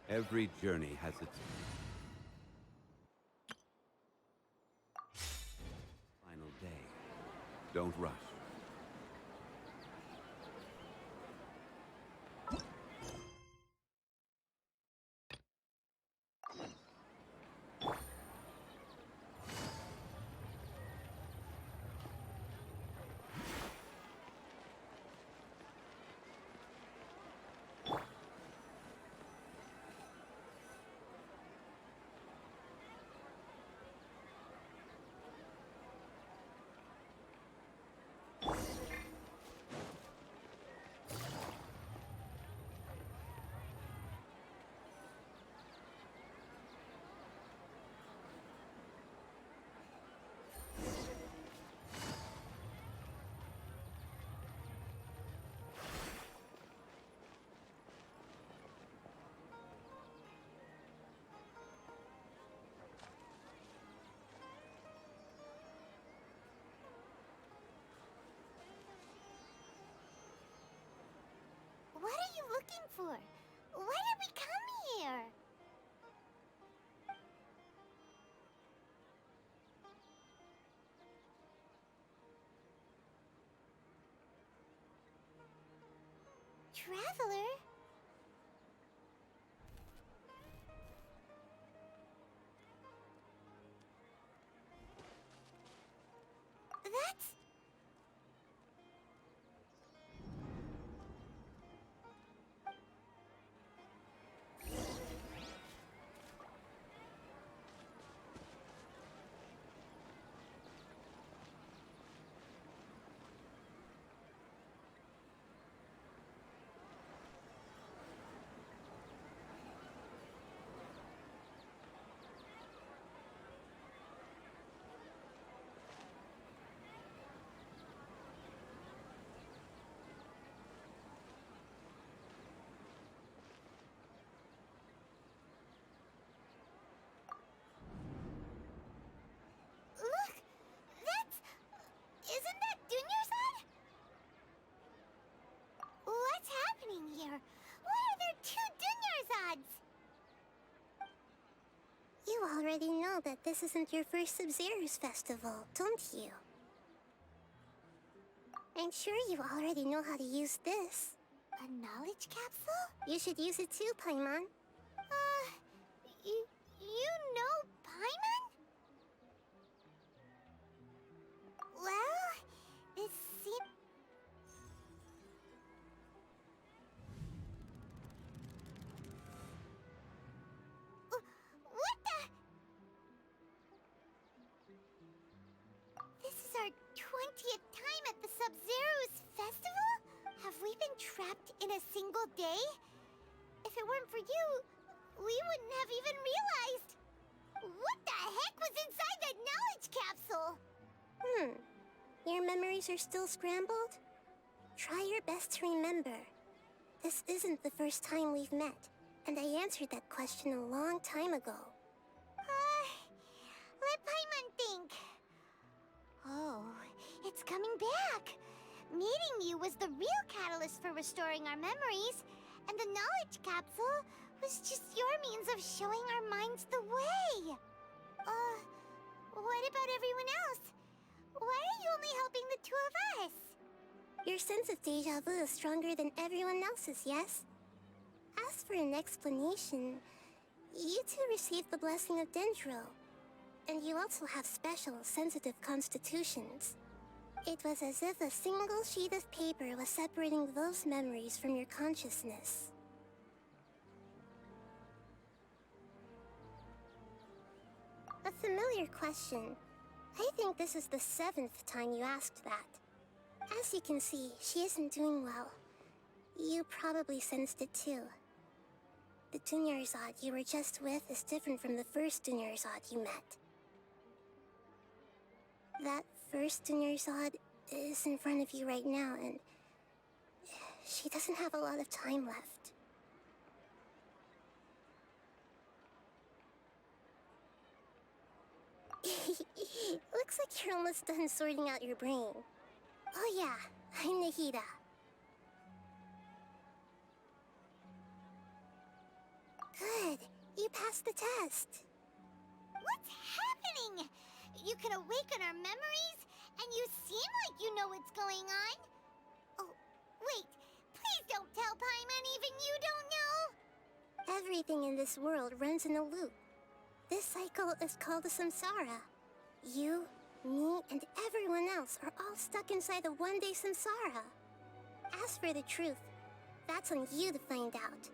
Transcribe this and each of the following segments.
Every journey has its final day. Don't rush. What are you looking for? Why did we come here? Traveler? That's... Look! That's... Isn't that Dunyarzad? What's happening here? Why are there two Dunyarzads? You already know that this isn't your first Sub-Zero's festival, don't you? I'm sure you already know how to use this. A knowledge capsule? You should use it too, Paimon. You know Paimon? Well, it seems... What the... This is our 20th time at the Sub-Zero's festival? Have we been trapped in a single day? If it weren't for you, we wouldn't have even realized. What the heck was inside that knowledge capsule? Your memories are still scrambled? Try your best to remember. This isn't the first time we've met, and I answered that question a long time ago. Let Paimon think. Oh, it's coming back. Meeting you was the real catalyst for restoring our memories, and the knowledge capsule was just your means of showing our minds the way. What about everyone else? Why are you only helping the two of us? Your sense of deja vu is stronger than everyone else's, yes? As for an explanation, you two received the blessing of Dendro, and you also have special, sensitive constitutions. It was as if a single sheet of paper was separating those memories from your consciousness. A familiar question. I think this is the 7th time you asked that. As you can see, she isn't doing well. You probably sensed it too. The Dunyarzad you were just with is different from the first Dunyarzad you met. That first Dunyarzad is in front of you right now, and she doesn't have a lot of time left. Looks like you're almost done sorting out your brain. Oh yeah, I'm Nahida. Good. passed the test. What's happening? You can awaken our memories, and you seem like you know what's going on. Oh, wait. Please don't tell Paimon even you don't know. Everything in this world runs in a loop. This cycle is called a samsara. You, me, and everyone else are all stuck inside the one-day samsara. As for the truth, that's on you to find out.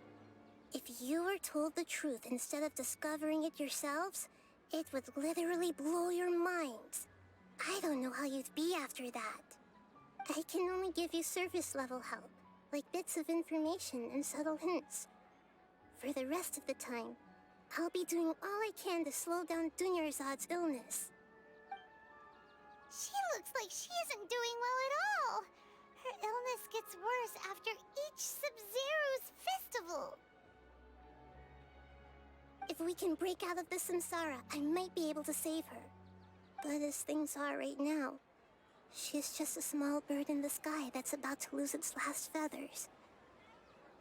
If you were told the truth instead of discovering it yourselves, it would literally blow your minds. I don't know how you'd be after that. I can only give you surface-level help, like bits of information and subtle hints. For the rest of the time, I'll be doing all I can to slow down Dunyarzad's illness. She looks like she isn't doing well at all. Her illness gets worse after each Sub-Zero's festival. If we can break out of the samsara, I might be able to save her. But as things are right now, she's just a small bird in the sky that's about to lose its last feathers.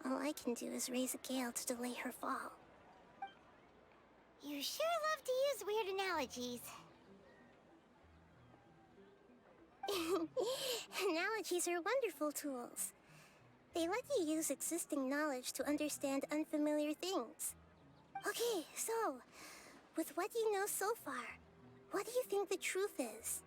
All I can do is raise a gale to delay her fall. You sure love to use weird analogies. Analogies are wonderful tools. They let you use existing knowledge to understand unfamiliar things. Okay, so, with what you know so far, what do you think the truth is?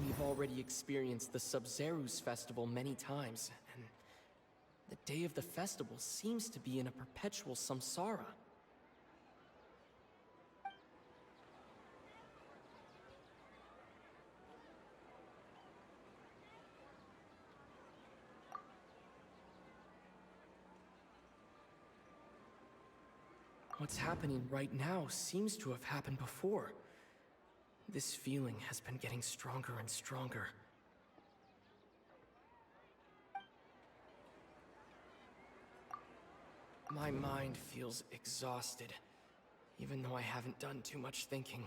We've already experienced the Sub-Zero's festival many times, and the day of the festival seems to be in a perpetual samsara. What's happening right now seems to have happened before. This feeling has been getting stronger and stronger. My mind feels exhausted, even though I haven't done too much thinking.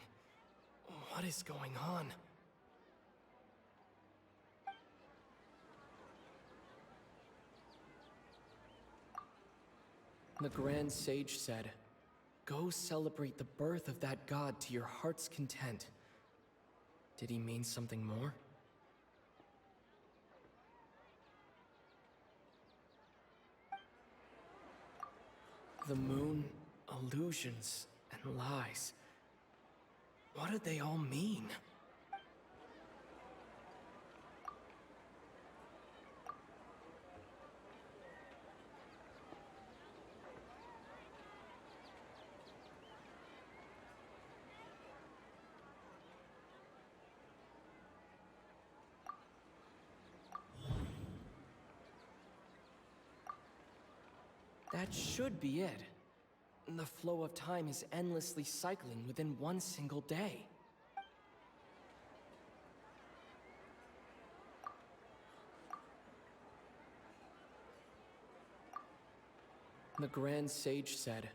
What is going on? The Grand Sage said, "Go celebrate the birth of that god to your heart's content." Did he mean something more? The moon, illusions, and lies. What did they all mean? That should be it. The flow of time is endlessly cycling within one single day. The Grand Sage said,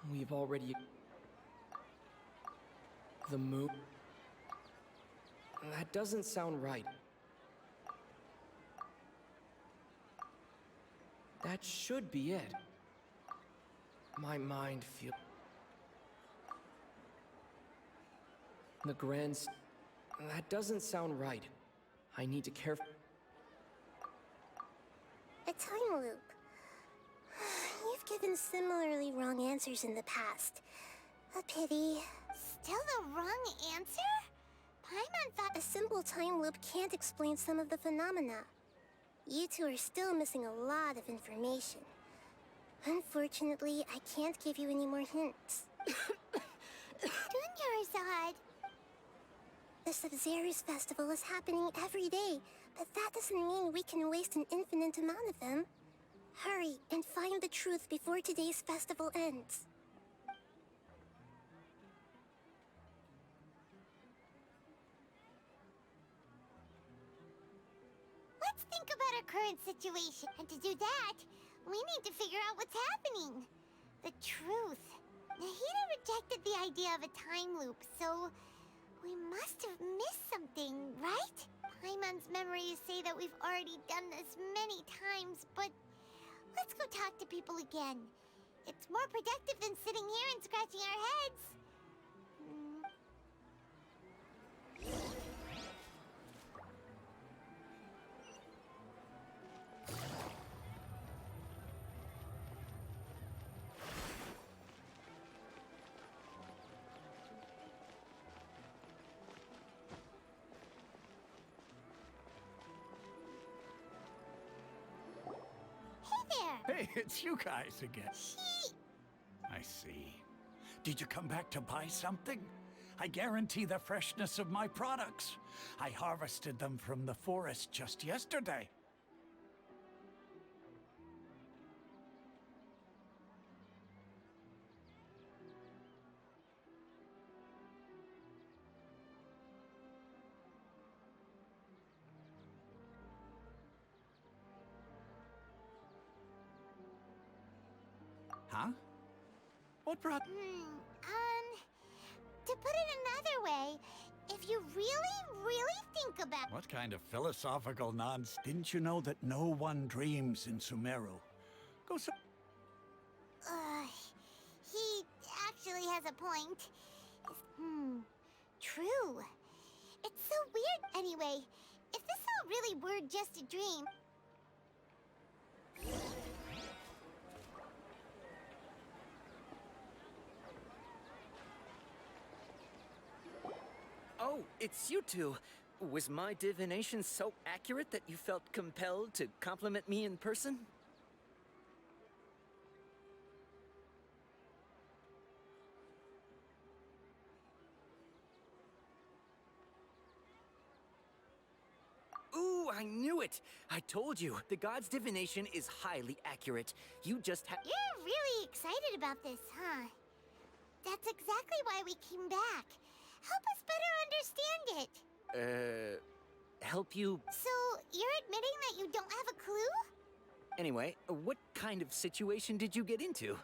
"We've already..." The moon... That doesn't sound right. That should be it. My mind feels... The Grand... That doesn't sound right. I need to care... A time loop. You've given similarly wrong answers in the past. A pity. Still the wrong answer? Paimon thought a simple time loop can't explain some of the phenomena. You two are still missing a lot of information. Unfortunately, I can't give you any more hints. Dunyarzad! The Sub-Zero's festival is happening every day, but that doesn't mean we can waste an infinite amount of them. Hurry and find the truth before today's festival ends. Let's think about our current situation, and to do that, we need to figure out what's happening. The truth. Nahida rejected the idea of a time loop, so we must have missed something, right? Paimon's memories say that we've already done this many times, but let's go talk to people again. It's more productive than sitting here and scratching our heads. Hey, it's you guys again. I see. Did you come back to buy something? I guarantee the freshness of my products. I harvested them from the forest just yesterday. Huh? What brought... To put it another way, if you really think about... What kind of philosophical nonsense? Didn't you know that no one dreams in Sumeru? Go so... He actually has a point. True. It's so weird. Anyway, if this all really were just a dream... Oh, it's you two. Was my divination so accurate that you felt compelled to compliment me in person? Ooh, I knew it! I told you, the god's divination is highly accurate. You just have... You're really excited about this, huh? That's exactly why we came back. Help us better understand it. Help you... So, you're admitting that you don't have a clue? Anyway, what kind of situation did you get into?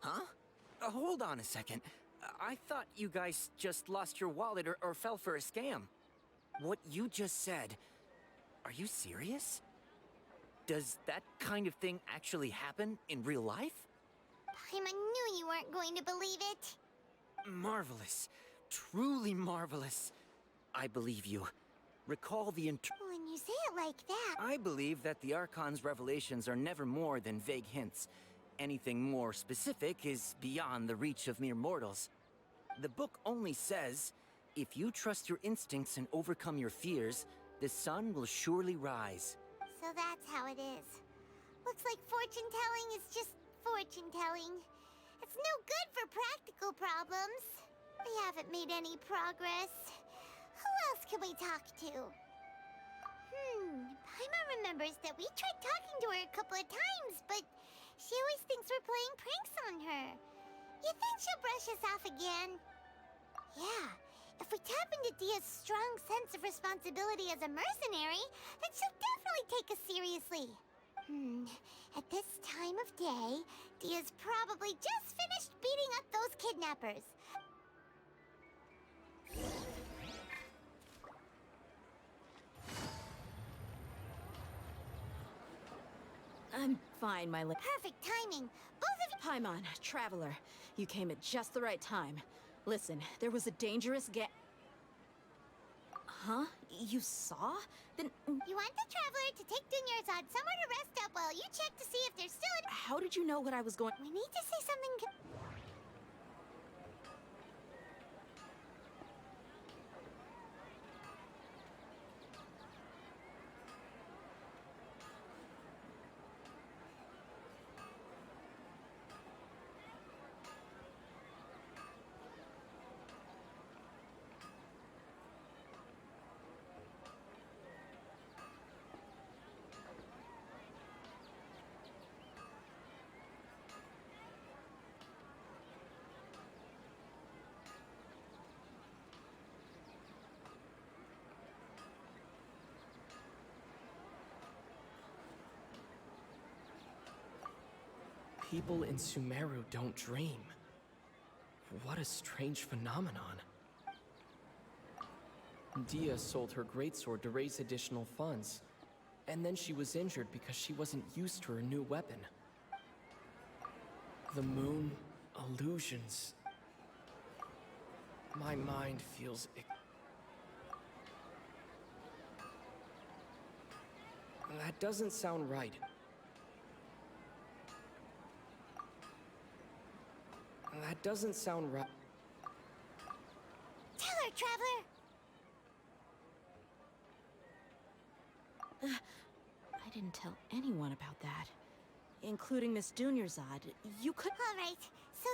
Huh? Hold on a second. I thought you guys just lost your wallet or fell for a scam. What you just said... Are you serious? Does that kind of thing actually happen in real life? Paimon knew you weren't going to believe it. Marvelous. Truly marvelous. I believe you. Recall the When you say it like that... I believe that the Archon's revelations are never more than vague hints. Anything more specific is beyond the reach of mere mortals. The book only says, if you trust your instincts and overcome your fears, the sun will surely rise. So that's how it is. Looks like fortune-telling is just fortune-telling. It's no good for practical problems. We haven't made any progress. Who else can we talk to? Paimon remembers that we tried talking to her a couple of times, but she always thinks we're playing pranks on her. You think she'll brush us off again? Yeah. If we tap into Dia's strong sense of responsibility as a mercenary, then she'll definitely take us seriously. At this time of day, Dia's probably just finished beating up those kidnappers. I'm fine, my Perfect timing. Both of you... Paimon, Traveler, you came at just the right time. Listen, there was a dangerous Huh? You saw? Then... You want the Traveler to take Dunyarzad somewhere to rest up while you check to see if there's still a... How did you know what I was going... We need to say something... people in Sumeru don't dream. What a strange phenomenon. Dia sold her greatsword to raise additional funds, and then she was injured because she wasn't used to her new weapon. The moon, illusions. My mind feels... That doesn't sound right. That doesn't sound right. Tell her, Traveler! I didn't tell anyone about that. Including Miss Dunyarzad. You could... All right, so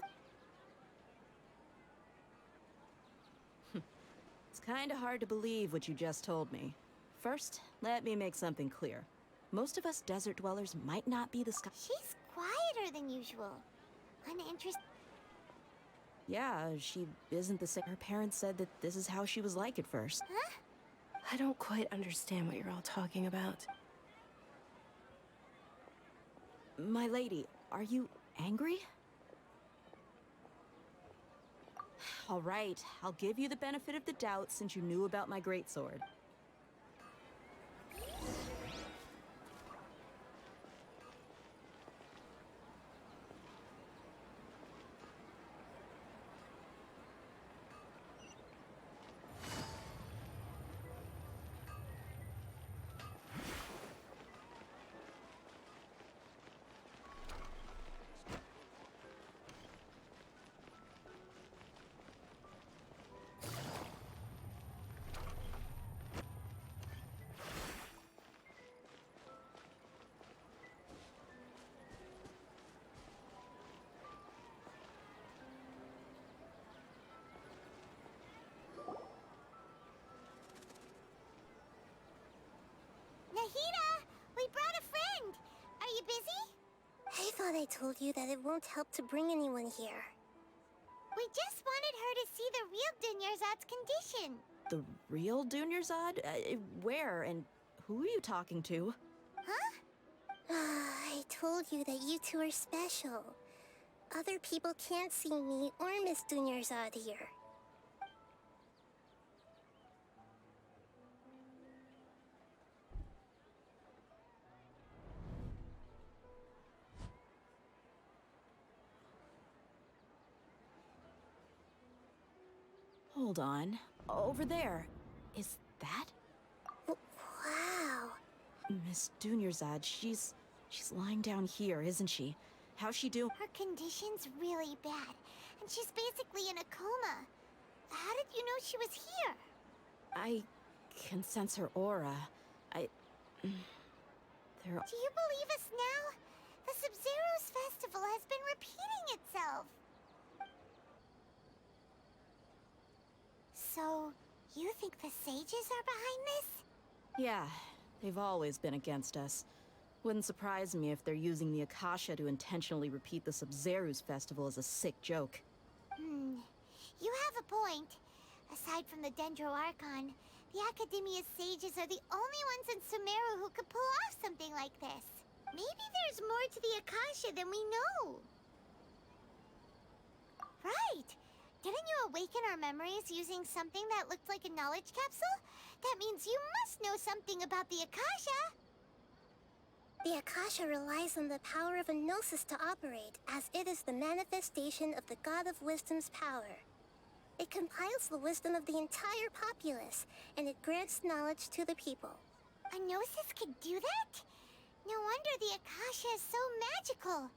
It's kinda hard to believe what you just told me. First, let me make something clear. Most of us desert dwellers might not be the sky... she's quieter than usual. Uninterested. Yeah, she isn't the same. Her parents said that this is how she was like at first. Huh? I don't quite understand what you're all talking about. My lady, are you angry? All right, I'll give you the benefit of the doubt since you knew about my greatsword. Nahida! We brought a friend! Are you busy? I thought I told you that it won't help to bring anyone here. We just wanted her to see the real Dunyarzad's condition. The real Dunyarzad? Where and who are you talking to? Huh? I told you that you two are special. Other people can't see me or Miss Dunyarzad here. Hold on. Over there. Is that? Wow. Miss Dunyarzad, she's lying down here, isn't she? How's she doing? Her condition's really bad, and she's basically in a coma. How did you know she was here? I can sense her aura. There... Do you believe us now? The Sub-Zero's festival has been repeating itself. So, you think the sages are behind this? Yeah, they've always been against us. Wouldn't surprise me if they're using the Akasha to intentionally repeat the Sub-Zero's festival as a sick joke. You have a point. Aside from the Dendro Archon, the Academia's sages are the only ones in Sumeru who could pull off something like this. Maybe there's more to the Akasha than we know. Right! Didn't you awaken our memories using something that looked like a knowledge capsule? That means you must know something about the Akasha! The Akasha relies on the power of a gnosis to operate, as it is the manifestation of the God of Wisdom's power. It compiles the wisdom of the entire populace, and it grants knowledge to the people. A gnosis could do that? No wonder the Akasha is so magical.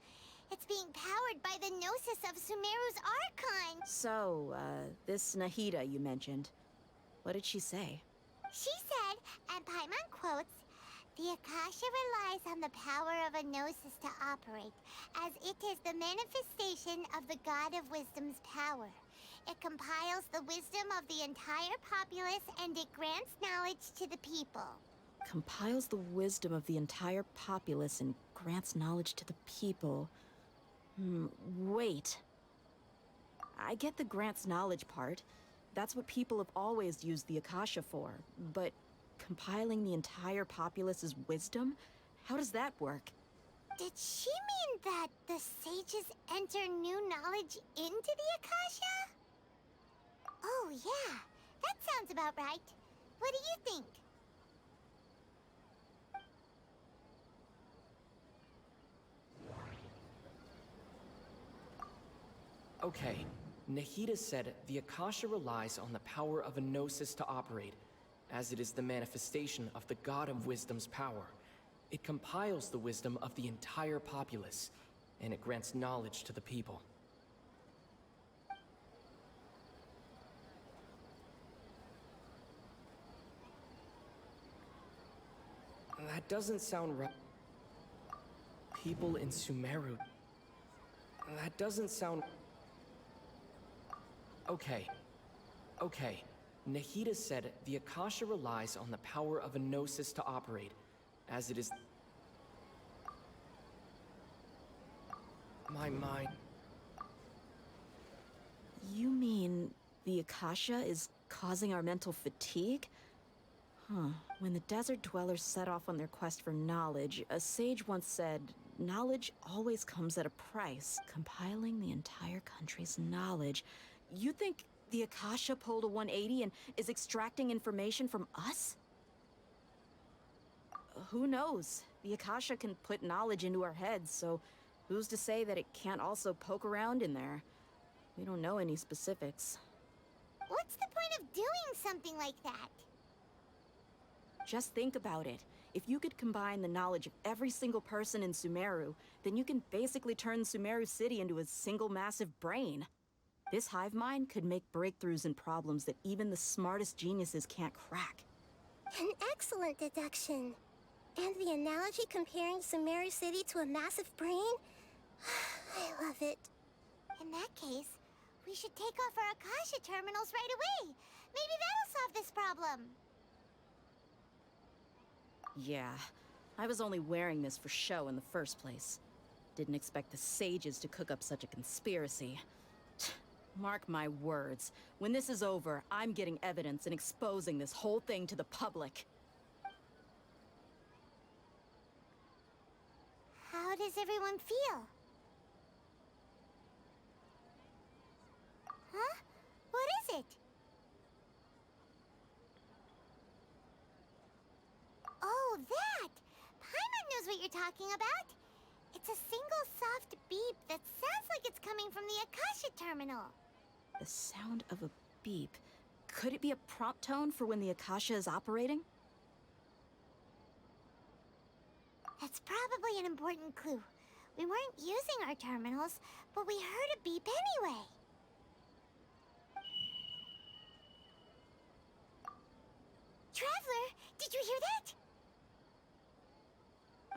It's being powered by the gnosis of Sumeru's Archon. So, this Nahida you mentioned, what did she say? She said, and Paimon quotes, "The Akasha relies on the power of a gnosis to operate, as it is the manifestation of the God of Wisdom's power. It compiles the wisdom of the entire populace, and it grants knowledge to the people." Compiles the wisdom of the entire populace and grants knowledge to the people. Wait. I get the grants knowledge part. That's what people have always used the Akasha for. But compiling the entire populace's wisdom? How does that work? Did she mean that the sages enter new knowledge into the Akasha? Oh, yeah. That sounds about right. What do you think? Okay, Nahida said the Akasha relies on the power of a gnosis to operate, as it is the manifestation of the God of Wisdom's power. It compiles the wisdom of the entire populace, and it grants knowledge to the people. That doesn't sound right. People in Sumeru. That doesn't sound... Okay. Nahida said the Akasha relies on the power of a gnosis to operate, as it is... My mind... You mean the Akasha is causing our mental fatigue? Huh. When the desert dwellers set off on their quest for knowledge, a sage once said, knowledge always comes at a price. Compiling the entire country's knowledge. You think the Akasha pulled a 180 and is extracting information from us? Who knows? The Akasha can put knowledge into our heads, so who's to say that it can't also poke around in there? We don't know any specifics. What's the point of doing something like that? Just think about it. If you could combine the knowledge of every single person in Sumeru, then you can basically turn Sumeru City into a single massive brain. This hive mind could make breakthroughs in problems that even the smartest geniuses can't crack. An excellent deduction. And the analogy comparing Sumeru City to a massive brain? I love it. In that case, we should take off our Akasha terminals right away. Maybe that'll solve this problem. Yeah, I was only wearing this for show in the first place. Didn't expect the sages to cook up such a conspiracy. Mark my words, when this is over, I'm getting evidence and exposing this whole thing to the public. How does everyone feel? Huh? What is it? Oh, that! Paimon knows what you're talking about. It's a single soft beep that sounds like it's coming from the Akasha terminal. The sound of a beep. Could it be a prompt tone for when the Akasha is operating? That's probably an important clue. We weren't using our terminals, but we heard a beep anyway. Traveler, did you hear that?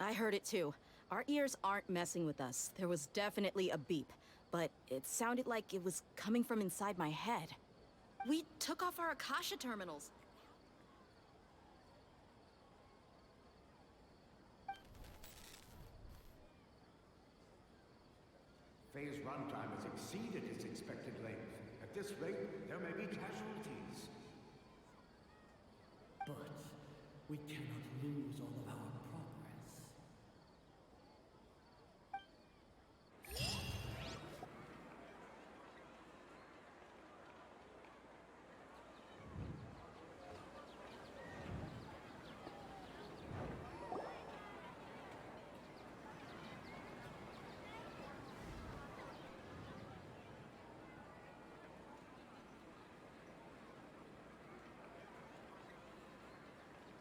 I heard it too. Our ears aren't messing with us. There was definitely a beep, but it sounded like it was coming from inside my head. We took off our Akasha terminals. Phase runtime has exceeded its expected length. At this rate, there may be casualties. But we cannot lose all of our progress.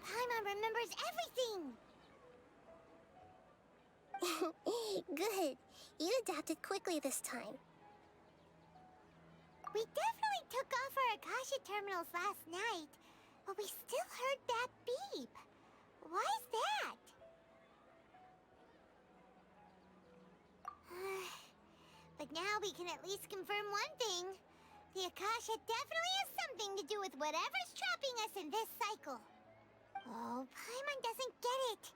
Paimon remembers everything! Good. You adapted quickly this time. We definitely took off our Akasha terminals last night, but we still heard that beep. Why is that? But now we can at least confirm one thing. The Akasha definitely has something to do with whatever's trapping us in this cycle. Oh, Paimon doesn't get it.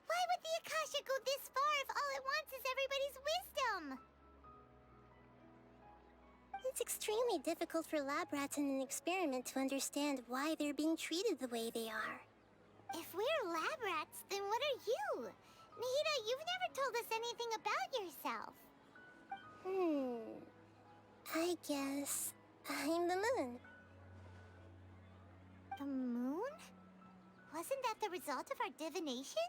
Why would the Akasha go this far if all it wants is everybody's wisdom? It's extremely difficult for lab rats in an experiment to understand why they're being treated the way they are. If we're lab rats, then what are you? Nahida, you've never told us anything about yourself. I guess I'm the moon. The moon? Wasn't that the result of our divination?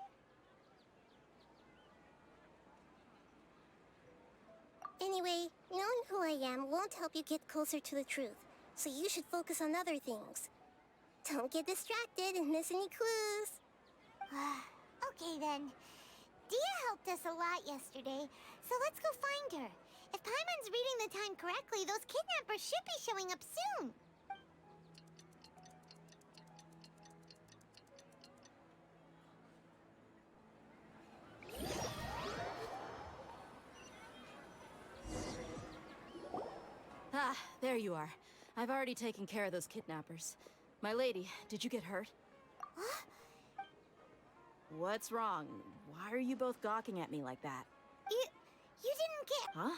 Anyway, knowing who I am won't help you get closer to the truth, so you should focus on other things. Don't get distracted and miss any clues. Okay then. Dia helped us a lot yesterday, so let's go find her. If Paimon's reading the time correctly, those kidnappers should be showing up soon. Ah, there you are. I've already taken care of those kidnappers. My lady, did you get hurt? What's wrong? Why are you both gawking at me like that? You didn't get... Huh?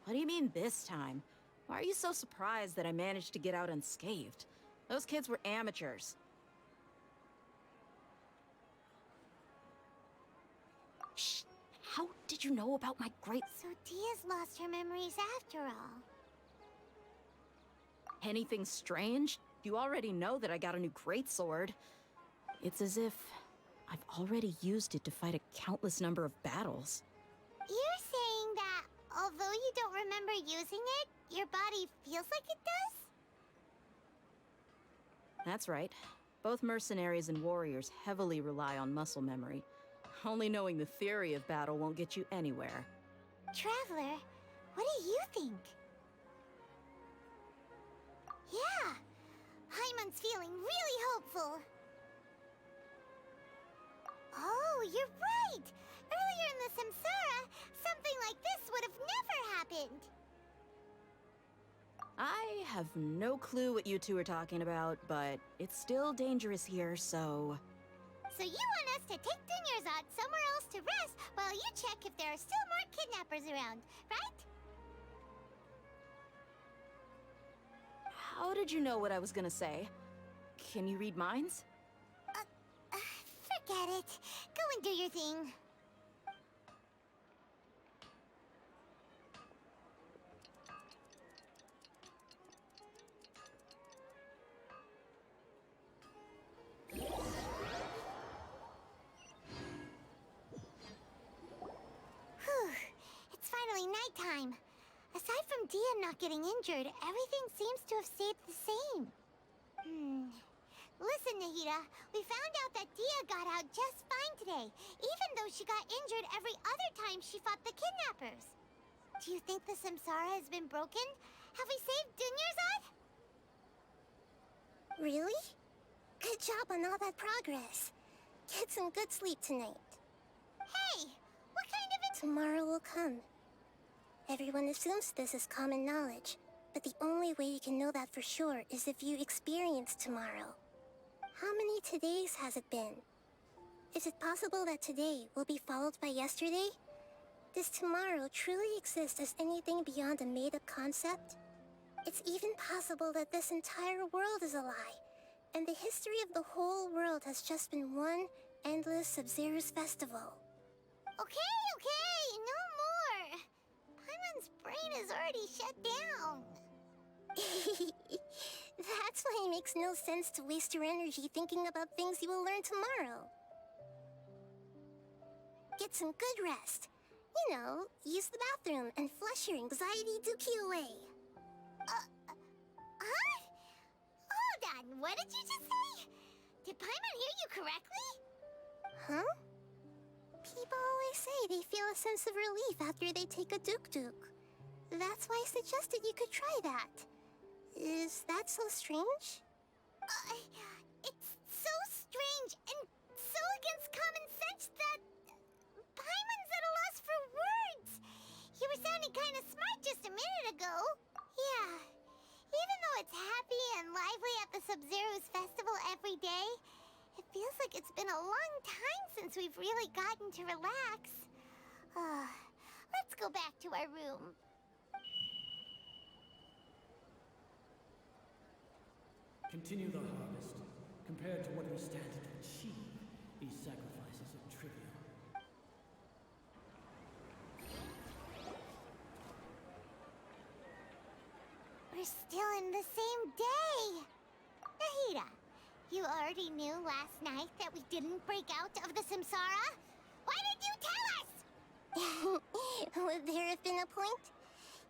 What do you mean this time? Why are you so surprised that I managed to get out unscathed? Those kids were amateurs. Shh! How did you know about my great... So Dia's lost her memories after all. Anything strange? You already know that I got a new greatsword. It's as if I've already used it to fight a countless number of battles. You're saying that although you don't remember using it, your body feels like it does? That's right. Both mercenaries and warriors heavily rely on muscle memory. Only knowing the theory of battle won't get you anywhere. Traveler, what do you think? Yeah, Paimon's feeling really hopeful. Oh, you're right! Earlier in the Samsara, something like this would have never happened. I have no clue what you two are talking about, but it's still dangerous here, so... So you want us to take Dunyarzad somewhere else to rest while you check if there are still more kidnappers around, right? How did you know what I was gonna say? Can you read minds? Forget it. Go and do your thing. Whew. It's finally nighttime. Aside from Dia not getting injured, everything seems to have stayed the same. Listen, Nahida, we found out that Dia got out just fine today, even though she got injured every other time she fought the kidnappers. Do you think the Samsara has been broken? Have we saved Dunyarzad? Really? Good job on all that progress. Get some good sleep tonight. Hey, what kind of Tomorrow will come. Everyone assumes this is common knowledge, but the only way you can know that for sure is if you experience tomorrow. How many todays has it been? Is it possible that today will be followed by yesterday? Does tomorrow truly exist as anything beyond a made-up concept? It's even possible that this entire world is a lie, and the history of the whole world has just been one endless Sub-Zero's festival. Okay, no more. Paimon's brain is already shut down. That's why it makes no sense to waste your energy thinking about things you will learn tomorrow. Get some good rest. You know, use the bathroom and flush your anxiety dookie away. Huh? Hold on, what did you just say? Did Paimon hear you correctly? Huh? People always say they feel a sense of relief after they take a duk-duk. That's why I suggested you could try that. Is that so strange? It's so strange and so against common sense that Paimon's at a loss for words. You were sounding kind of smart just a minute ago. Yeah, even though it's happy and lively at the Sub-Zero's festival every day, it feels like it's been a long time since we've really gotten to relax. Let's go back to our room. Continue the harvest. Compared to what we stand to achieve, these sacrifices are trivial. We're still in the same day. Nahida, you already knew last night that we didn't break out of the samsara? Why did you tell us? Would there have been a point?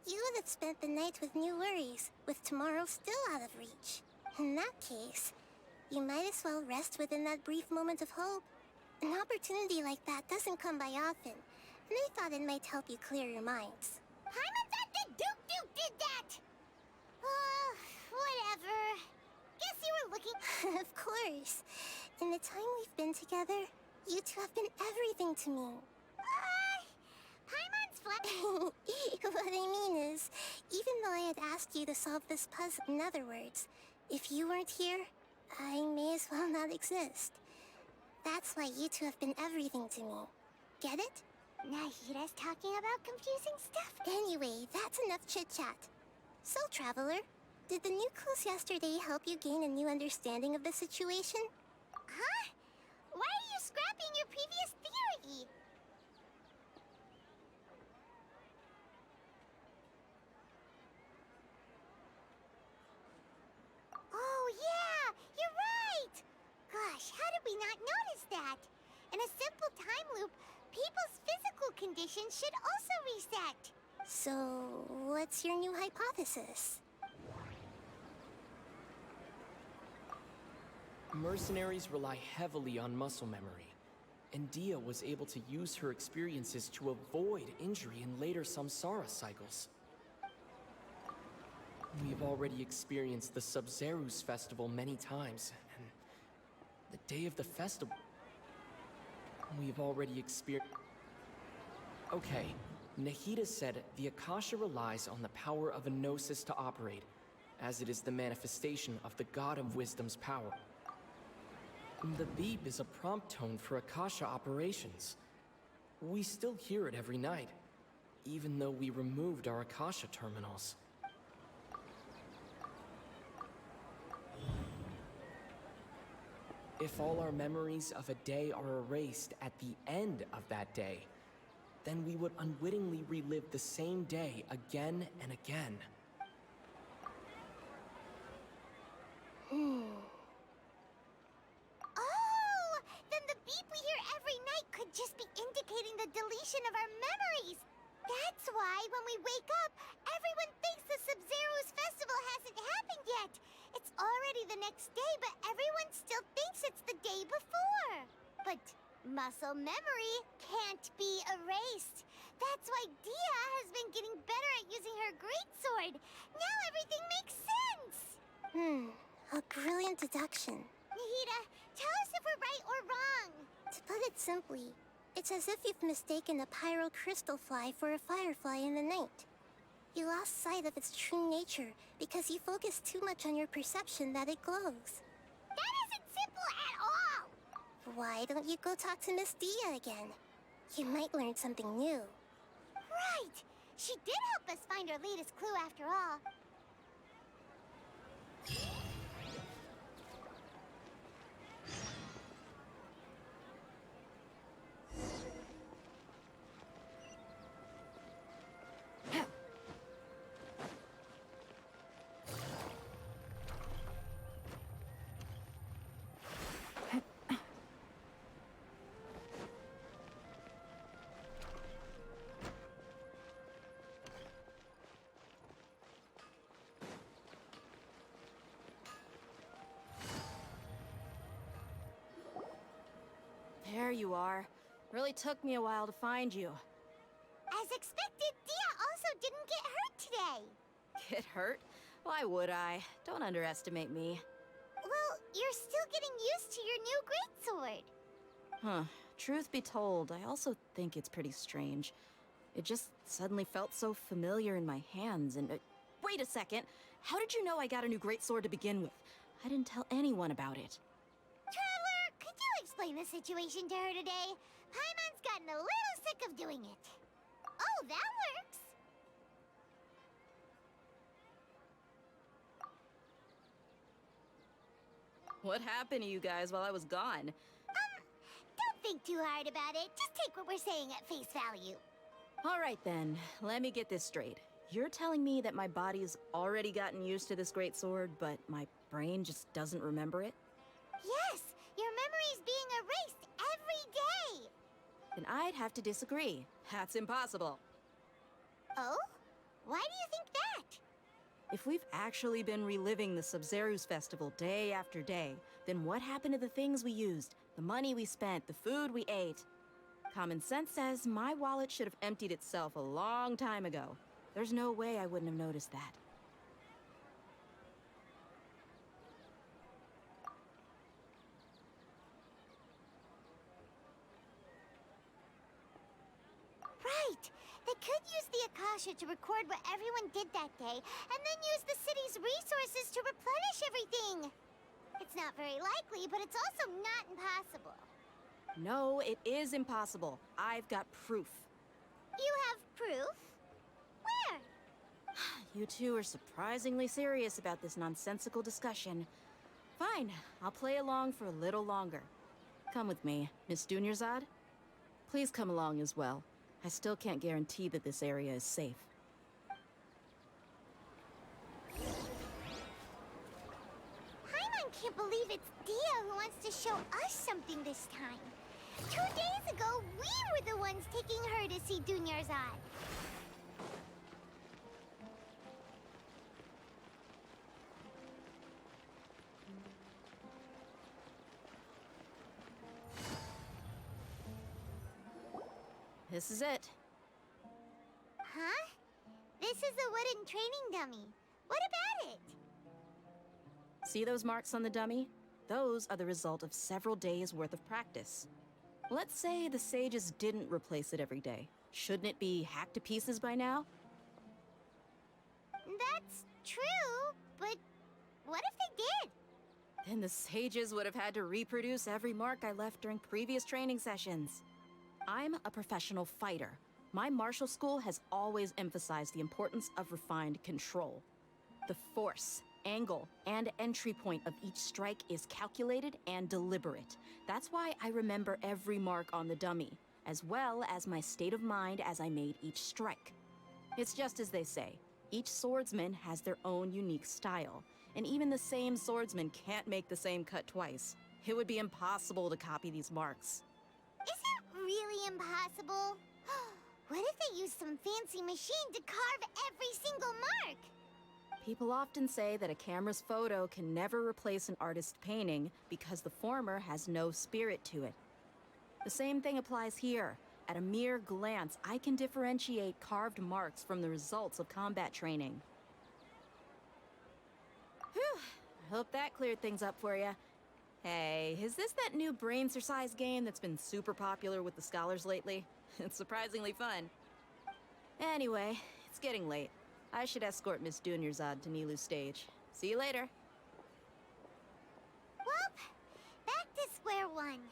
You would have spent the night with new worries, with tomorrow still out of reach. In that case, you might as well rest within that brief moment of hope. An opportunity like that doesn't come by often, and I thought it might help you clear your minds. Paimon thought that Duke did that! Whatever. Guess you were looking... Of course. In the time we've been together, you two have been everything to me. Paimon's flat... What I mean is, even though I had asked you to solve this puzzle, in other words, if you weren't here, I may as well not exist. That's why you two have been everything to me. Get it? Nahida's talking about confusing stuff. Anyway, that's enough chit-chat. So, Traveler, did the new clues yesterday help you gain a new understanding of the situation? Huh? Why are you scrapping your previous theory? Oh, yeah! You're right! Gosh, how did we not notice that? In a simple time loop, people's physical conditions should also reset. So, what's your new hypothesis? Mercenaries rely heavily on muscle memory, and Dia was able to use her experiences to avoid injury in later samsara cycles. We've already experienced the Sub-Zeru's festival many times, and the day of the festival... We've already experienced... Okay, Nahida said the Akasha relies on the power of a gnosis to operate, as it is the manifestation of the God of Wisdom's power. The beep is a prompt tone for Akasha operations. We still hear it every night, even though we removed our Akasha terminals. If all our memories of a day are erased at the end of that day, then we would unwittingly relive the same day again and again. Oh! Then the beep we hear every night could just be indicating the deletion of our memories. That's why when we wake up, everyone thinks the Sub-Zeru's festival hasn't happened yet. It's already the next day, but everyone still thinks it's the day before. But muscle memory can't be erased. That's why Dia has been getting better at using her greatsword. Now everything makes sense. A brilliant deduction. Nahida, tell us if we're right or wrong. To put it simply, it's as if you've mistaken a pyro crystal fly for a firefly in the night. You lost sight of its true nature because you focused too much on your perception that it glows. That isn't simple at all! Why don't you go talk to Miss Dia again? You might learn something new. Right! She did help us find our latest clue after all. There you are. Really took me a while to find you. As expected, Dia also didn't get hurt today. Get hurt? Why would I? Don't underestimate me. Well, you're still getting used to your new greatsword. Huh. Truth be told, I also think it's pretty strange. It just suddenly felt so familiar in my hands and... wait a second! How did you know I got a new greatsword to begin with? I didn't tell anyone about it. Traveler, could you explain the situation to her today? Paimon's gotten a little sick of doing it. Oh, that works! What happened to you guys while I was gone? Don't think too hard about it. Just take what we're saying at face value. Alright then, let me get this straight. You're telling me that my body's already gotten used to this great sword, but my brain just doesn't remember it? Yes, your memory's being erased every day. Then I'd have to disagree. That's impossible. Oh? Why do you think that? If we've actually been reliving the Sub-Zeru's festival day after day, then what happened to the things we used, the money we spent, the food we ate? Common sense says my wallet should have emptied itself a long time ago. There's no way I wouldn't have noticed that. Right. They could use the Akasha to record what everyone did that day, and then use the city's resources to replenish everything. It's not very likely, but it's also not impossible. No, it is impossible. I've got proof. You have proof? Where? You two are surprisingly serious about this nonsensical discussion. Fine, I'll play along for a little longer. Come with me, Miss Dunyarzad. Please come along as well. I still can't guarantee that this area is safe. Paimon can't believe it's Dia who wants to show us something this time. 2 days ago, we were the ones taking her to see Dunyarzad. This is it. Huh? This is a wooden training dummy. What about it? See those marks on the dummy? Those are the result of several days' worth of practice. Let's say the sages didn't replace it every day. Shouldn't it be hacked to pieces by now? That's true, but what if they did? Then the sages would have had to reproduce every mark I left during previous training sessions. I'm a professional fighter. My martial school has always emphasized the importance of refined control. The force, angle, and entry point of each strike is calculated and deliberate. That's why I remember every mark on the dummy, as well as my state of mind as I made each strike. It's just as they say, each swordsman has their own unique style, and even the same swordsman can't make the same cut twice. It would be impossible to copy these marks. Is it really impossible? What if they use some fancy machine to carve every single mark? People often say that a camera's photo can never replace an artist's painting because the former has no spirit to it. The same thing applies here. At a mere glance, I can differentiate carved marks from the results of combat training. Whew, I hope that cleared things up for you. Hey, is this that new brain exercise game that's been super popular with the scholars lately? It's surprisingly fun. Anyway, it's getting late. I should escort Miss Dunyarzad to Nilu's stage. See you later. Well, back to square one.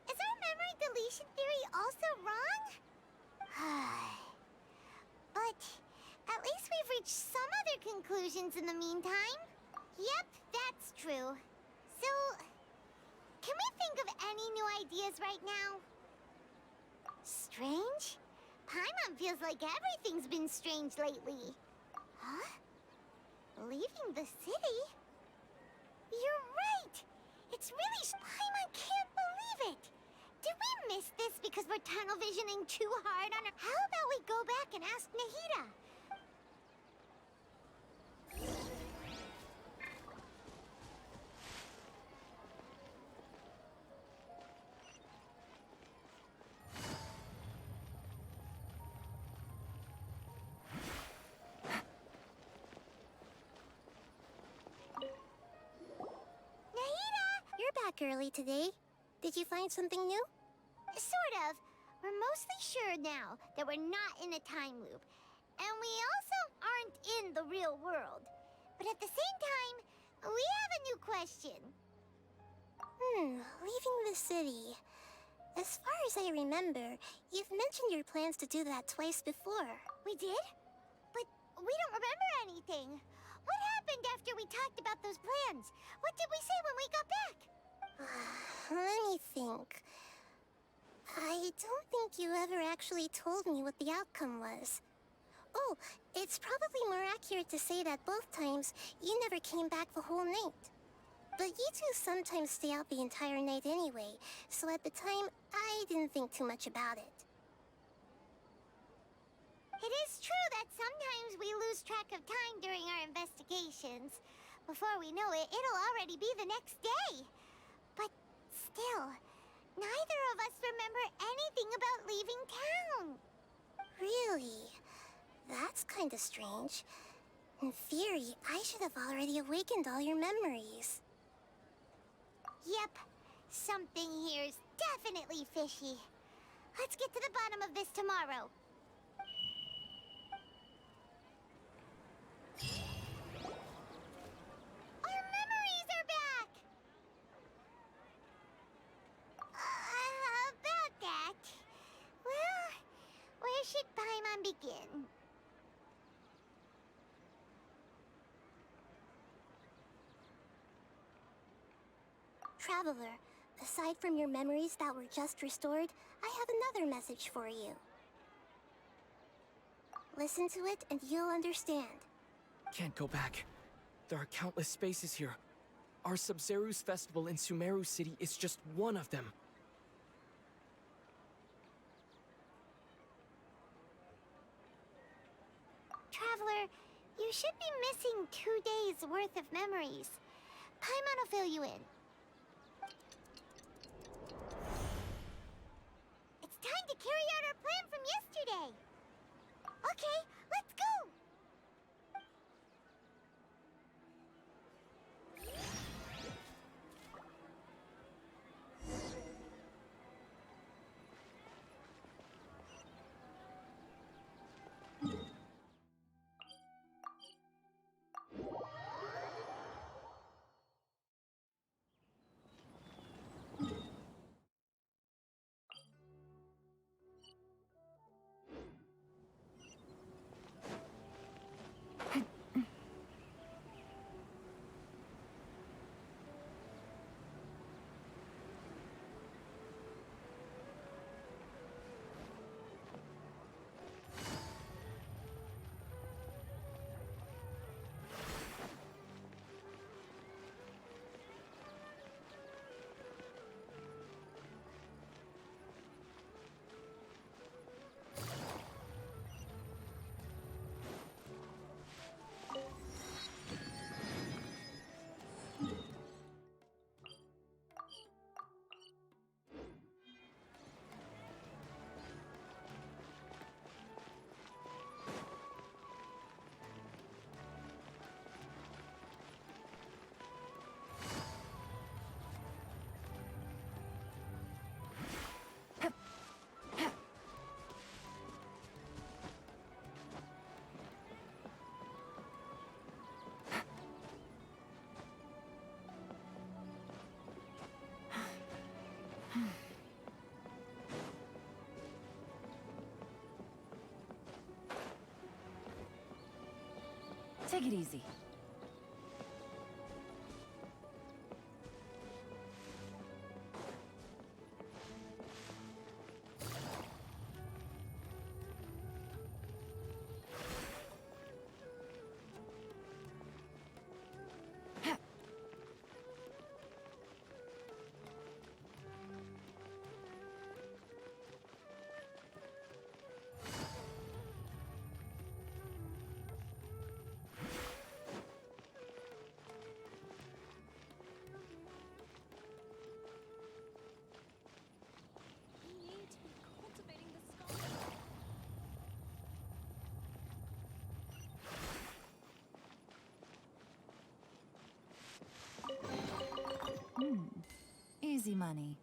Is our memory deletion theory also wrong? But at least we've reached some other conclusions in the meantime. Yep, that's true. So, can we think of any new ideas right now? Strange? Paimon feels like everything's been strange lately. Huh? Leaving the city? You're right! It's really... Paimon can't believe it! Did we miss this because we're tunnel visioning too hard on her? How about we go back and ask Nahida? Early today. Did you find something new? Sort of. We're mostly sure now that we're not in a time loop. And we also aren't in the real world. But at the same time, we have a new question. Leaving the city. As far as I remember, you've mentioned your plans to do that twice before. We did? But we don't remember anything. What happened after we talked about those plans? What did we say when we got back? Let me think. I don't think you ever actually told me what the outcome was. Oh, it's probably more accurate to say that both times you never came back the whole night. But you two sometimes stay out the entire night anyway, so at the time, I didn't think too much about it. It is true that sometimes we lose track of time during our investigations. Before we know it, it'll already be the next day. But still, neither of us remember anything about leaving town. Really? That's kinda strange. In theory, I should have already awakened all your memories. Yep, something here's definitely fishy. Let's get to the bottom of this tomorrow. Our memories are back! About that. Well, where should Paimon begin? Traveler, aside from your memories that were just restored, I have another message for you. Listen to it and you'll understand. Can't go back. There are countless spaces here. Our Sub-Zero's festival in Sumeru City is just one of them. Traveler, you should be missing 2 days worth of memories. Paimon will fill you in. It's time to carry out our plan from yesterday. Okay, let's go! Take it easy. Easy money.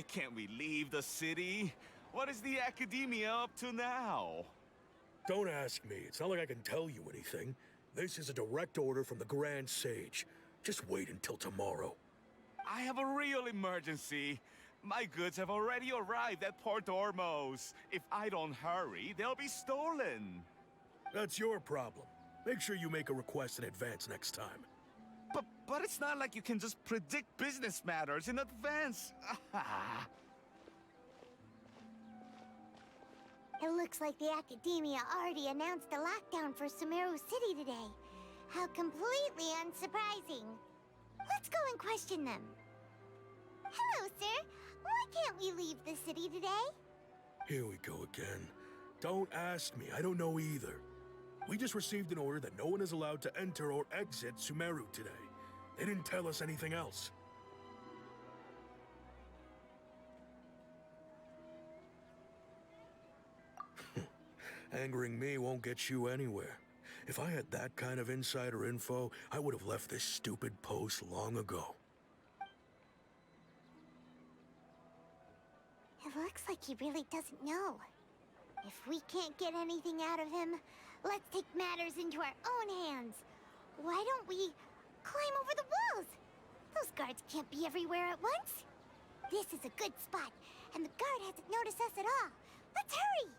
Why can't we leave the city? What is the Academia up to now? Don't ask me. It's not like I can tell you anything. This is a direct order from the Grand Sage. Just wait until tomorrow. I have a real emergency. My goods have already arrived at Port Ormos. If I don't hurry, they'll be stolen. That's your problem. Make sure you make a request in advance next time. But it's not like you can just predict business matters in advance. It looks like the Academia already announced a lockdown for Sumeru City today. How completely unsurprising. Let's go and question them. Hello, sir. Why can't we leave the city today? Here we go again. Don't ask me. I don't know either. We just received an order that no one is allowed to enter or exit Sumeru today. They didn't tell us anything else. Angering me won't get you anywhere. If I had that kind of insider info, I would have left this stupid post long ago. It looks like he really doesn't know. If we can't get anything out of him, let's take matters into our own hands. Why don't we climb over the walls? Those guards can't be everywhere at once. This is a good spot, and the guard hasn't noticed us at all. Let's hurry!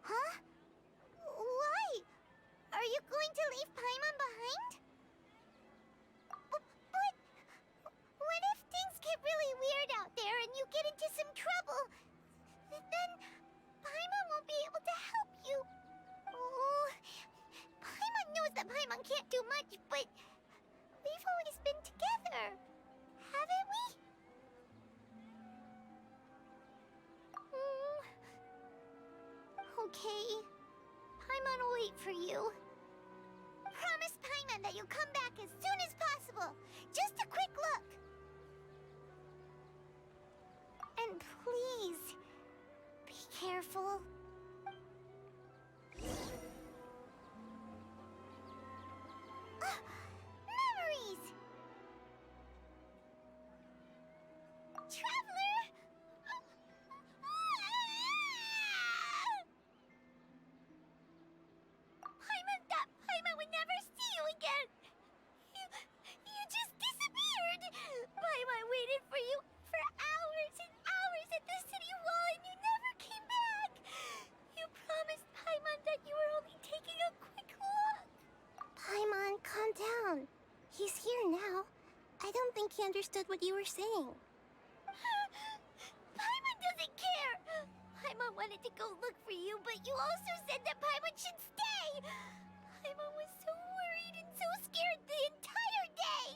Huh? Why? Are you going to leave Paimon behind? But what if things get really weird out there and you get into some trouble? Then Paimon won't be able to help you. Oh, Paimon knows that Paimon can't do much, but we've always been together, haven't we? Okay. Paimon will wait for you. Promise Paimon that you'll come back as soon as possible. Just a quick look. And please, be careful. Memories! Traveler! Paimon would never see you again! You just disappeared! Paimon waited for you for hours and hours at the city wall and you never came back! You promised Paimon that you were only taking a quick look! Paimon, calm down. He's here now. I don't think he understood what you were saying. Paimon doesn't care! Paimon wanted to go look for you, but you also said that Paimon should stay! Paimon was so worried and so scared the entire day!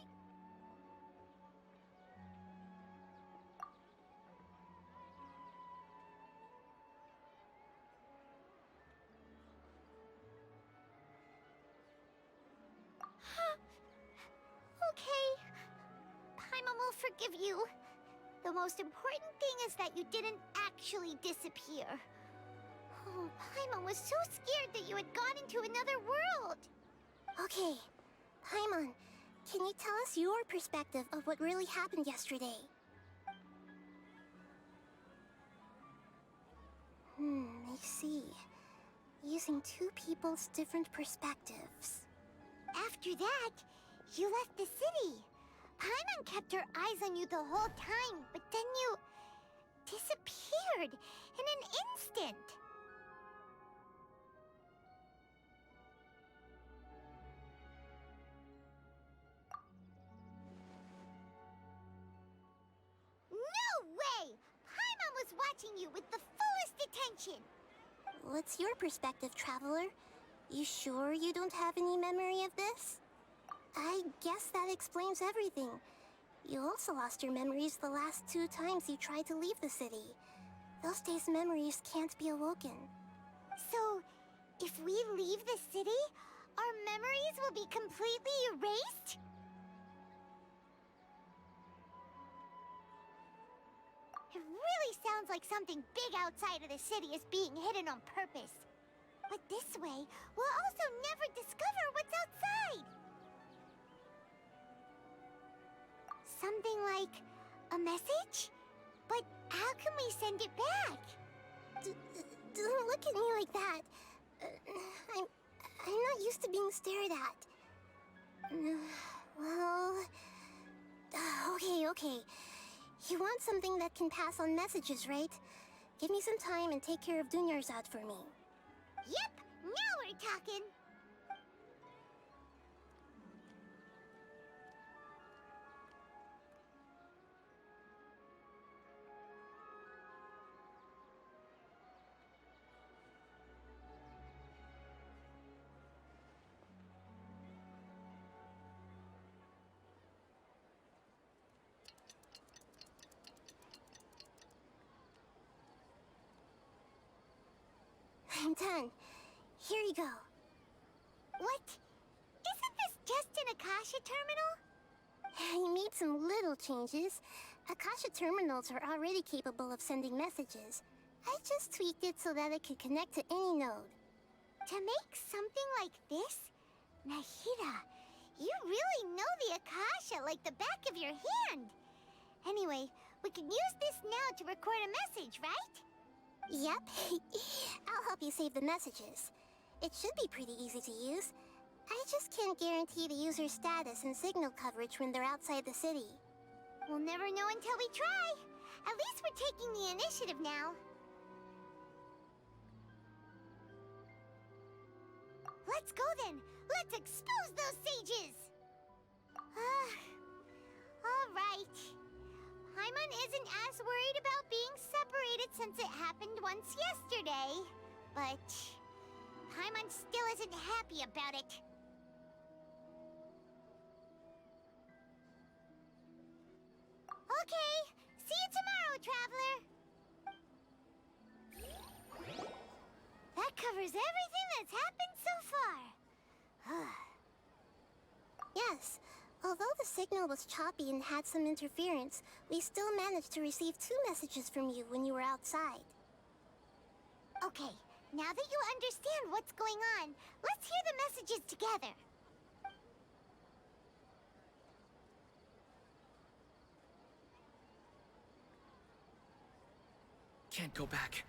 Okay. Paimon will forgive you. The most important thing is that you didn't actually disappear. Oh, Paimon was so scared that you had gone into another world. Okay, Paimon, can you tell us your perspective of what really happened yesterday? I see. Using two people's different perspectives. After that, you left the city. Paimon kept her eyes on you the whole time, but then you disappeared in an instant. No way! Paimon was watching you with the fullest attention. What's your perspective, Traveler? You sure you don't have any memory of this? I guess that explains everything. You also lost your memories the last 2 times you tried to leave the city. Those days' memories can't be awoken. So, if we leave the city, our memories will be completely erased? It really sounds like something big outside of the city is being hidden on purpose. But this way, we'll also never discover what's outside. Something like a message? But how can we send it back? Don't look at me like that. I'm not used to being stared at. Well... Okay. You want something that can pass on messages, right? Give me some time and take care of Dunyarzad for me. Yep, now we're talking. I'm done. Here you go. What? Isn't this just an Akasha terminal? I made some little changes. Akasha terminals are already capable of sending messages. I just tweaked it so that it could connect to any node. To make something like this? Nahida, you really know the Akasha like the back of your hand. Anyway, we can use this now to record a message, right? Yep. I'll help you save the messages. It should be pretty easy to use. I just can't guarantee the user's status and signal coverage when they're outside the city. We'll never know until we try. At least we're taking the initiative now. Let's go then. Let's expose those sages. All right. Paimon isn't as worried about being separated since it happened once yesterday. But Paimon still isn't happy about it. Okay, see you tomorrow, Traveler. That covers everything that's happened so far. Yes. Although the signal was choppy and had some interference, we still managed to receive 2 messages from you when you were outside. Okay, now that you understand what's going on, let's hear the messages together. Can't go back.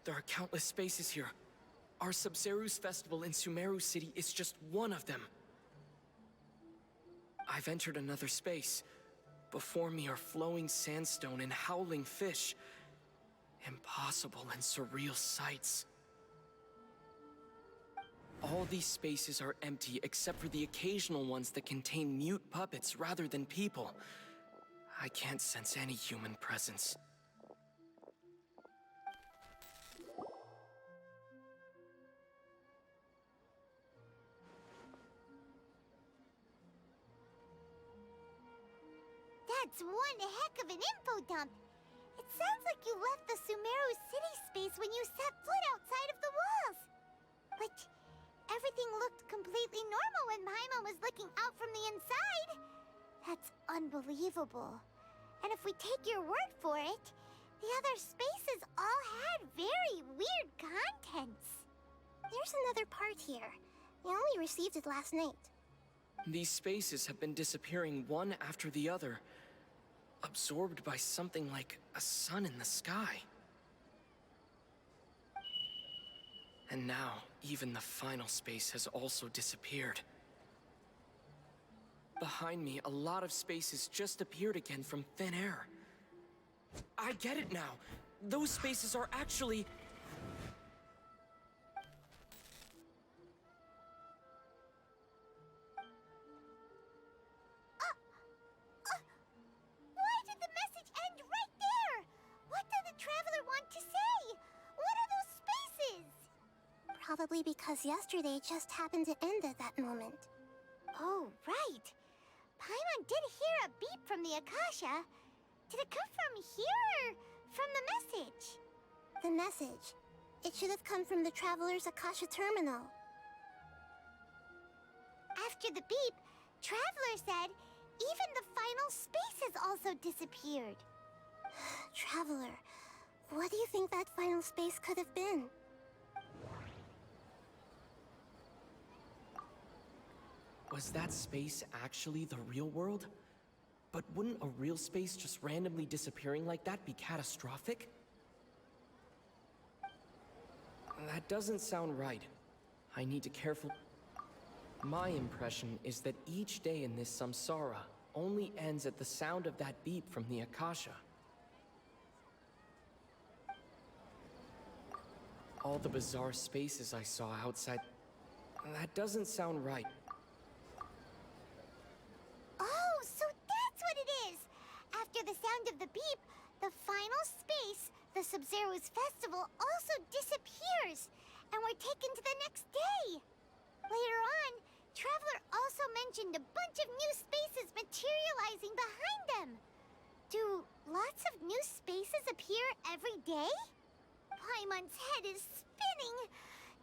There are countless spaces here. Our Sub-Zeru's festival in Sumeru City is just one of them. I've entered another space. Before me are flowing sandstone and howling fish. Impossible and surreal sights. All these spaces are empty except for the occasional ones that contain mute puppets rather than people. I can't sense any human presence. That's one heck of an info dump. It sounds like you left the Sumeru city space when you set foot outside of the walls. But everything looked completely normal when Paimon was looking out from the inside. That's unbelievable. And if we take your word for it, the other spaces all had very weird contents. There's another part here. We only received it last night. These spaces have been disappearing one after the other, absorbed by something like a sun in the sky. And now, even the final space has also disappeared. Behind me, a lot of spaces just appeared again from thin air. I get it now. Those spaces are actually... Why did the message end right there? What did the Traveler want to say? What are those spaces? Probably because yesterday just happened to end at that moment. Oh, right. Paimon did hear a beep from the Akasha. Did it come from here or from the message? The message. It should have come from the Traveler's Akasha terminal. After the beep, Traveler said even the final spaces also disappeared. Traveler, what do you think that final space could have been? Was that space actually the real world? But wouldn't a real space just randomly disappearing like that be catastrophic? That doesn't sound right. I need to careful... My impression is that each day in this samsara only ends at the sound of that beep from the Akasha. All the bizarre spaces I saw outside... That doesn't sound right. Oh, so that's what it is! After the sound of the beep, the final space, the Sub-Zero's festival, also disappears, and we're taken to the next day. Later on, Traveler also mentioned a bunch of new spaces materializing behind them. Do lots of new spaces appear every day? Paimon's head is spinning.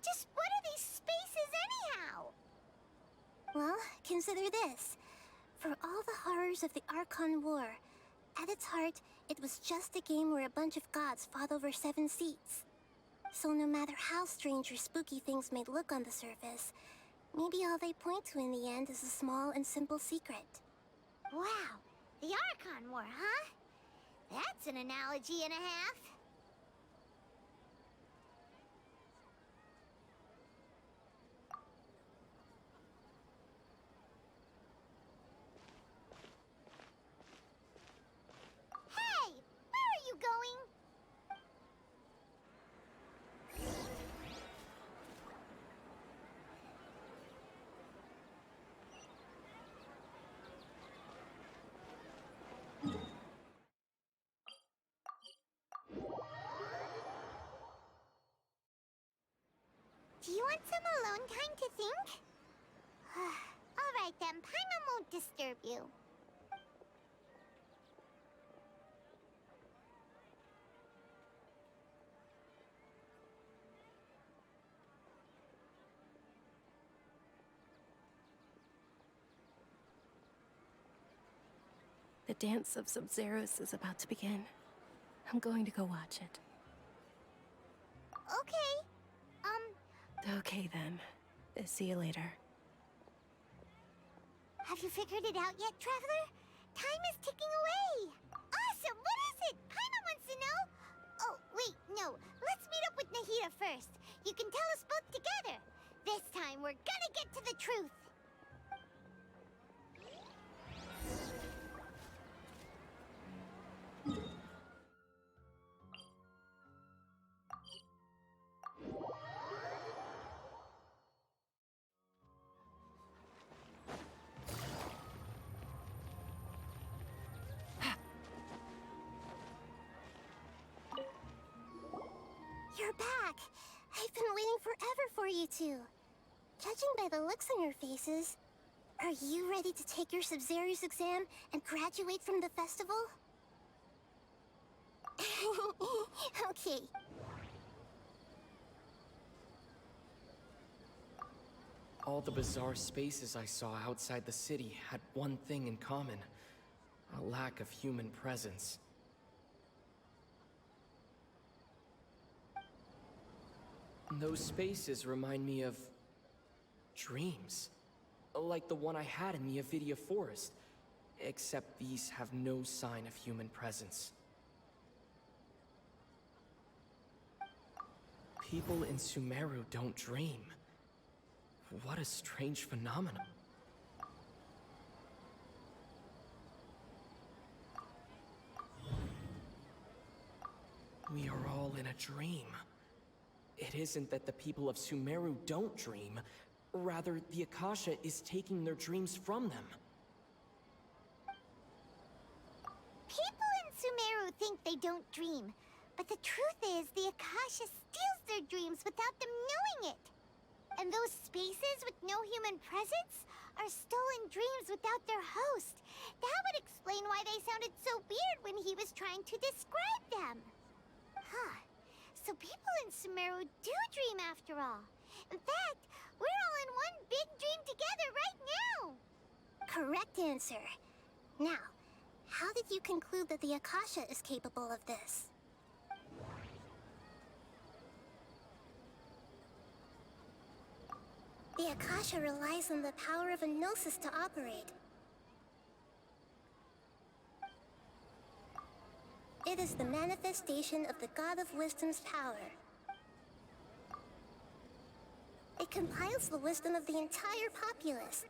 Just what are these spaces anyhow? Well, consider this. For all the horrors of the Archon War, at its heart, it was just a game where a bunch of gods fought over 7 seats. So no matter how strange or spooky things may look on the surface, maybe all they point to in the end is a small and simple secret. Wow, the Archon War, huh? That's an analogy and a half. Hey, where are you going? Do you want some alone time to think? All right then, Paimon won't disturb you. The dance of Sub-Zeros is about to begin. I'm going to go watch it. Okay. Okay then. See you later. Have you figured it out yet, Traveler? Time is ticking away. Awesome, what is it? Paimon wants to know. Oh, wait, no. Let's meet up with Nahida first. You can tell us both together. This time, we're gonna get to the truth. You're back! I've been waiting forever for you two. Judging by the looks on your faces, are you ready to take your Sub-Zero's exam and graduate from the festival? Okay. All the bizarre spaces I saw outside the city had one thing in common: a lack of human presence. Those spaces remind me of... dreams. Like the one I had in the Avidia Forest. Except these have no sign of human presence. People in Sumeru don't dream. What a strange phenomenon. We are all in a dream. It isn't that the people of Sumeru don't dream. Rather, the Akasha is taking their dreams from them. People in Sumeru think they don't dream. But the truth is, the Akasha steals their dreams without them knowing it. And those spaces with no human presence are stolen dreams without their host. That would explain why they sounded so weird when he was trying to describe them. Huh. So people in Sumeru do dream after all. In fact, we're all in one big dream together right now. Correct answer. Now, how did you conclude that the Akasha is capable of this? The Akasha relies on the power of a gnosis to operate. it is the manifestation of the God of Wisdom's power. It compiles the wisdom of the entire populace.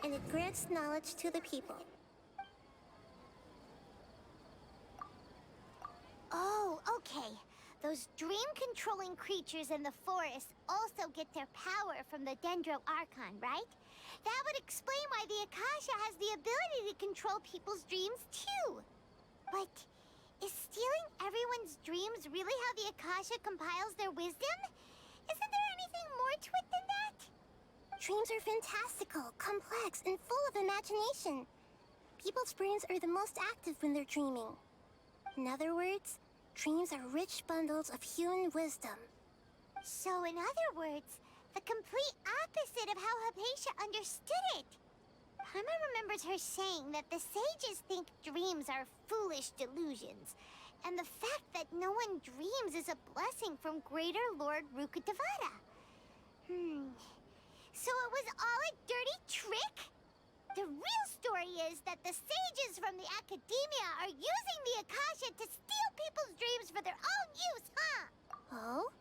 And it grants knowledge to the people. Oh, okay. Those dream-controlling creatures in the forest also get their power from the Dendro Archon, right? That would explain why the Akasha has the ability to control people's dreams, too. But is stealing everyone's dreams really how the Akasha compiles their wisdom? Isn't there anything more to it than that? Dreams are fantastical, complex, and full of imagination. People's brains are the most active when they're dreaming. In other words, dreams are rich bundles of human wisdom. So, in other words, the complete opposite of how Hypatia understood it. Paimon remembers her saying that the sages think dreams are foolish delusions, and the fact that no one dreams is a blessing from Greater Lord Rukkhadevata. So it was all a dirty trick? The real story is that the sages from the academia are using the Akasha to steal people's dreams for their own use, huh? Oh?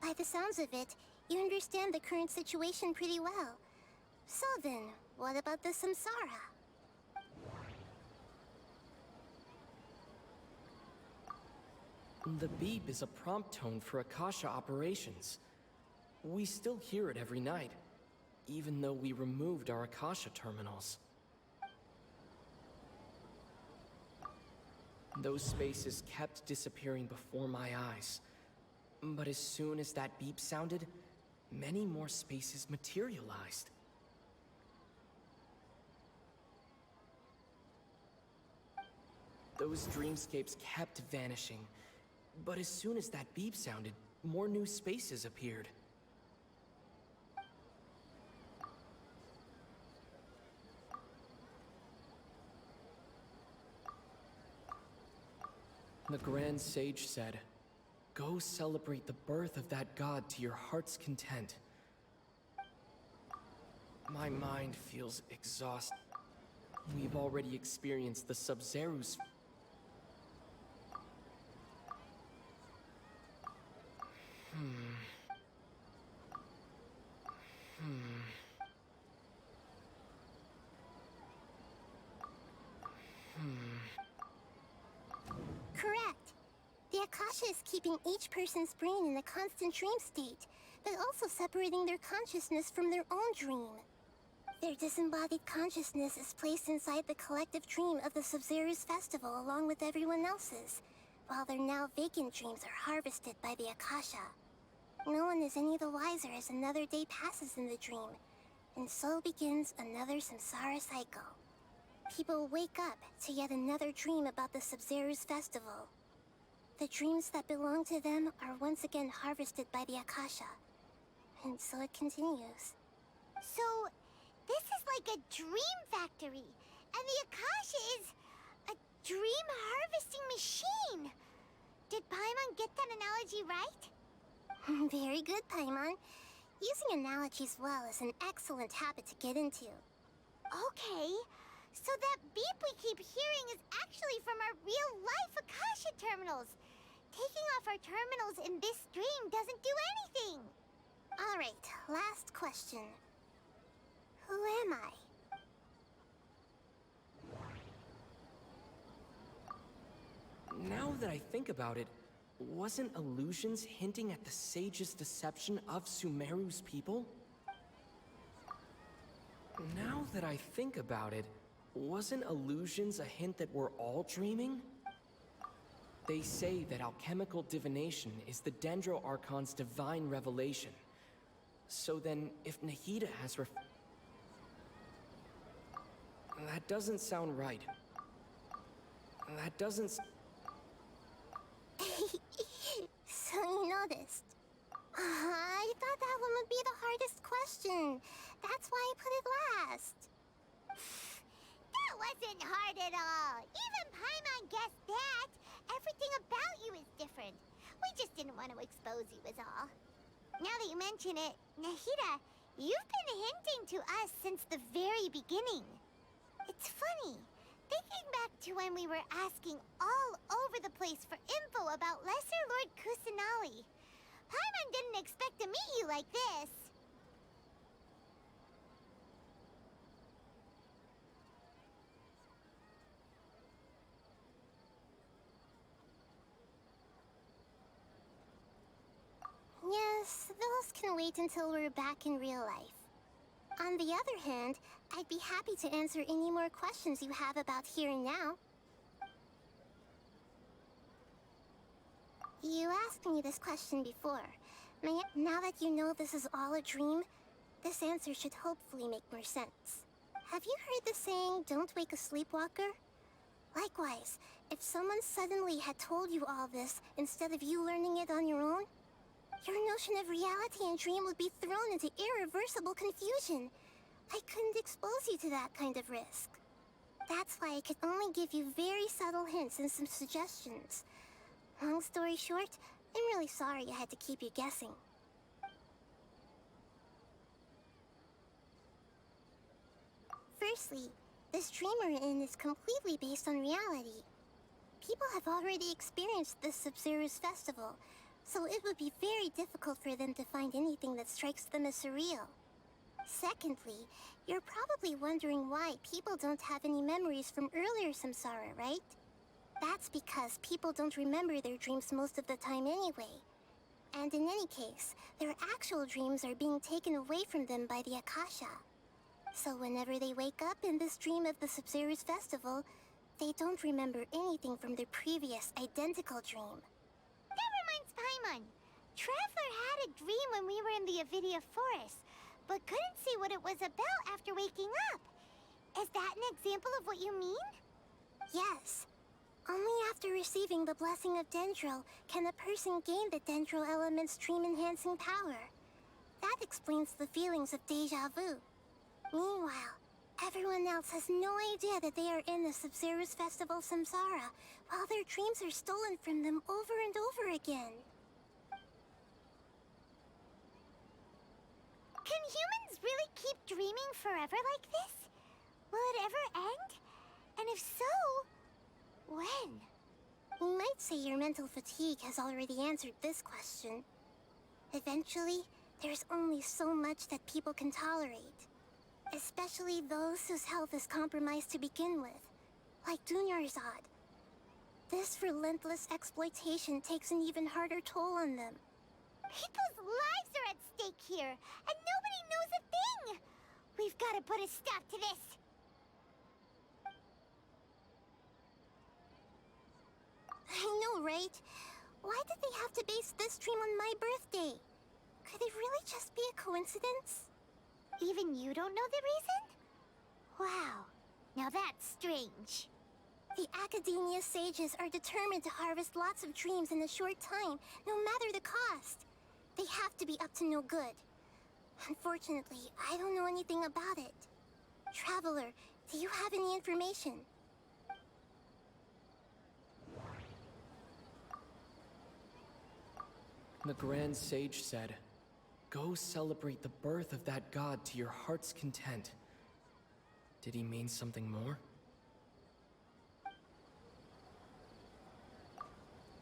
By the sounds of it, you understand the current situation pretty well. So then, what about the Samsara? The beep is a prompt tone for Akasha operations. We still hear it every night, even though we removed our Akasha terminals. Those spaces kept disappearing before my eyes. But as soon as that beep sounded, many more spaces materialized. Those dreamscapes kept vanishing, but as soon as that beep sounded, more new spaces appeared. The Grand Sage said, "Go celebrate the birth of that god to your heart's content." My mind feels exhausted. We've already experienced the Sub-Zero's... Correct. The Akasha is keeping each person's brain in a constant dream state, but also separating their consciousness from their own dream. Their disembodied consciousness is placed inside the collective dream of the Sub-Zero's festival along with everyone else's, while their now vacant dreams are harvested by the Akasha. No one is any the wiser as another day passes in the dream, and so begins another samsara cycle. People wake up to yet another dream about the Sub-Zero's festival. The dreams that belong to them are once again harvested by the Akasha, and so it continues. So, this is like a dream factory, and the Akasha is a dream harvesting machine. Did Paimon get that analogy right? Very good, Paimon. Using analogies well is an excellent habit to get into. Okay, so that beep we keep hearing is actually from our real-life Akasha terminals. Taking off our terminals in this dream doesn't do anything. All right, last question. Who am I? Now that I think about it, wasn't Illusions hinting at the sage's deception of Sumeru's people? Now that I think about it, wasn't Illusions a hint that we're all dreaming? They say that alchemical divination is the Dendro Archon's divine revelation. So then, if Nahida has that doesn't sound right. That doesn't... So you noticed. I thought that one would be the hardest question. That's why I put it last. That wasn't hard at all. Even Paimon guessed that. Everything about you is different. We just didn't want to expose you is all. Now that you mention it, Nahida, you've been hinting to us since the very beginning. It's funny. Thinking time we were asking all over the place for info about Lesser Lord Kusanali. Paimon didn't expect to meet you like this. Yes, those can wait until we're back in real life. On the other hand, I'd be happy to answer any more questions you have about here and now. You asked me this question before. Now that you know this is all a dream, this answer should hopefully make more sense. Have you heard the saying, "Don't wake a sleepwalker"? Likewise, if someone suddenly had told you all this instead of you learning it on your own, your notion of reality and dream would be thrown into irreversible confusion. I couldn't expose you to that kind of risk. That's why I could only give you very subtle hints and some suggestions. Long story short, I'm really sorry I had to keep you guessing. Firstly, this dream we're in is completely based on reality. People have already experienced this Sub-Zero's festival, so it would be very difficult for them to find anything that strikes them as surreal. Secondly, you're probably wondering why people don't have any memories from earlier samsara, right? That's because people don't remember their dreams most of the time anyway. And in any case, their actual dreams are being taken away from them by the Akasha. So whenever they wake up in this dream of the Sub-Zero's festival, they don't remember anything from their previous identical dream. That reminds Paimon. Traveler had a dream when we were in the Avidia Forest, but couldn't see what it was about after waking up. Is that an example of what you mean? Yes. Only after receiving the blessing of Dendro can a person gain the Dendro element's dream-enhancing power. That explains the feelings of deja vu. Meanwhile, everyone else has no idea that they are in the Sub-Zero's festival samsara, while their dreams are stolen from them over and over again. Can humans really keep dreaming forever like this? Will it ever end? And if so, when? You might say your mental fatigue has already answered this question. Eventually, there's only so much that people can tolerate. Especially those whose health is compromised to begin with, like Dunyarzad. This relentless exploitation takes an even harder toll on them. People's lives are at stake here, and nobody knows a thing! We've got to put a stop to this! I know, right? Why did they have to base this dream on my birthday? Could it really just be a coincidence? Even you don't know the reason? Wow, now that's strange. The Academia sages are determined to harvest lots of dreams in a short time, no matter the cost. They have to be up to no good. Unfortunately, I don't know anything about it. Traveler, do you have any information? The Grand Sage said, "Go celebrate the birth of that god to your heart's content." Did he mean something more?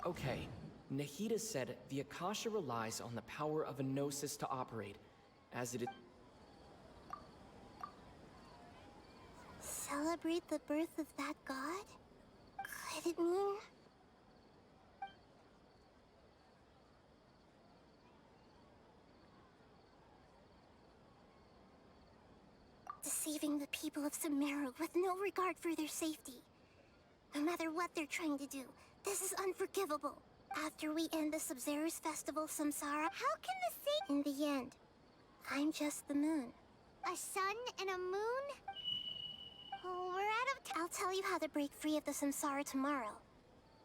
Okay, Nahida said the Akasha relies on the power of a gnosis to operate, as it is... Celebrate the birth of that god? Could it mean... deceiving the people of Sumeru with no regard for their safety. No matter what they're trying to do, this is unforgivable. After we end the Sub-Zero's festival samsara, how can the same... In the end, I'm just the moon. A sun and a moon? Oh, we're out of time. I'll tell you how to break free of the samsara tomorrow.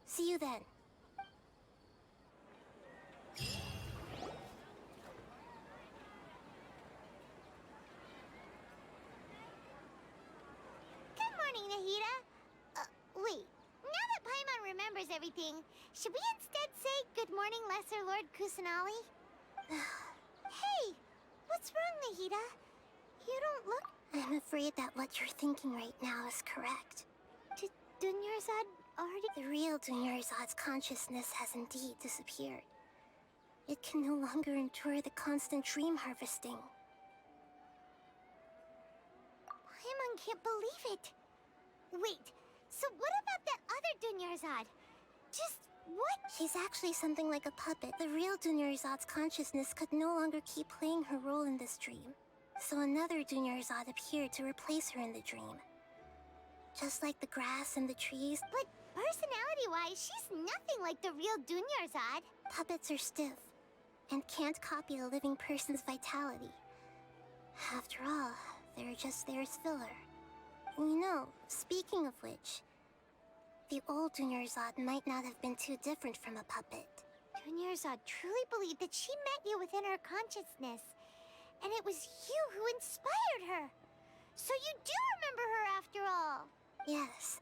See you then. Good morning, Nahida. Wait. Now that Paimon remembers everything, should we instead say good morning, Lesser Lord Kusanali? Hey, what's wrong, Nahida? You don't look... I'm afraid that what you're thinking right now is correct. Do Dunyarzad already... The real Dunyarzad's consciousness has indeed disappeared. It can no longer endure the constant dream harvesting. Paimon can't believe it. Wait, so what about that other Dunyarzad? Just what? She's actually something like a puppet. The real Dunyarzad's consciousness could no longer keep playing her role in this dream. So another Dunyarzad appeared to replace her in the dream. Just like the grass and the trees. But personality-wise, she's nothing like the real Dunyarzad. Puppets are stiff and can't copy a living person's vitality. After all, they're just there as filler. You know, speaking of which, the old Dunyarzad might not have been too different from a puppet. Dunyarzad truly believed that she met you within her consciousness, and it was you who inspired her. So you do remember her after all. Yes.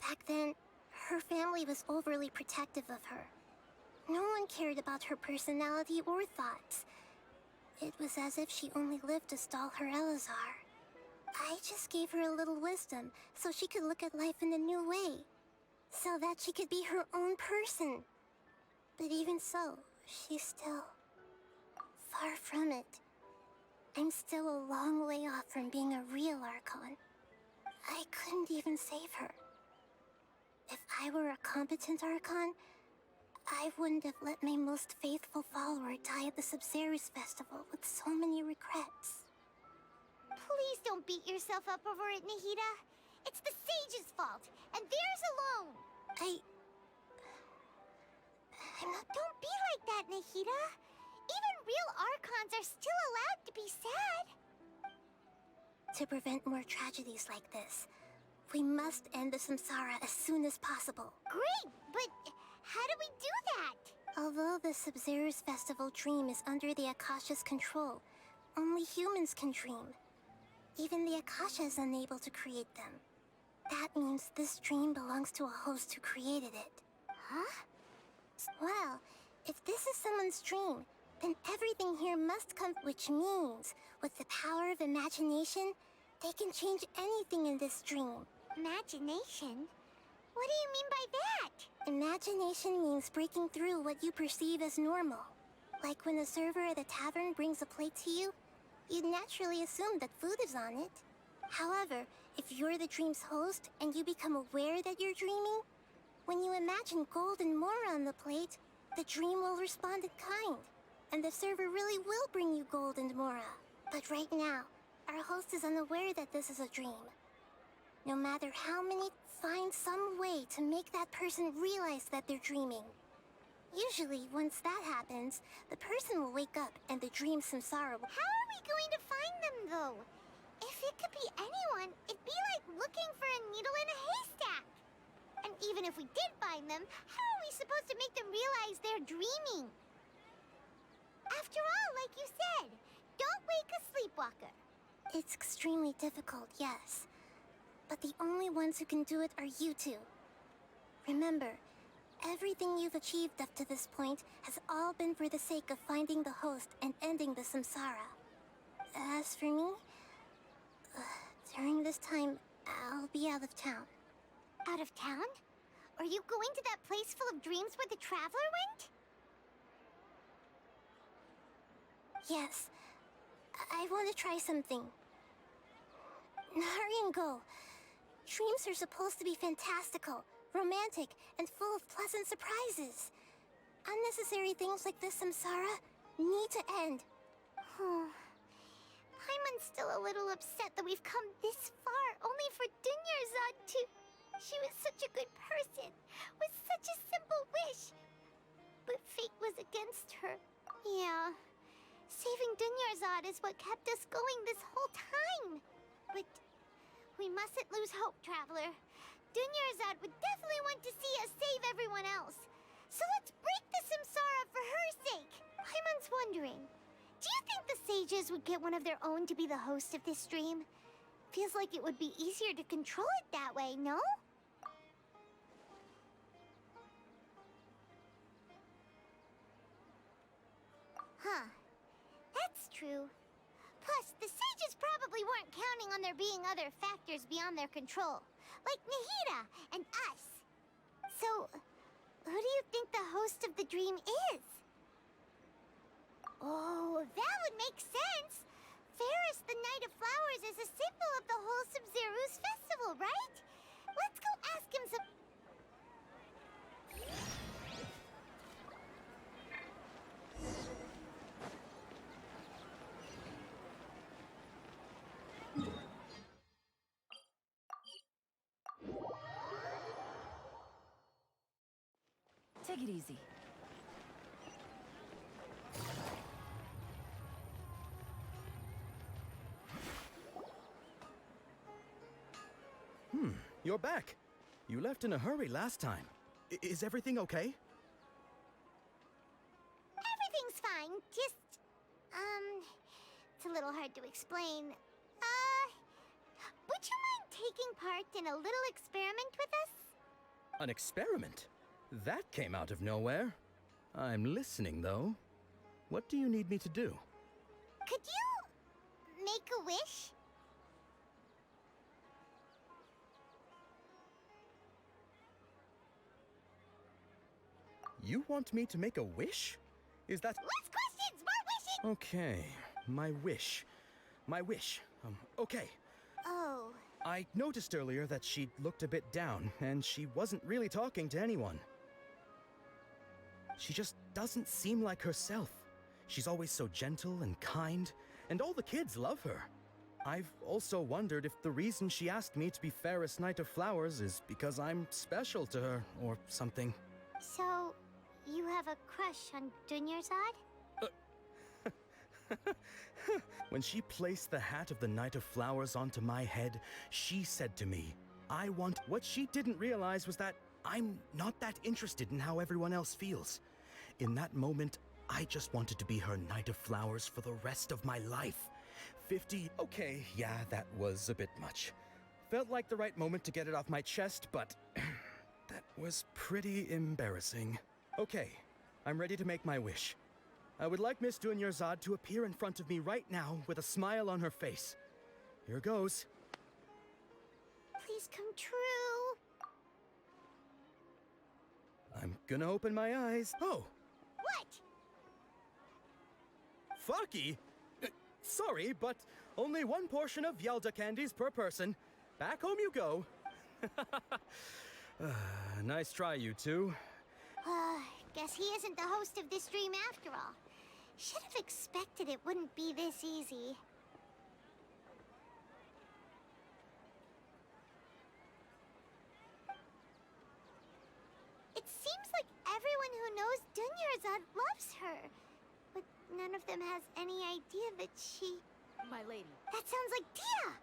Back then, her family was overly protective of her. No one cared about her personality or thoughts. It was as if she only lived to stall her Elazar. I just gave her a little wisdom so she could look at life in a new way. So that she could be her own person. But even so, she's still far from it. I'm still a long way off from being a real Archon. I couldn't even save her. If I were a competent Archon, I wouldn't have let my most faithful follower die at the Sub-Zerus Festival with so many regrets. Please don't beat yourself up over it, Nahida. It's the Sage's fault, and theirs alone. I'm not... Don't be like that, Nahida. Even real Archons are still allowed to be sad. To prevent more tragedies like this, we must end the Samsara as soon as possible. Great, but how do we do that? Although the Sub-Zerus Festival dream is under the Akasha's control, only humans can dream. Even the Akasha is unable to create them. That means this dream belongs to a host who created it. Huh? Well, if this is someone's dream, then everything here must come, which means, with the power of imagination, they can change anything in this dream. Imagination? What do you mean by that? Imagination means breaking through what you perceive as normal. Like when a server at a tavern brings a plate to you, you'd naturally assume that food is on it. However, if you're the dream's host and you become aware that you're dreaming, when you imagine gold and more on the plate, the dream will respond in kind, and the server really will bring you gold and mora. But right now, our host is unaware that this is a dream. No matter how many, find some way to make that person realize that they're dreaming. Usually, once that happens, the person will wake up and the dream samsara will... How are we going to find them, though? If it could be anyone, it'd be like looking for a needle in a haystack. And even if we did find them, how are we supposed to make them realize they're dreaming? After all, like you said, don't wake a sleepwalker. It's extremely difficult, yes. But the only ones who can do it are you two. Remember, everything you've achieved up to this point has all been for the sake of finding the host and ending the samsara. As for me, during this time, I'll be out of town. Out of town? Are you going to that place full of dreams where the Traveler went? Yes. I want to try something. Hurry and go. Dreams are supposed to be fantastical, romantic, and full of pleasant surprises. Unnecessary things like this samsara need to end. Paimon's still a little upset that we've come this far only for Dunyarzad to... She was such a good person, with such a simple wish. But fate was against her. Yeah. Saving Dunyarzad is what kept us going this whole time. But we mustn't lose hope, Traveler. Dunyarzad would definitely want to see us save everyone else. So let's break the samsara for her sake. Paimon's wondering, do you think the sages would get one of their own to be the host of this stream? Feels like it would be easier to control it that way, no? Huh. That's true. Plus, the sages probably weren't counting on there being other factors beyond their control, like Nahida flowers is a symbol of the whole Sub-Zero's festival, right? Let's go ask him some... Take it easy. You're back. You left in a hurry last time. Is everything okay? Everything's fine, just... it's a little hard to explain. Would you mind taking part in a little experiment with us? An experiment? That came out of nowhere. I'm listening, though. What do you need me to do? Could you... make a wish? You want me to make a wish? Is that... Less questions! More wishing! Okay, my wish. My wish. Okay. Oh. I noticed earlier that she looked a bit down, and she wasn't really talking to anyone. She just doesn't seem like herself. She's always so gentle and kind, and all the kids love her. I've also wondered if the reason she asked me to be Fairest Knight of Flowers is because I'm special to her, or something. So, you have a crush on Dunyarzad? When she placed the hat of the Knight of Flowers onto my head, she said to me, I want... What she didn't realize was that I'm not that interested in how everyone else feels. In that moment, I just wanted to be her Knight of Flowers for the rest of my life. 50... Okay, yeah, that was a bit much. Felt like the right moment to get it off my chest, but... that was pretty embarrassing. Okay, I'm ready to make my wish. I would like Miss Dunyarzad to appear in front of me right now with a smile on her face. Here goes. Please come true. I'm gonna open my eyes. Oh! What? Fucky? Sorry, but only one portion of Yelda candies per person. Back home you go. Nice try, you two. Guess he isn't the host of this dream after all. Should have expected it wouldn't be this easy. It seems like everyone who knows Dunyarzad loves her. But none of them has any idea that she... My lady. That sounds like Dia!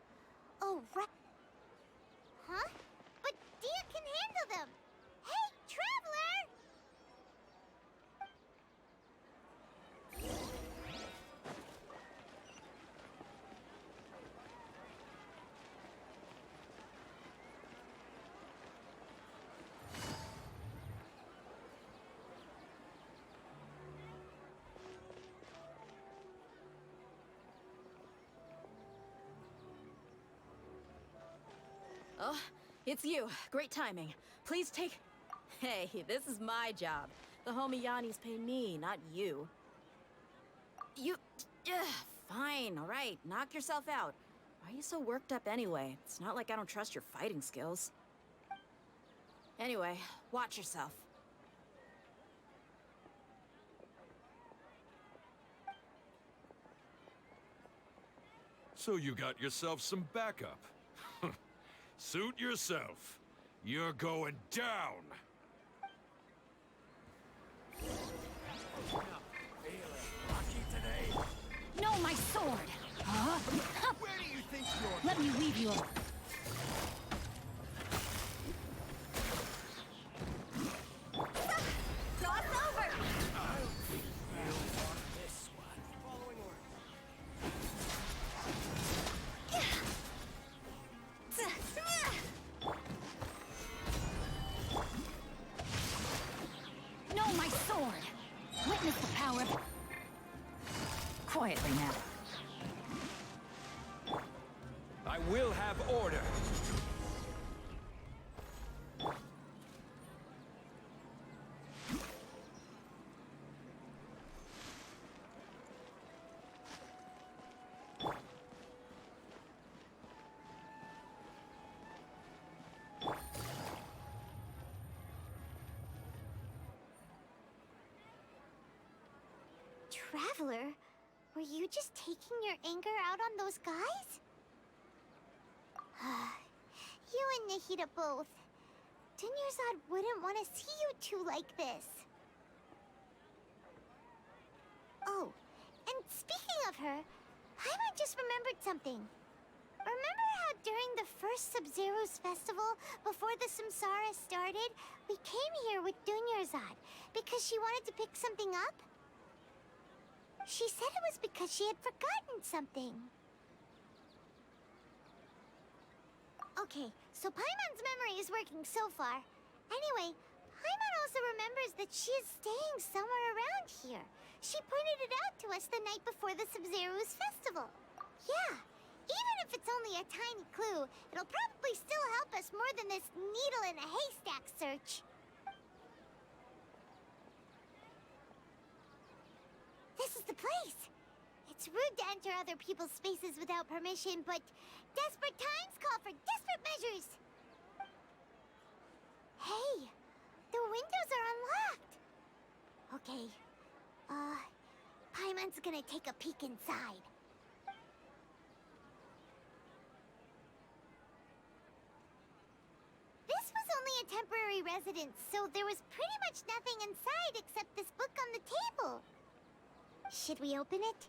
Oh, right. Huh? But Dia can handle them! Hey, Traveler! Oh, it's you. Great timing. Please take... Hey, this is my job. The homie Yanni's pay me, not you. You... fine, all right. Knock yourself out. Why are you so worked up anyway? It's not like I don't trust your fighting skills. Anyway, watch yourself. So you got yourself some backup. Suit yourself. You're going down. No, my sword! Huh? Where do you think you're... Let me leave you alone. Cross over! No, my sword! Witness the power of... Quietly now. I will have order. Traveler, were you just taking your anger out on those guys? You and Nahida both. Dunyarzad wouldn't want to see you two like this. Oh, and speaking of her, Paimon just remembered something. Remember how during the first Sub-Zero's festival, before the Samsara started, we came here with Dunyarzad because she wanted to pick something up? She said it was because she had forgotten something. Okay, so Paimon's memory is working so far. Anyway, Paimon also remembers that she is staying somewhere around here. She pointed it out to us the night before the Sub-Zero's festival. Yeah, even if it's only a tiny clue, it'll probably still help us more than this needle in a haystack search. This is the place. It's rude to enter other people's spaces without permission, but desperate times call for desperate measures. Hey, the windows are unlocked. Okay, Paimon's gonna take a peek inside. This was only a temporary residence, so there was pretty much nothing inside except this book on the table. Should we open it?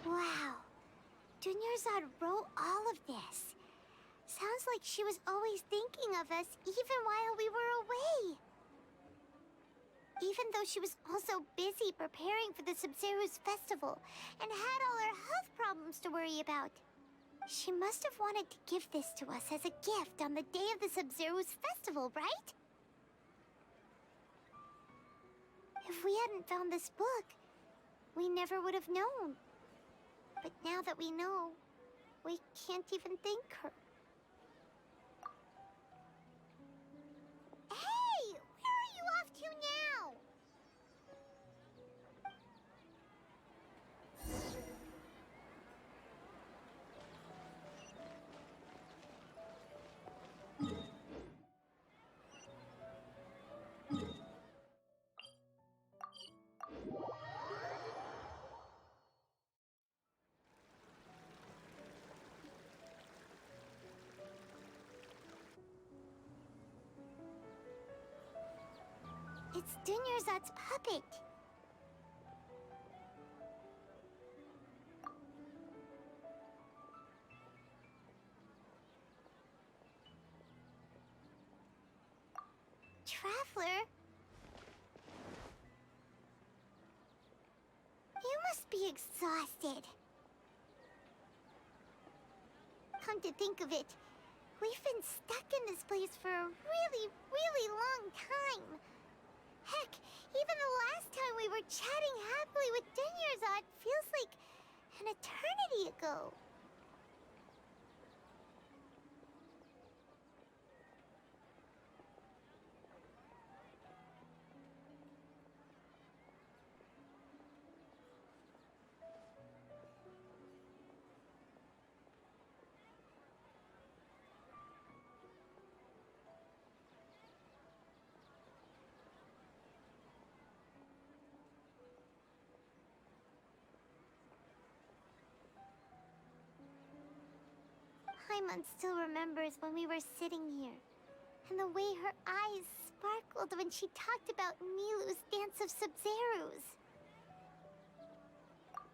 Wow. Dunyarzad wrote all of this. Sounds like she was always thinking of us even while we were away. Even though she was also busy preparing for the Sub-Zero's festival and had all her health problems to worry about. She must have wanted to give this to us as a gift on the day of the Sub-Zero's festival, right? If we hadn't found this book, we never would have known. But now that we know, we can't even thank her. Hey! Where are you off to now? It's Dunyarzad's puppet. Traveler? You must be exhausted. Come to think of it, we've been stuck in this place for a really, really long time. Heck, even the last time we were chatting happily with Dunyarzad feels like an eternity ago. Paimon still remembers when we were sitting here, and the way her eyes sparkled when she talked about Nilu's Dance of Sub-Zerus.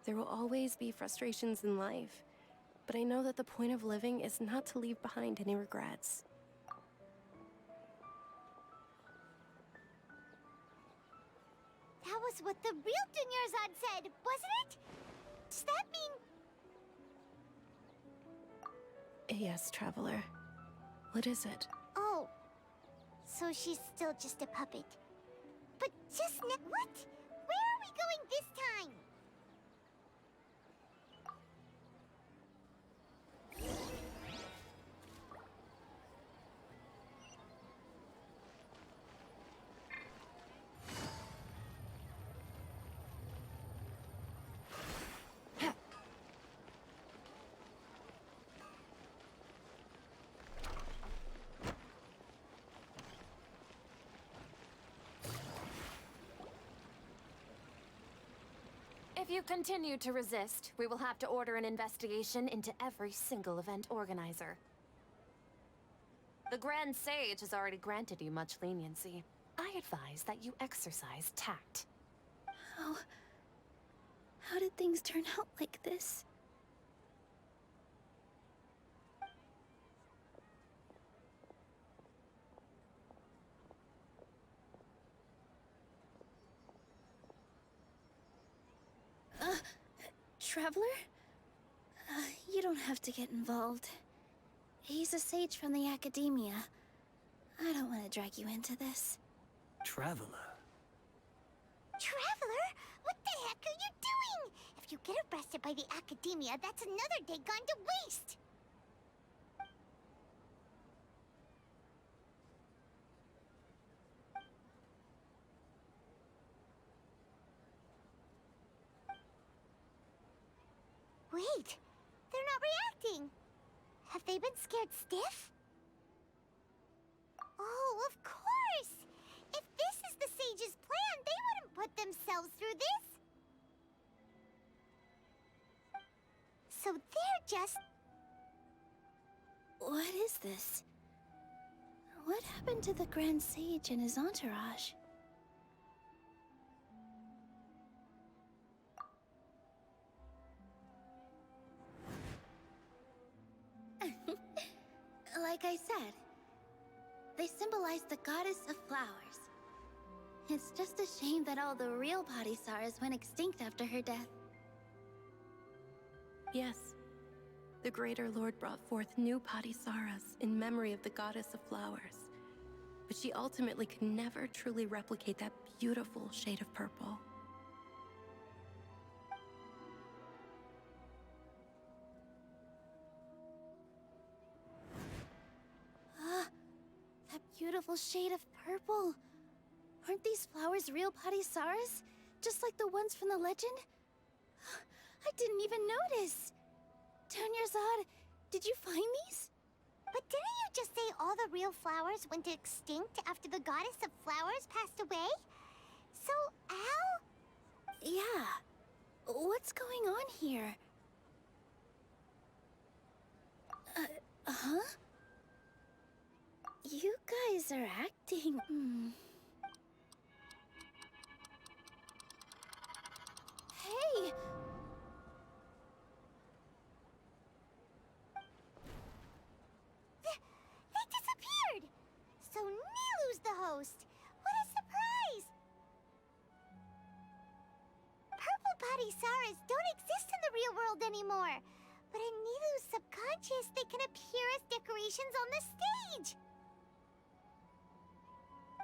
There will always be frustrations in life, but I know that the point of living is not to leave behind any regrets. That was what the real Dunyarzad said, wasn't it? Does that mean... Yes, Traveler. What is it? Oh, so she's still just a puppet. But just what? Where are we going this time? If you continue to resist, we will have to order an investigation into every single event organizer. The Grand Sage has already granted you much leniency. I advise that you exercise tact. How did things turn out like this? Traveler? You don't have to get involved. He's a sage from the Academia. I don't want to drag you into this. Traveler? Traveler? What the heck are you doing? If you get arrested by the Academia, that's another day gone to waste! Wait, they're not reacting. Have they been scared stiff? Oh, of course! If this is the Sage's plan, they wouldn't put themselves through this. So they're just... What is this? What happened to the Grand Sage and his entourage? Like I said, they symbolize the goddess of flowers. It's just a shame that all the real Padisaras went extinct after her death. Yes. The Greater Lord brought forth new Padisaras in memory of the goddess of flowers. But she ultimately could never truly replicate that beautiful shade of purple. That beautiful shade of purple. Aren't these flowers real Padisaras? Just like the ones from the legend? I didn't even notice. Dunyarzad, did you find these? But didn't you just say all the real flowers went extinct after the goddess of flowers passed away? So, how? Yeah. What's going on here? Huh? You guys are acting... Hey! They disappeared! So Nilu's the host! What a surprise! Purple Padisaras don't exist in the real world anymore! But in Nilu's subconscious, they can appear as decorations on the stage!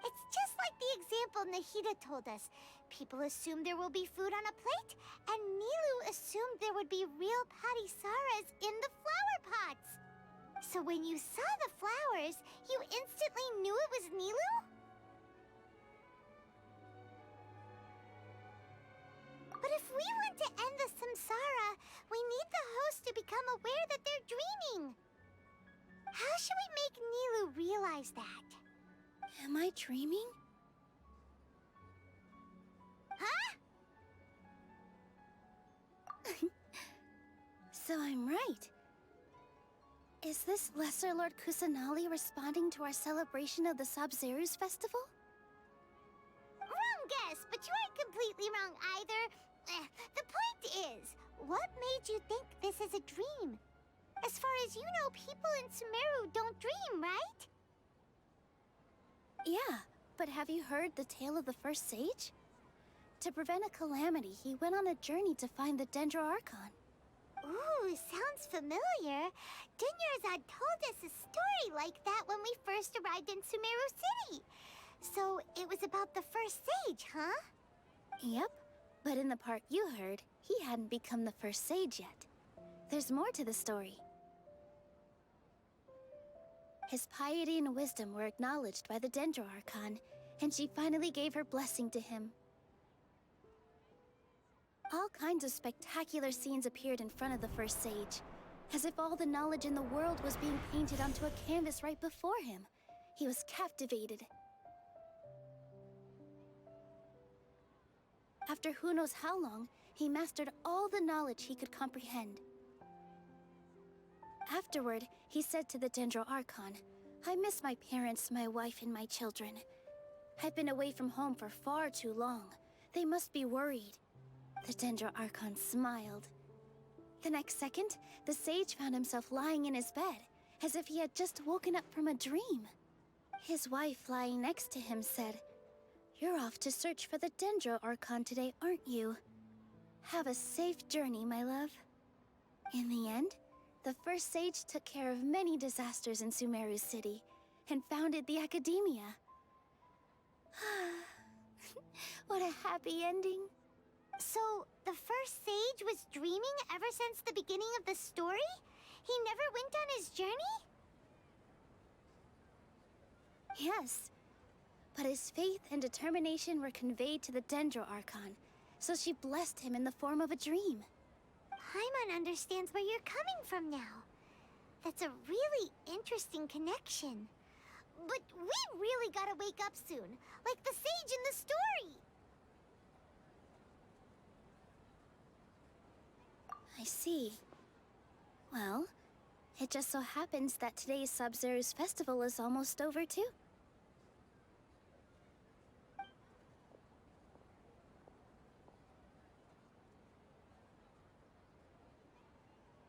It's just like the example Nahida told us. People assume there will be food on a plate, and Nilu assumed there would be real Padisaras in the flower pots. So when you saw the flowers, you instantly knew it was Nilu? But if we want to end the samsara, we need the host to become aware that they're dreaming. How should we make Nilu realize that? Am I dreaming? Huh? So I'm right. Is this Lesser Lord Kusanali responding to our celebration of the Sub-Zeru's festival? Wrong guess, but you aren't completely wrong either. The point is, what made you think this is a dream? As far as you know, people in Sumeru don't dream, right? Yeah, but have you heard the tale of the first sage? To prevent a calamity, he went on a journey to find the Dendro Archon. Ooh, sounds familiar. Dunyarzad told us a story like that when we first arrived in Sumeru City. So it was about the first sage, huh? Yep, but in the part you heard, he hadn't become the first sage yet. There's more to the story. His piety and wisdom were acknowledged by the Dendro Archon, and she finally gave her blessing to him. All kinds of spectacular scenes appeared in front of the first sage, as if all the knowledge in the world was being painted onto a canvas right before him. He was captivated. After who knows how long, he mastered all the knowledge he could comprehend. Afterward, he said to the Dendro Archon, "I miss my parents, my wife, and my children. I've been away from home for far too long. They must be worried." The Dendro Archon smiled. The next second, the sage found himself lying in his bed, as if he had just woken up from a dream. His wife, lying next to him, said, "You're off to search for the Dendro Archon today, aren't you? Have a safe journey, my love." In the end, the first sage took care of many disasters in Sumeru City, and founded the Academia. What a happy ending. So, the first sage was dreaming ever since the beginning of the story? He never went on his journey? Yes, but his faith and determination were conveyed to the Dendro Archon, so she blessed him in the form of a dream. Paimon understands where you're coming from now. That's a really interesting connection. But we really gotta wake up soon, like the sage in the story. I see. Well, it just so happens that today's Sub-Zeru's festival is almost over too.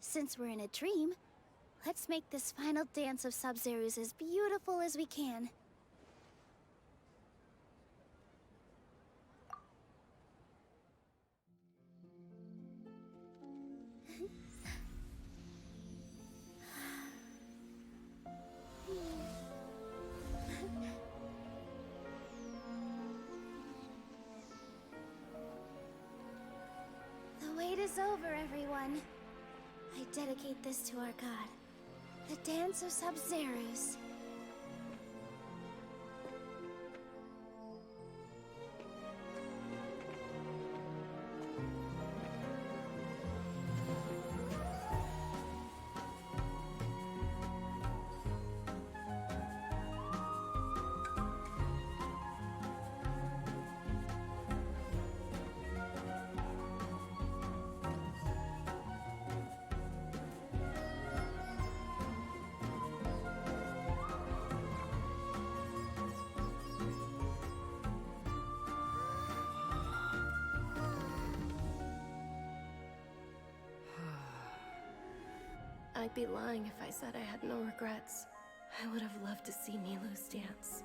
Since we're in a dream, let's make this final dance of Sub-Zeru's as beautiful as we can. The wait is over, everyone. I dedicate this to our god, the Dance of Sub-Zerus. I'd be lying if I said I had no regrets. I would have loved to see Nilou's dance.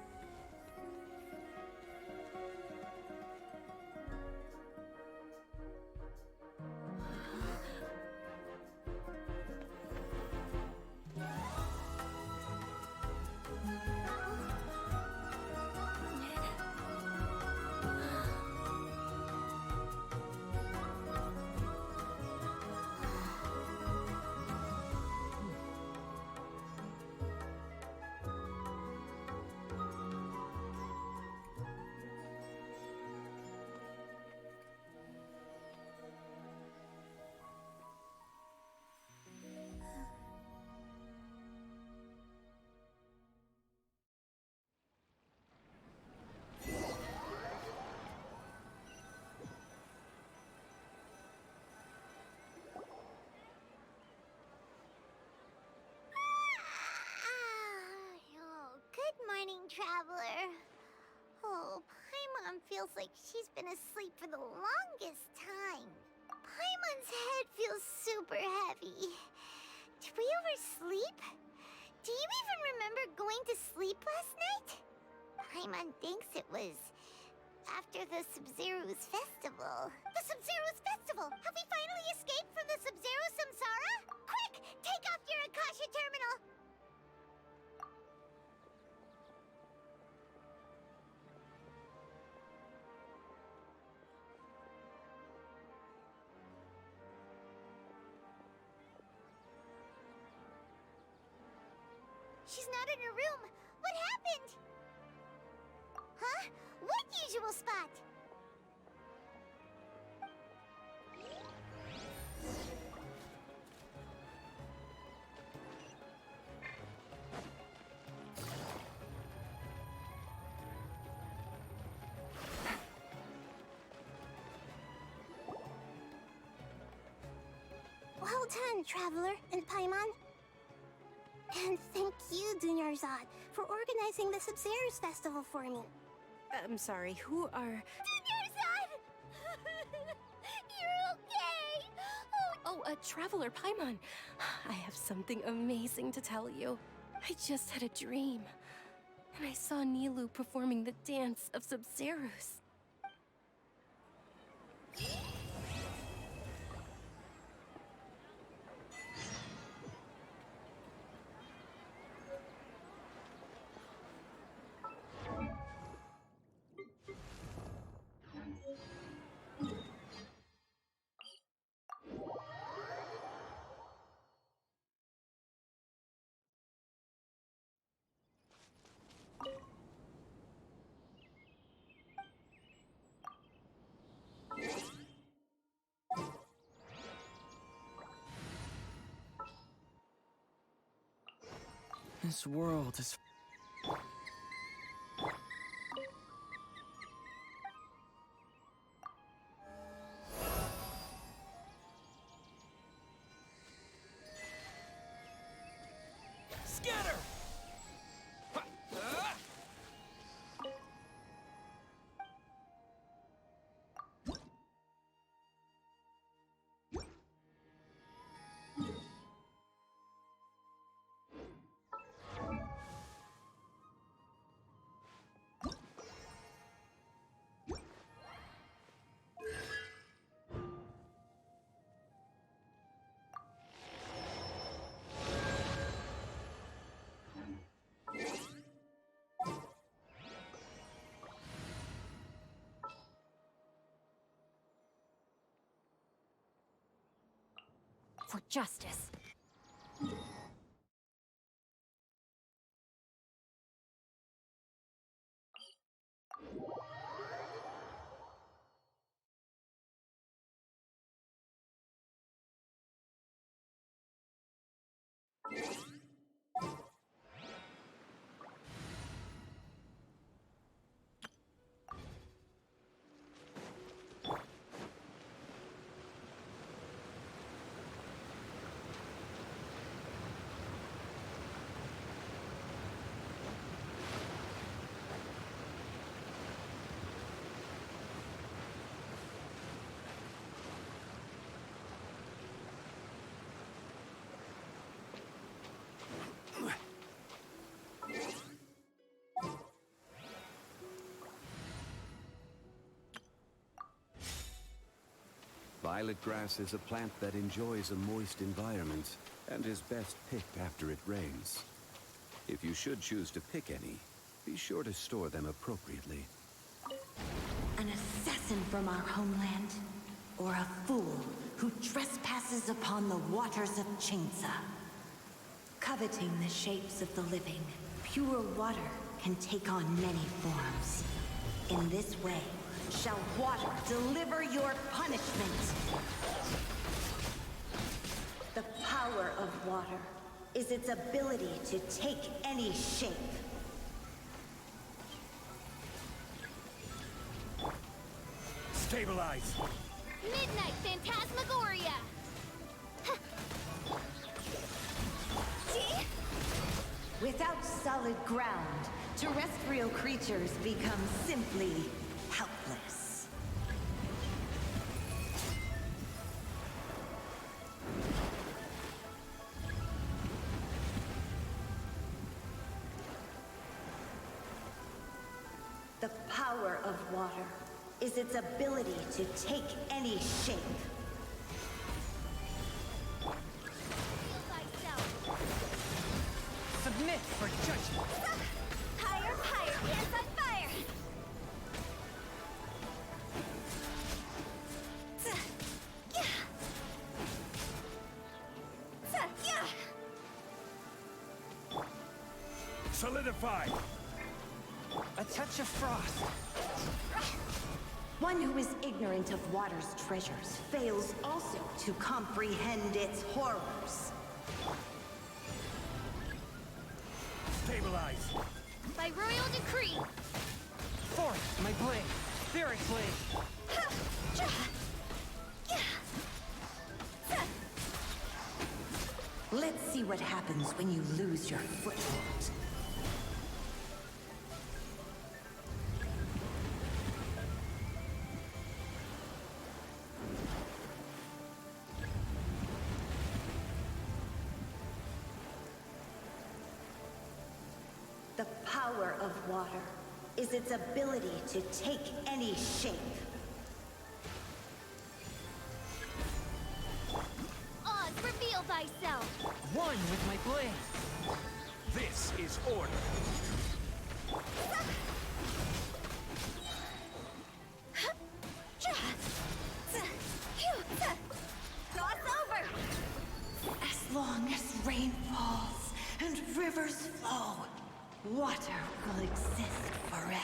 Traveler. Oh, Paimon feels like she's been asleep for the longest time. Paimon's head feels super heavy. Did we oversleep? Do you even remember going to sleep last night? Paimon thinks it was after the Sub-Zero's festival. The Sub-Zero's festival! Have we finally escaped from the Sub-Zero samsara? Quick! Take off your Akasha terminal! She's not in her room. What happened? Huh? What usual spot? Well done, Traveler and Paimon. And thank you, Dunyarzad, for organizing the Sub-Zero's festival for me. I'm sorry, who are... Dunyarzad! You're okay! Oh, Traveler Paimon. I have something amazing to tell you. I just had a dream. And I saw Nilou performing the dance of Sub-Zeros. This world is... Scatter! For justice. Violet grass is a plant that enjoys a moist environment and is best picked after it rains. If you should choose to pick any, be sure to store them appropriately. An assassin from our homeland, or a fool who trespasses upon the waters of Chingsa. Coveting the shapes of the living, pure water can take on many forms. In this way, shall water deliver your punishment. The power of water is its ability to take any shape. Stabilize! Midnight Phantasmagoria! See? Without solid ground, terrestrial creatures become simply helpless. The power of water is its ability to take any shape. Submit for judgment. Higher, higher, hands on fire! Solidify! A touch of frost. One who is ignorant of water's treasures fails also to comprehend its horrors. Stabilize! By royal decree! Forth, my blade. Spirit blade. Let's see what happens when you lose your foothold. The power of water is its ability to take any shape. Oz, reveal thyself! One with my blade. This is order. Cross over! As long as rain falls and rivers flow, water will exist forever.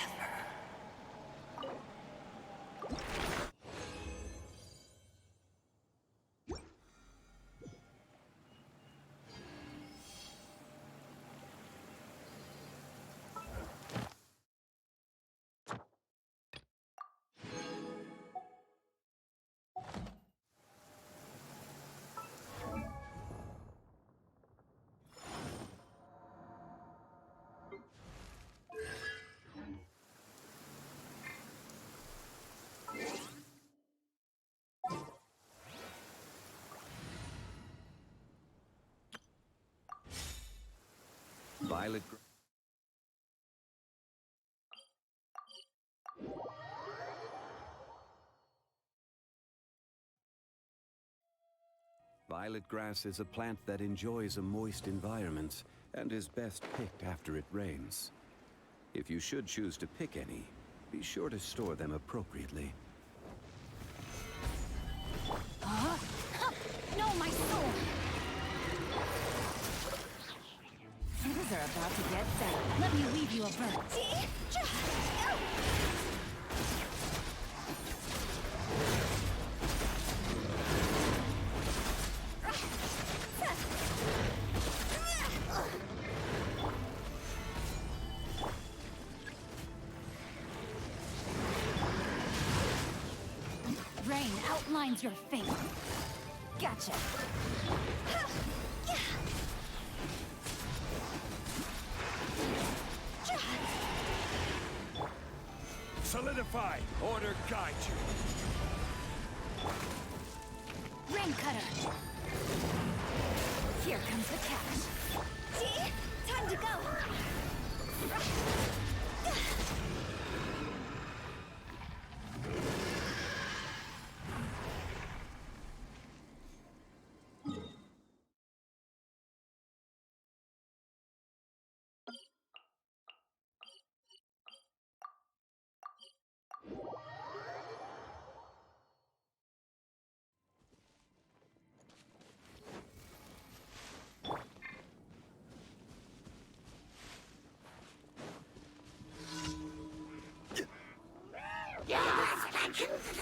Violet. Violet grass is a plant that enjoys a moist environment and is best picked after it rains. If you should choose to pick any, be sure to store them appropriately. Huh? No, my soul! Things are about to get set. Let me weave you a verse. Rain outlines your fate. Gotcha. Solidify! Order guide you! Rain cutter! Here comes the cash. Time to go!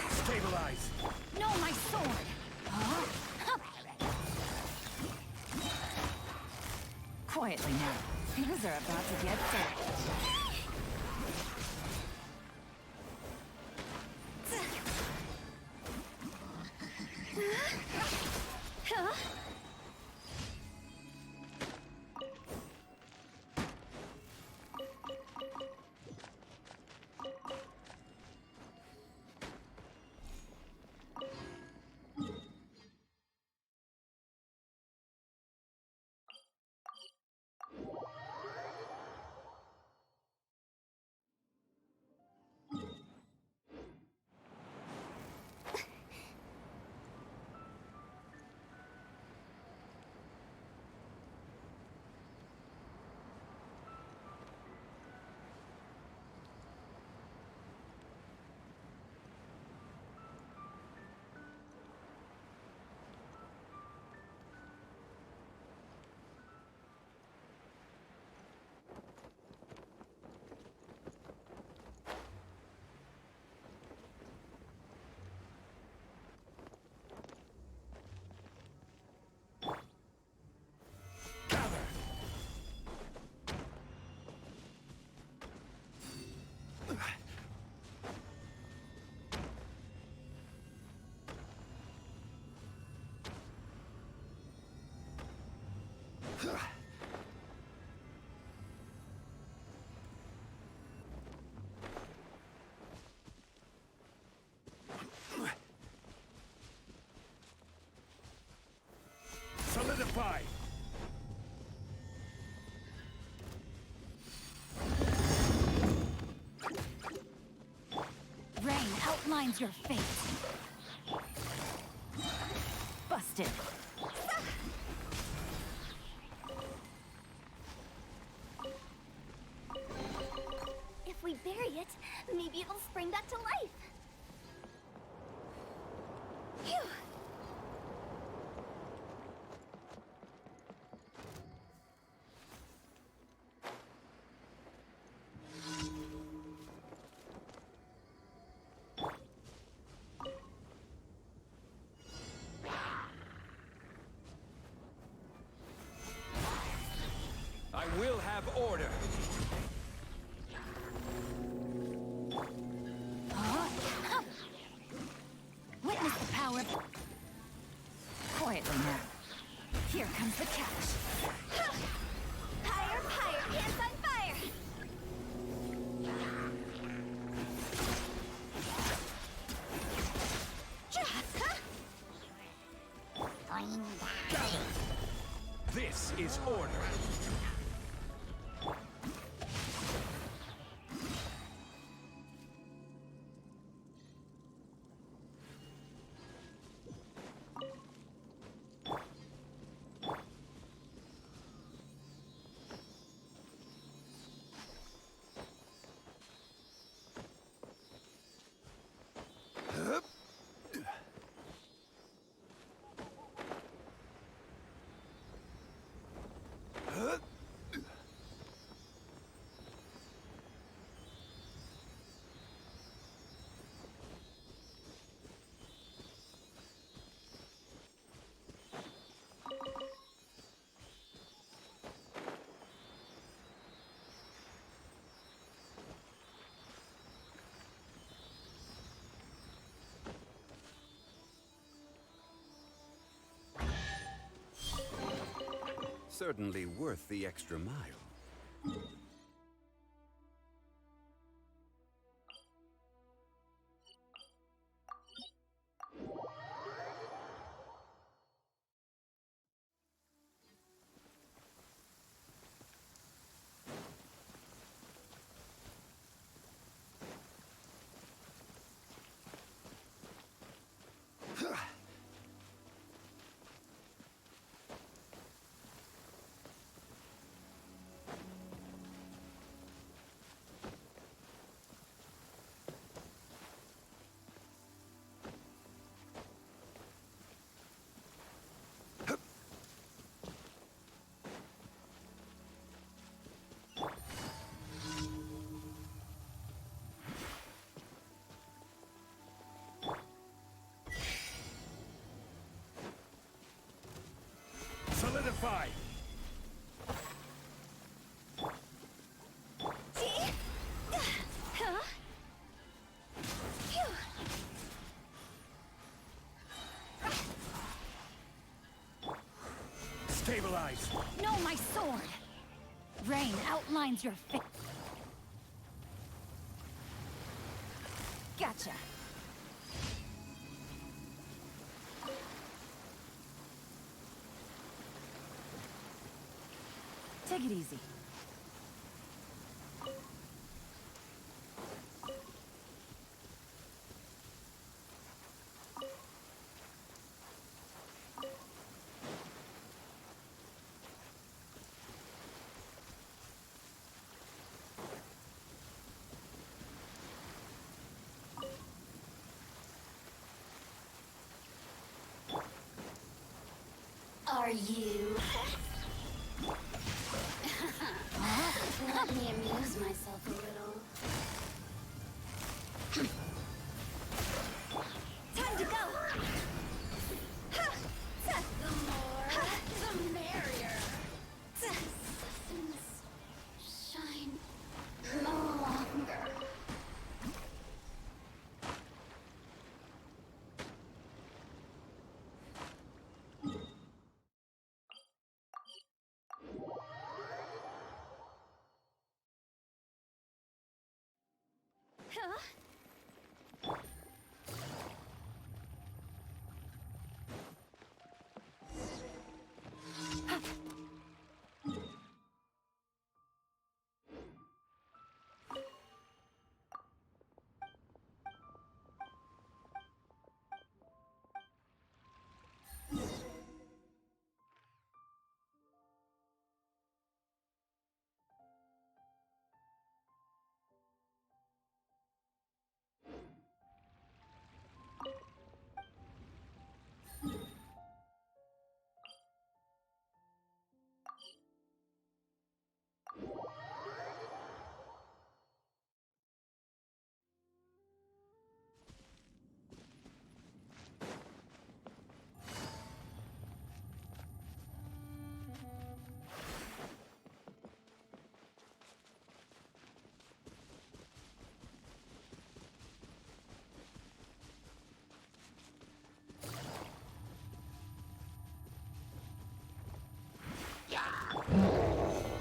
Stabilize! No, my sword! Huh? Quietly now. Things are about to get set. outlines your fate. Busted. If we bury it, maybe it'll spring back to life. Phew. I will have order. Witness the power. Quietly now. Here comes the catch. Higher, higher, hands on fire! This is order. Certainly worth the extra mile. Solidify! Huh? Phew. Stabilize! No, my sword! Rain outlines your fate. Gotcha. Take it easy. Are you? Let me amuse myself a little. Time to go! The more, the merrier. Assassins shine no longer.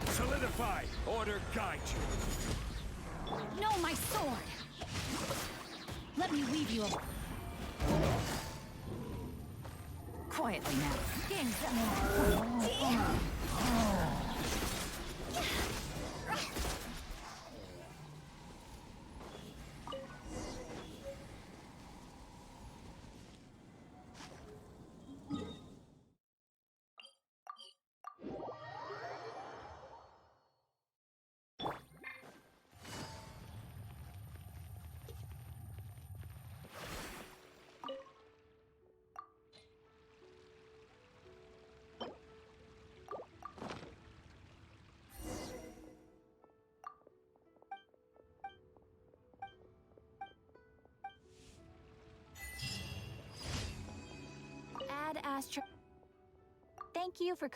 Solidify! Order guide you! No, my sword! Let me weave you a... Quietly now. Ad Astra. Thank you for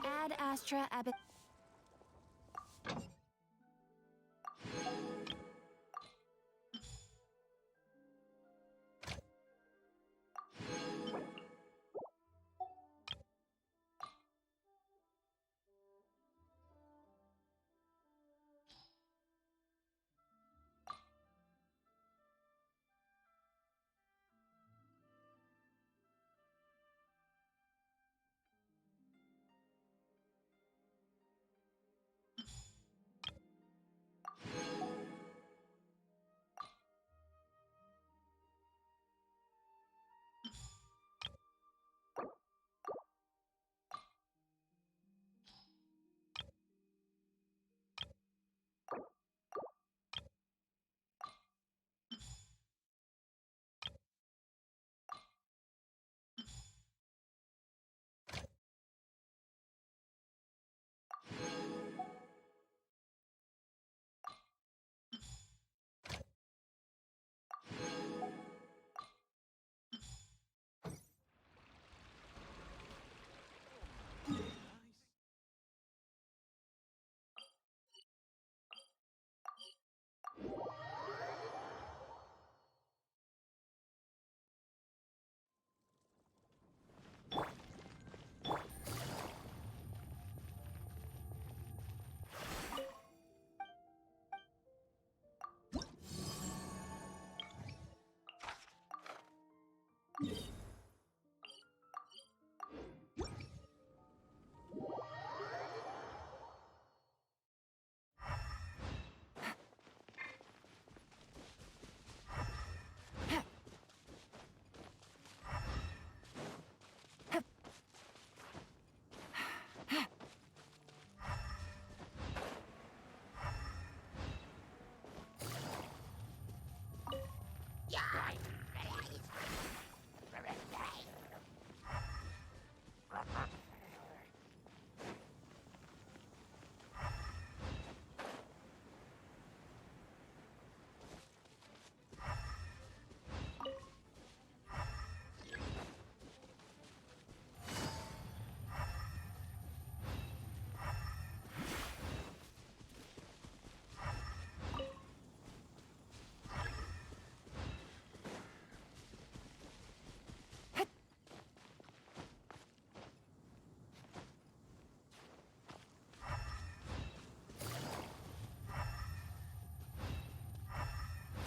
Ad Astra Abbot.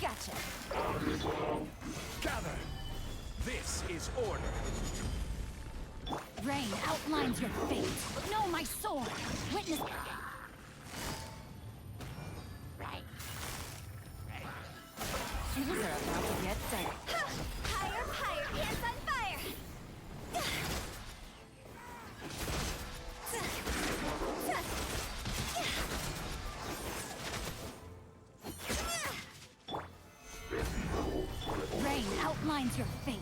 Gotcha. Gather! This is order. Rain outlines your fate. No, my sword! Witness... Things are about to get set. Higher, higher, pants on fire! outlines your fate.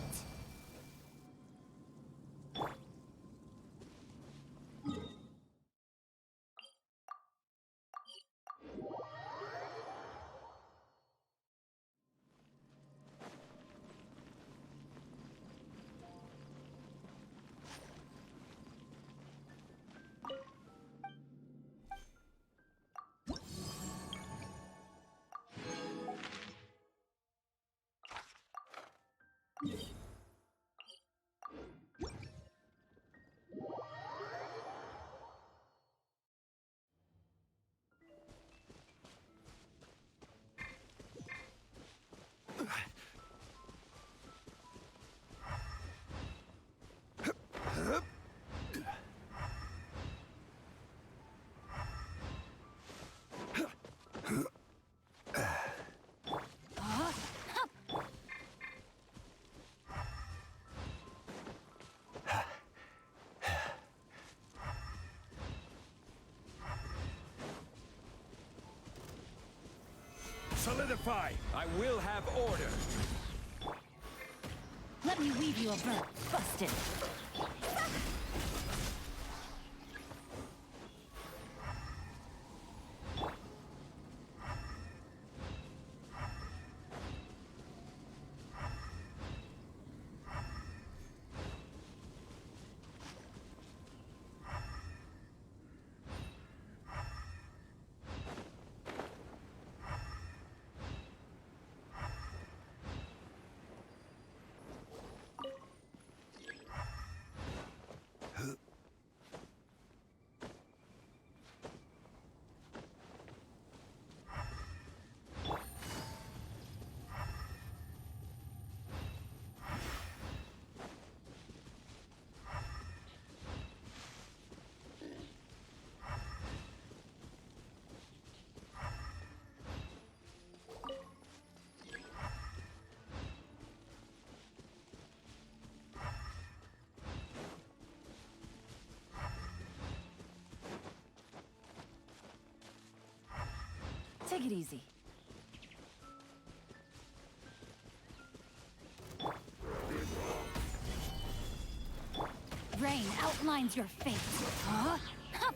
Solidify! I will have order! Let me weave you a verb. Busted. Take it easy. Rain outlines your fate. Huh? Hup!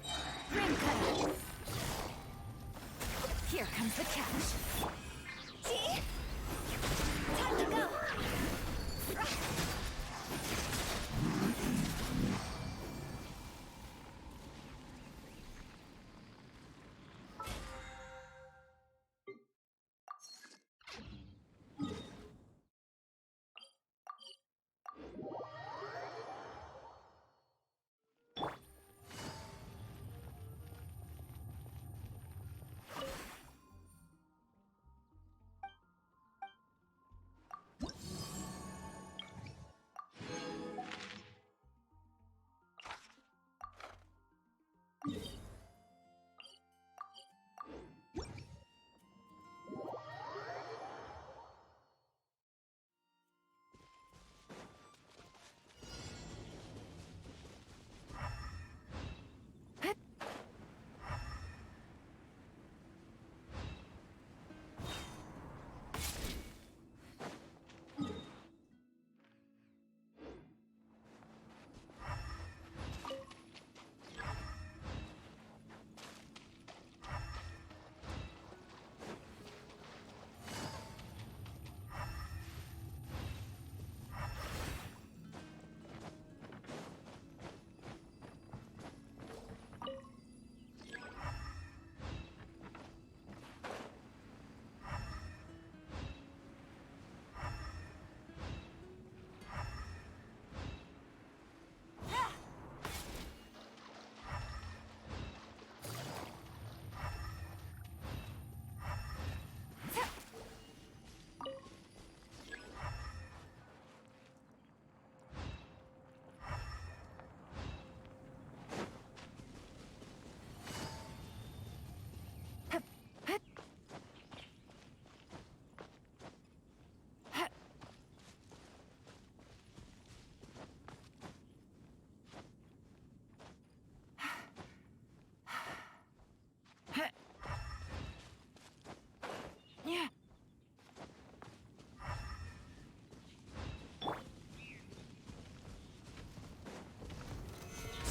Rain cutter. Here comes the catch. Gee! Time to go.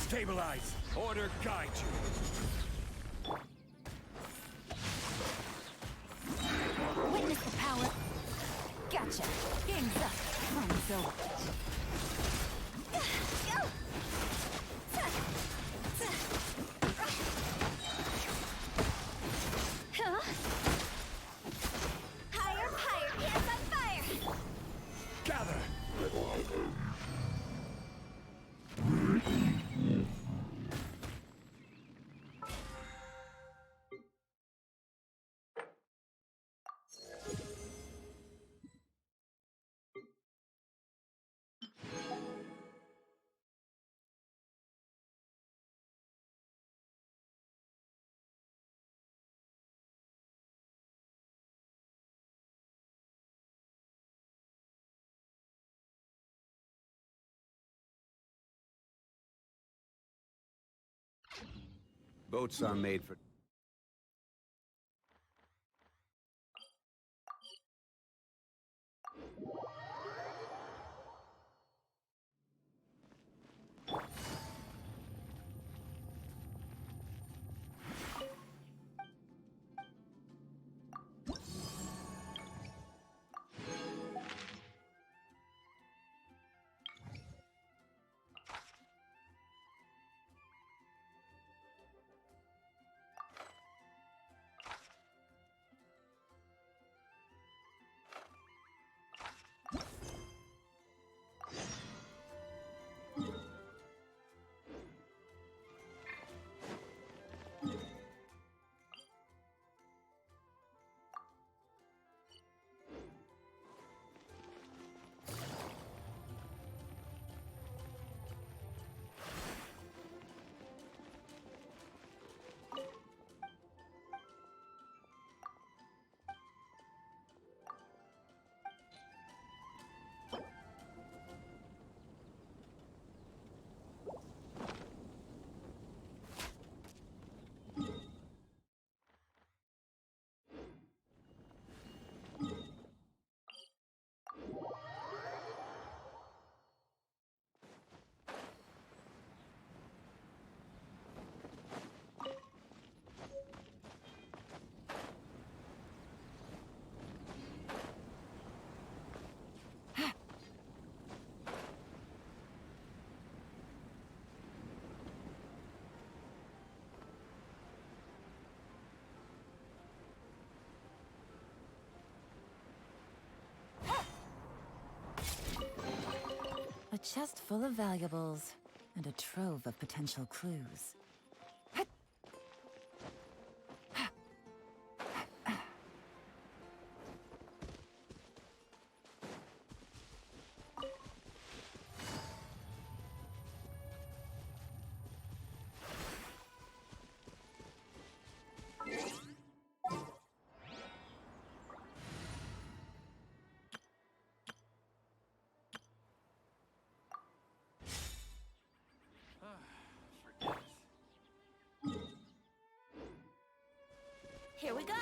Stabilize! Order guide you! Witness the power. Gotcha. Game's up. Runs over. Huh? Higher, higher. Hands on fire. Gather! Boats are made for... A chest full of valuables and a trove of potential clues. Here we go!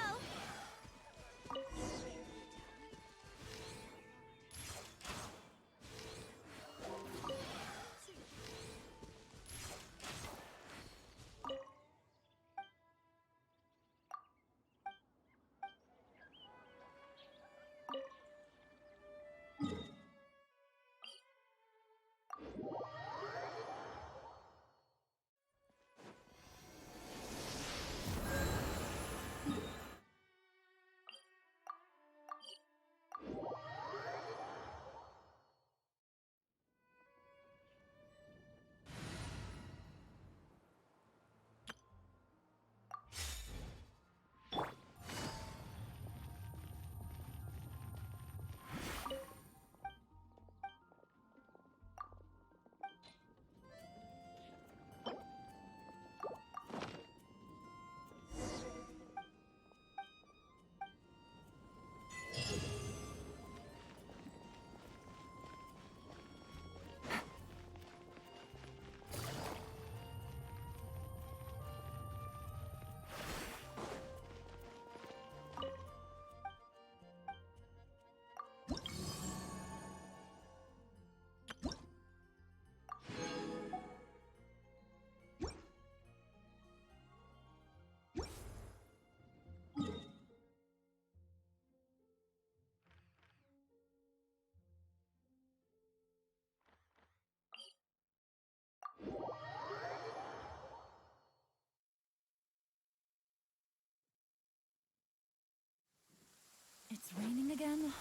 raining again?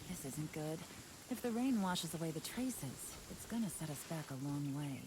This isn't good. If the rain washes away the traces, it's gonna set us back a long way.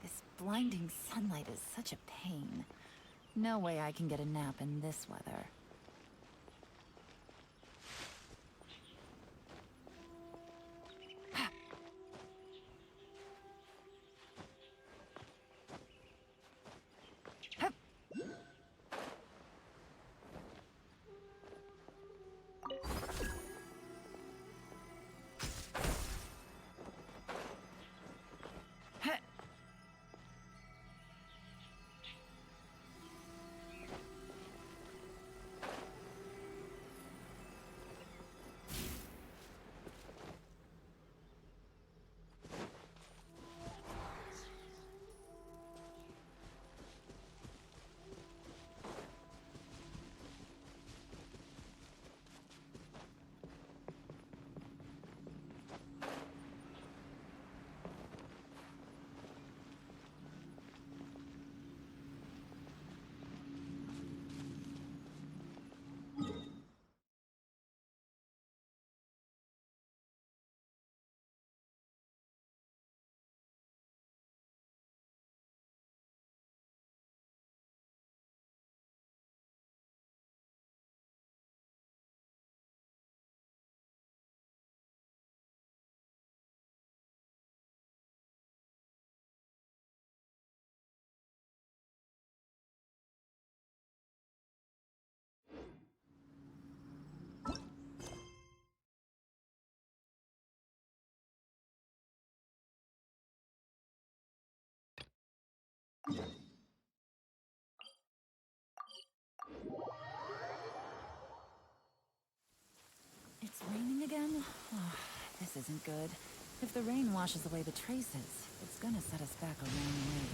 This blinding sunlight is such a pain. No way I can get a nap in this weather. It's raining again? Oh, this isn't good. If the rain washes away the traces, it's gonna set us back a long way.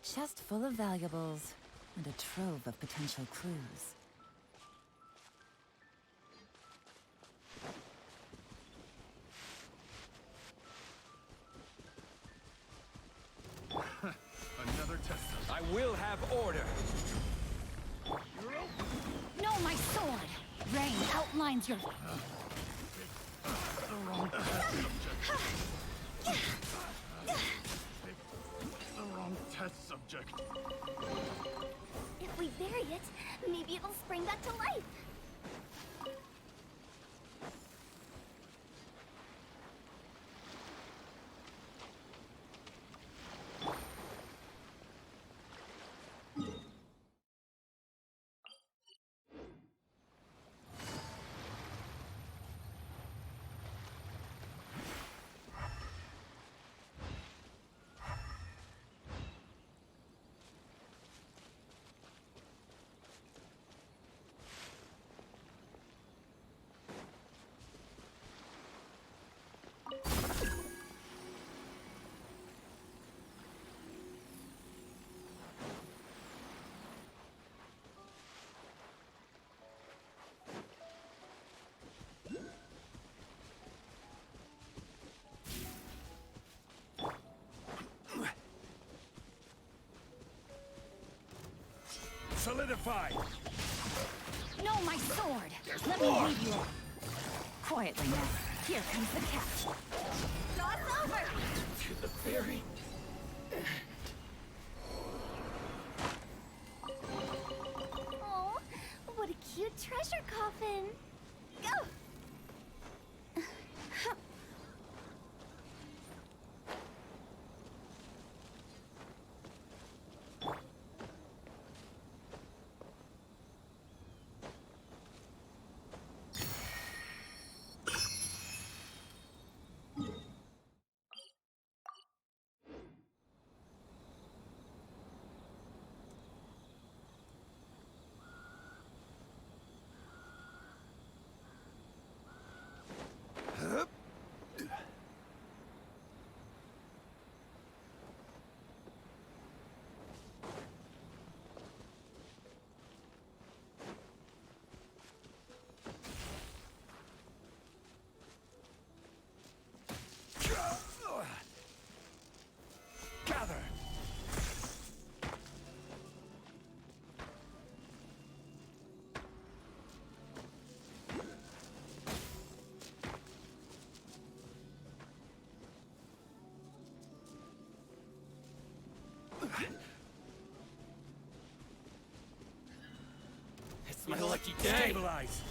chest full of valuables, and a trove of potential clues. Another test. I will have order. No, my sword! Rain outlines your... The wrong test subject. The wrong test subject. If we bury it, maybe it'll spring back to life. Solidify! No, my sword! Let me lead you. Quietly now. Here comes the catch. It's over! To the very Oh, what a cute treasure coffin. Go! gather! It's my lucky day! Stabilize!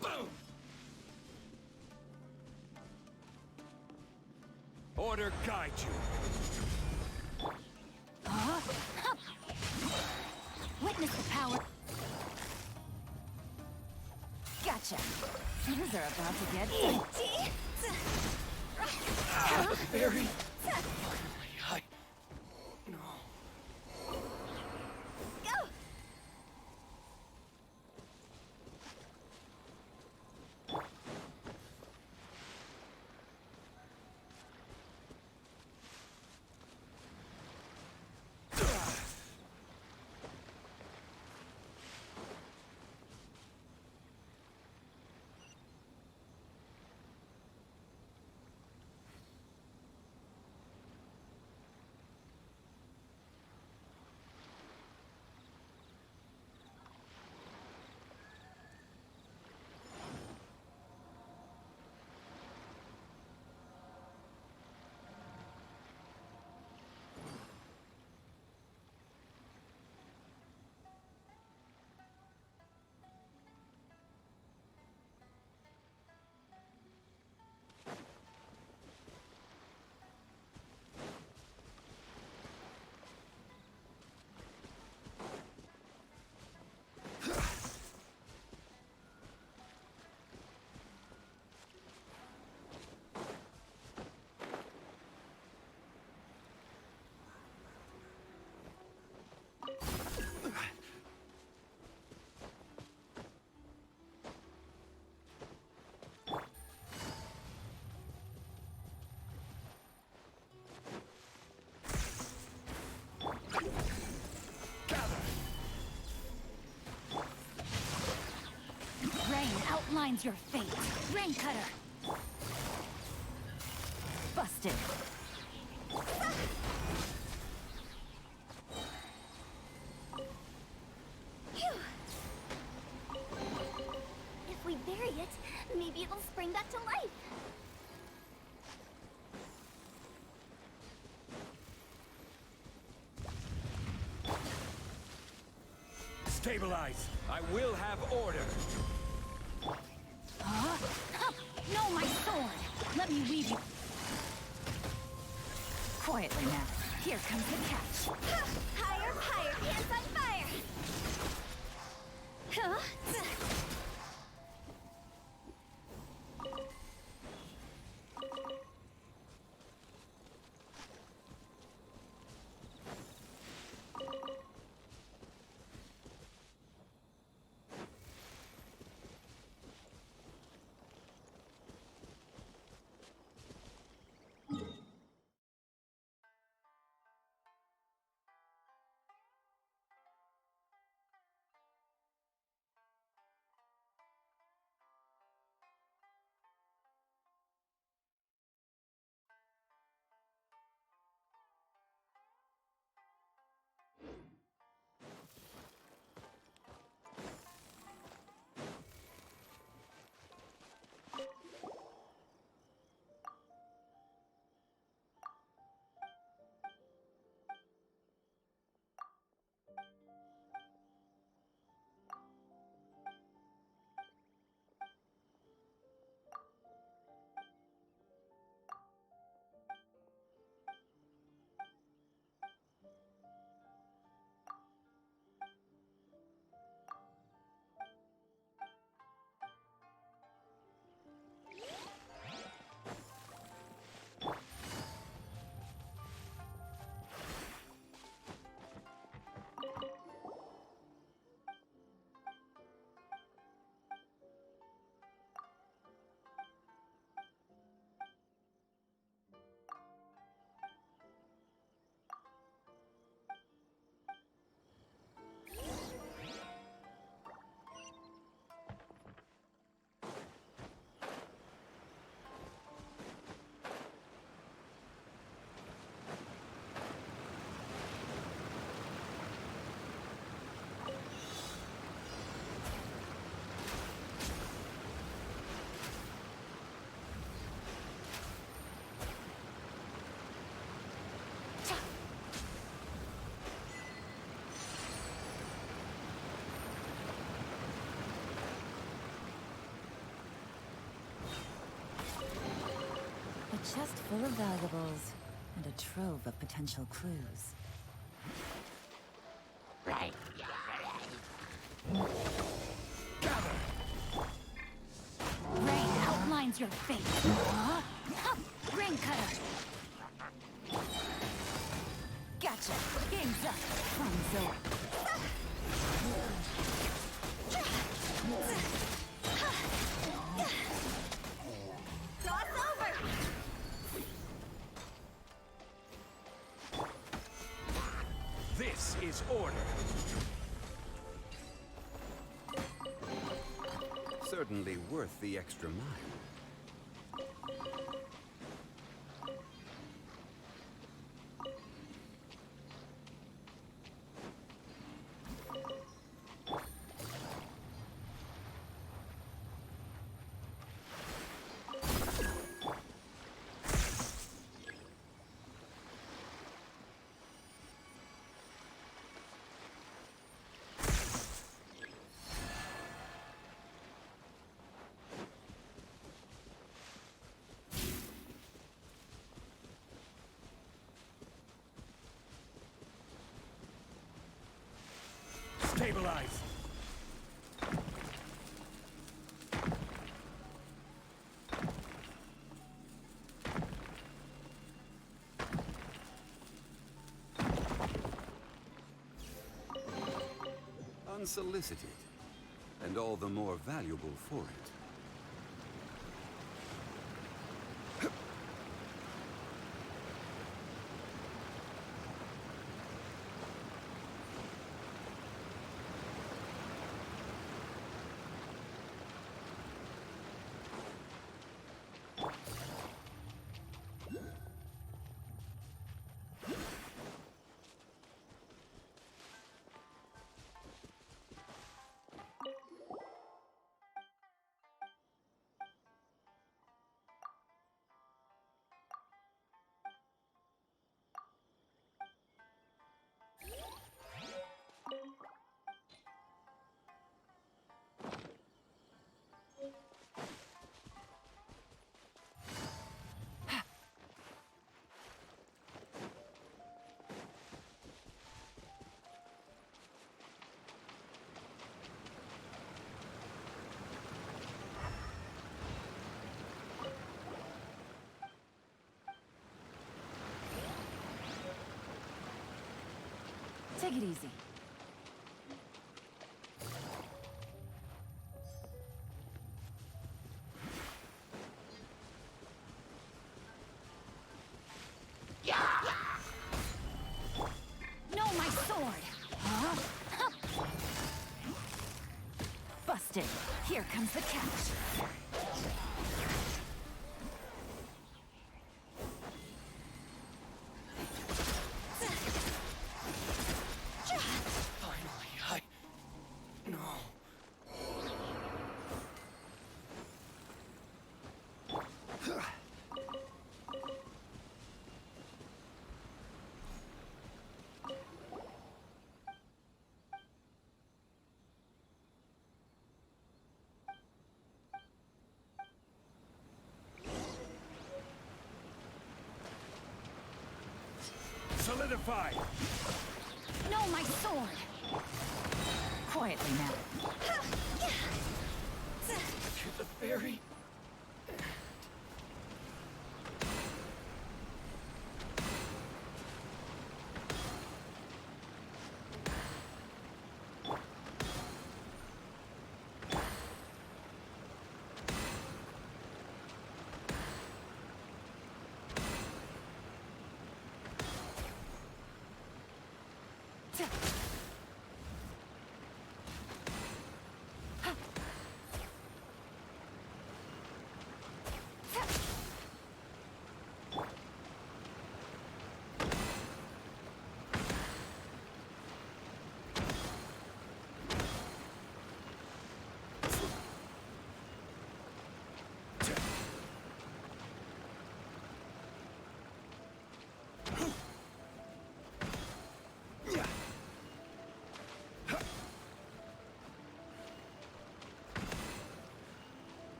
Boom! Order guide you. Witness the power. Gotcha. Things are about to get... Barry! I... No. Go! outlines your fate. Rain Cutter. Busted. Phew. If we bury it, maybe it'll spring back to life. Stabilize! I will have order! Huh? No, my sword! Let me weave you. Quietly now. Here comes the catch. Higher, higher, hands on fire! Huh? A chest full of valuables, and a trove of potential clues. Right. Gather! Rain outlines your fate. Huh? Rain Cutter. Gotcha. Game's up. Time's over. Cross over! This is order! Certainly worth the extra mile. Stabilize! Unsolicited, and all the more valuable for it. Take it easy. No, my sword! Huh? Busted. Here comes the catch. Solidify! No, my sword! Quietly now. To the very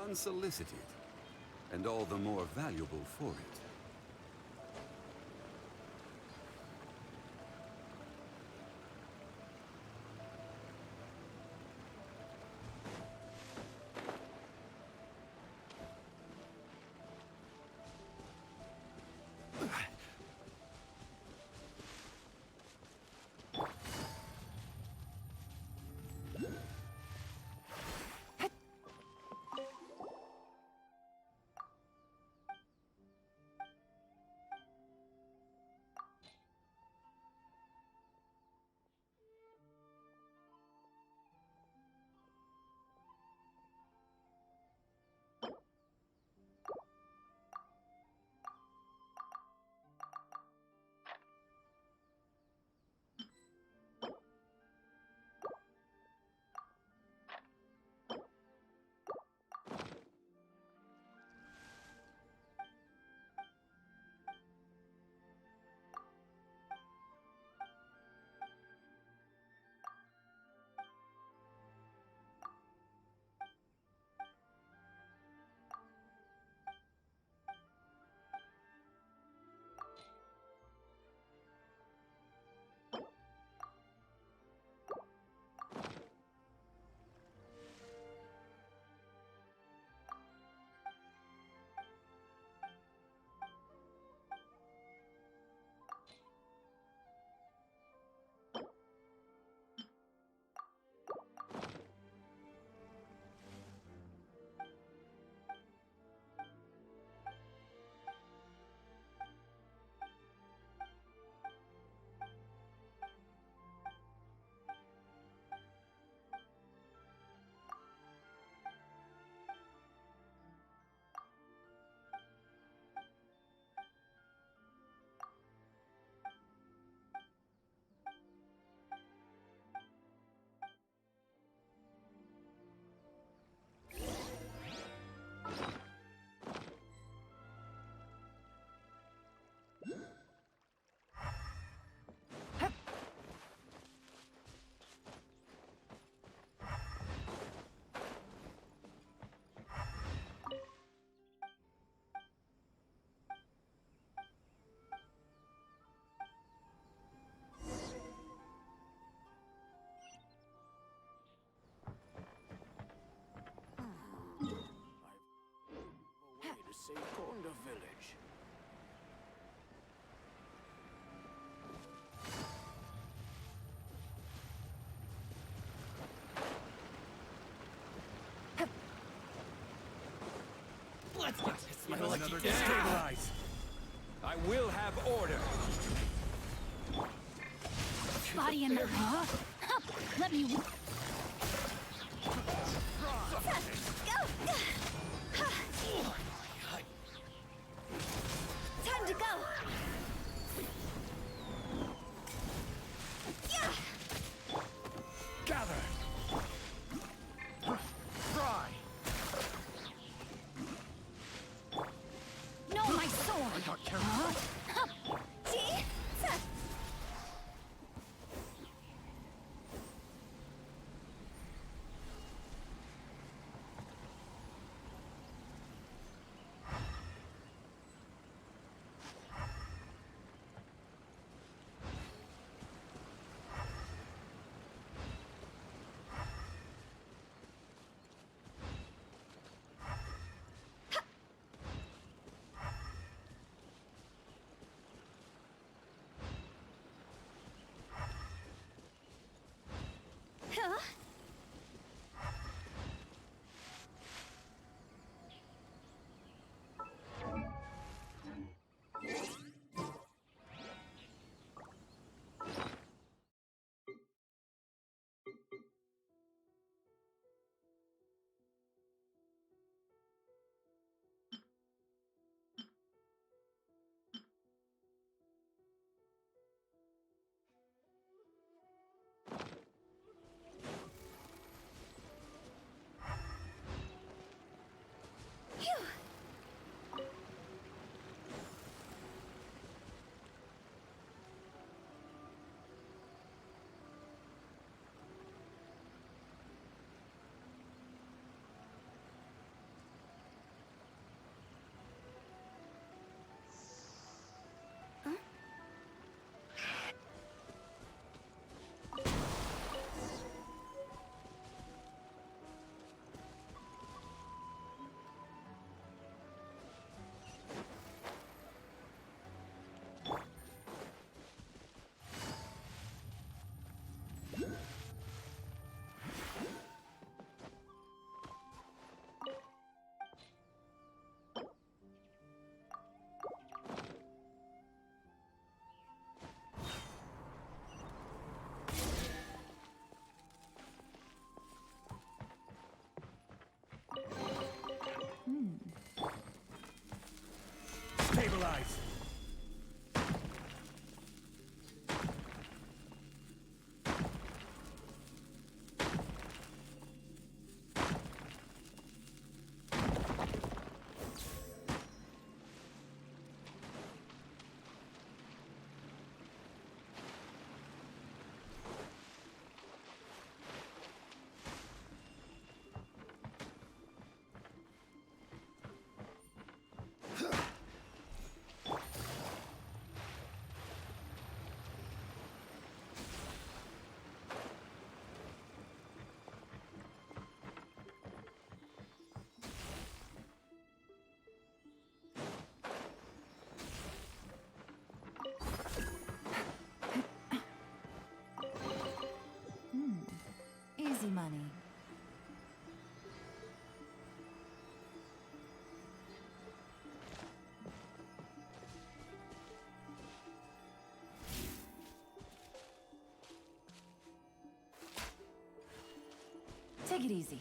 Unsolicited, and all the more valuable for it. village. Let's get this, my Another lucky day. Stabilize! I will have order! Body in the... Huh? Let me... Time to go! Gather! Fry! No, my sword! I'm not careful. Huh? See? Huh? Stabilize! Easy money. Take it easy.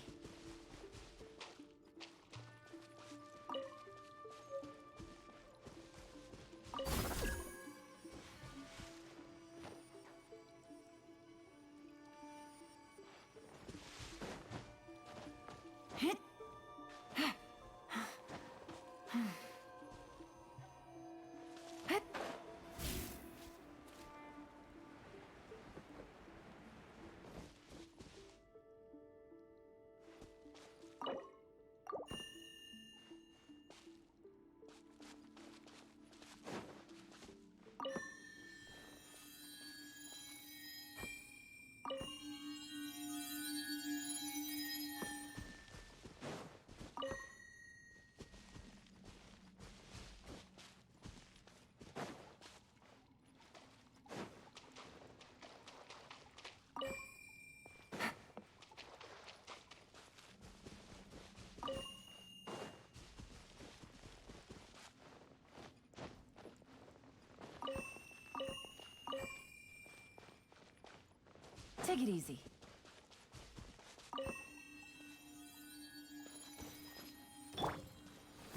Take it easy.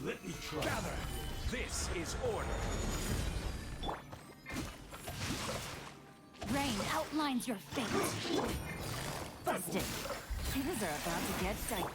Let me try. Gather! This is order! Rain outlines your fate. Busted. Things are about to get dicey.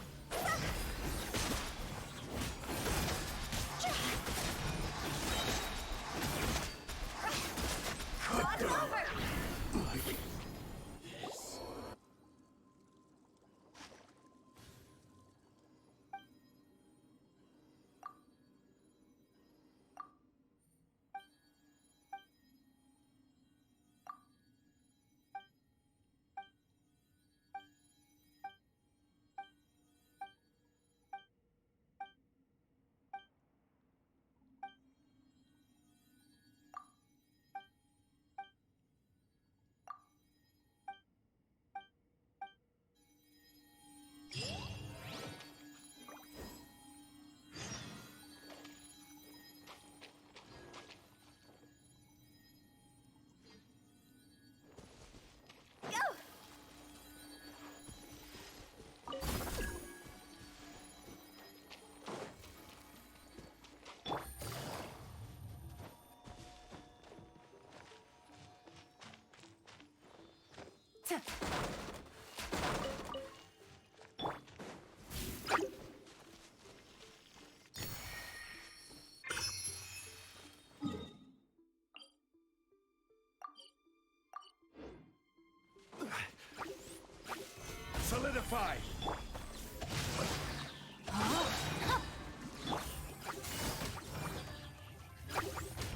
Solidify!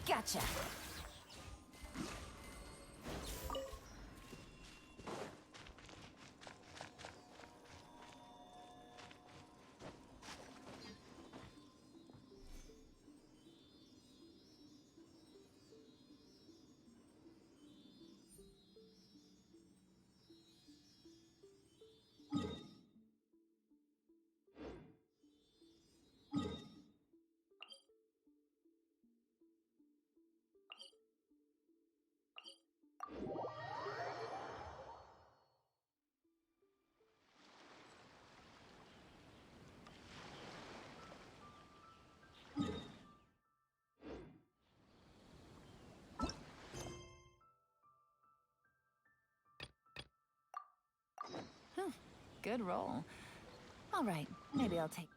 Gotcha. Good roll. All right, maybe I'll take...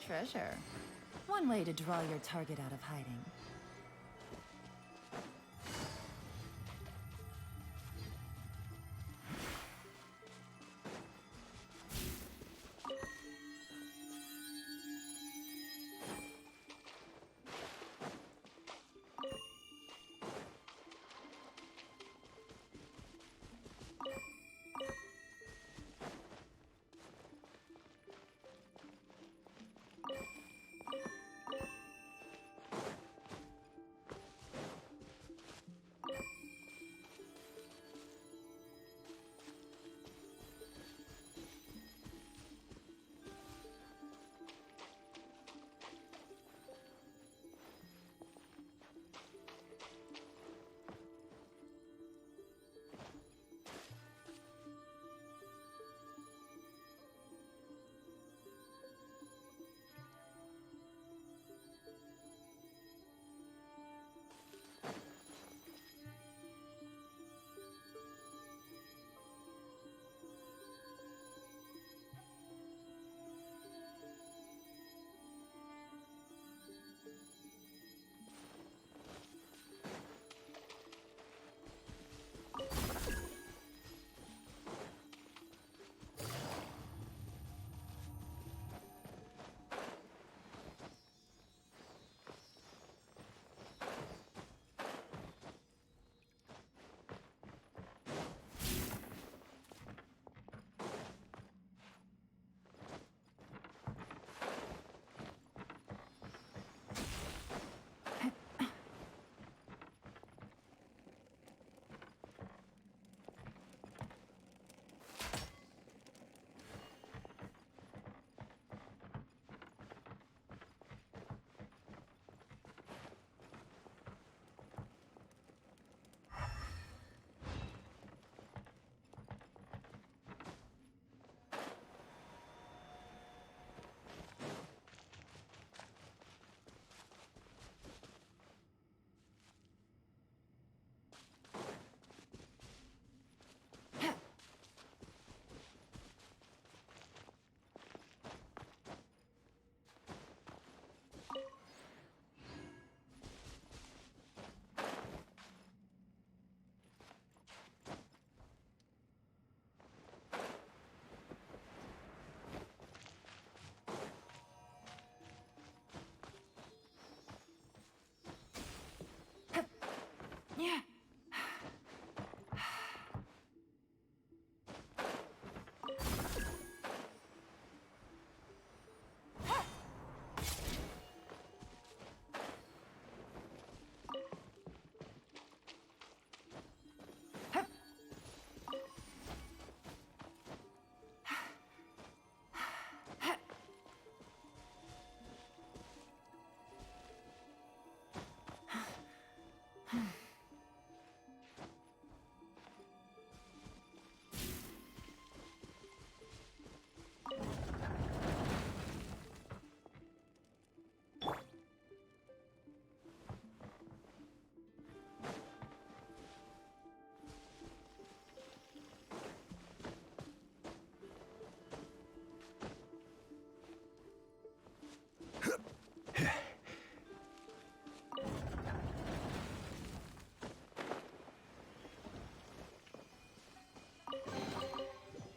Treasure. One way to draw your target out of hiding.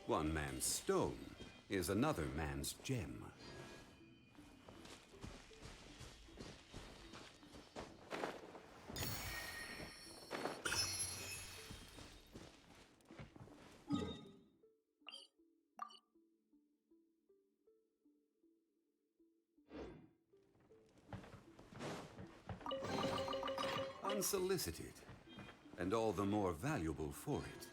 One man's stone is another man's gem. Unsolicited, and all the more valuable for it.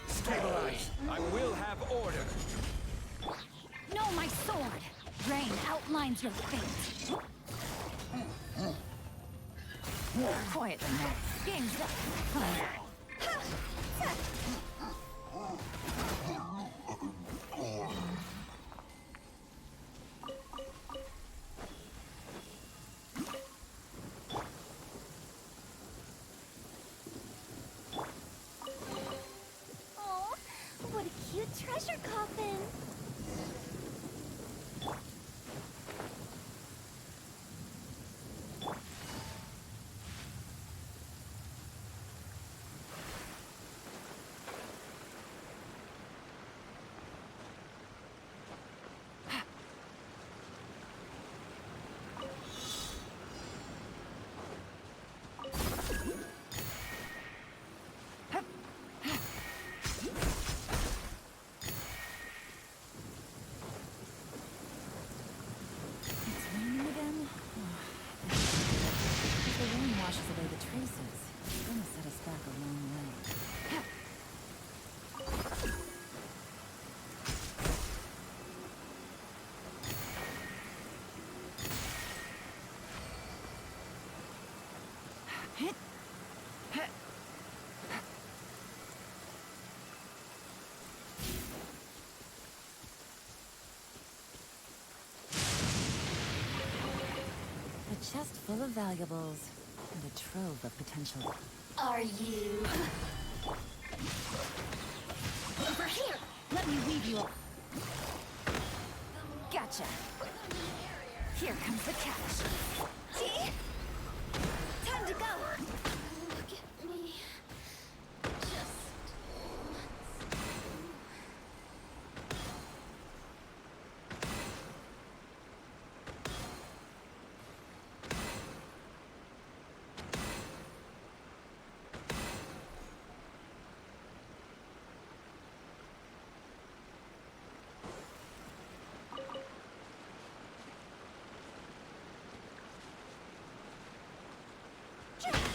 Stabilize! I will have order! No, my sword! Rain outlines your fate. Quiet than that. Game's up. Oh, what a cute treasure coffin. It's raining again? If the rain washes away the traces, it's gonna set us back a long way. A chest full of valuables and a trove of potential. Are you? Over here! Let me weave you up. Gotcha. Here comes the catch. See? Time to go! Look at me. Just once.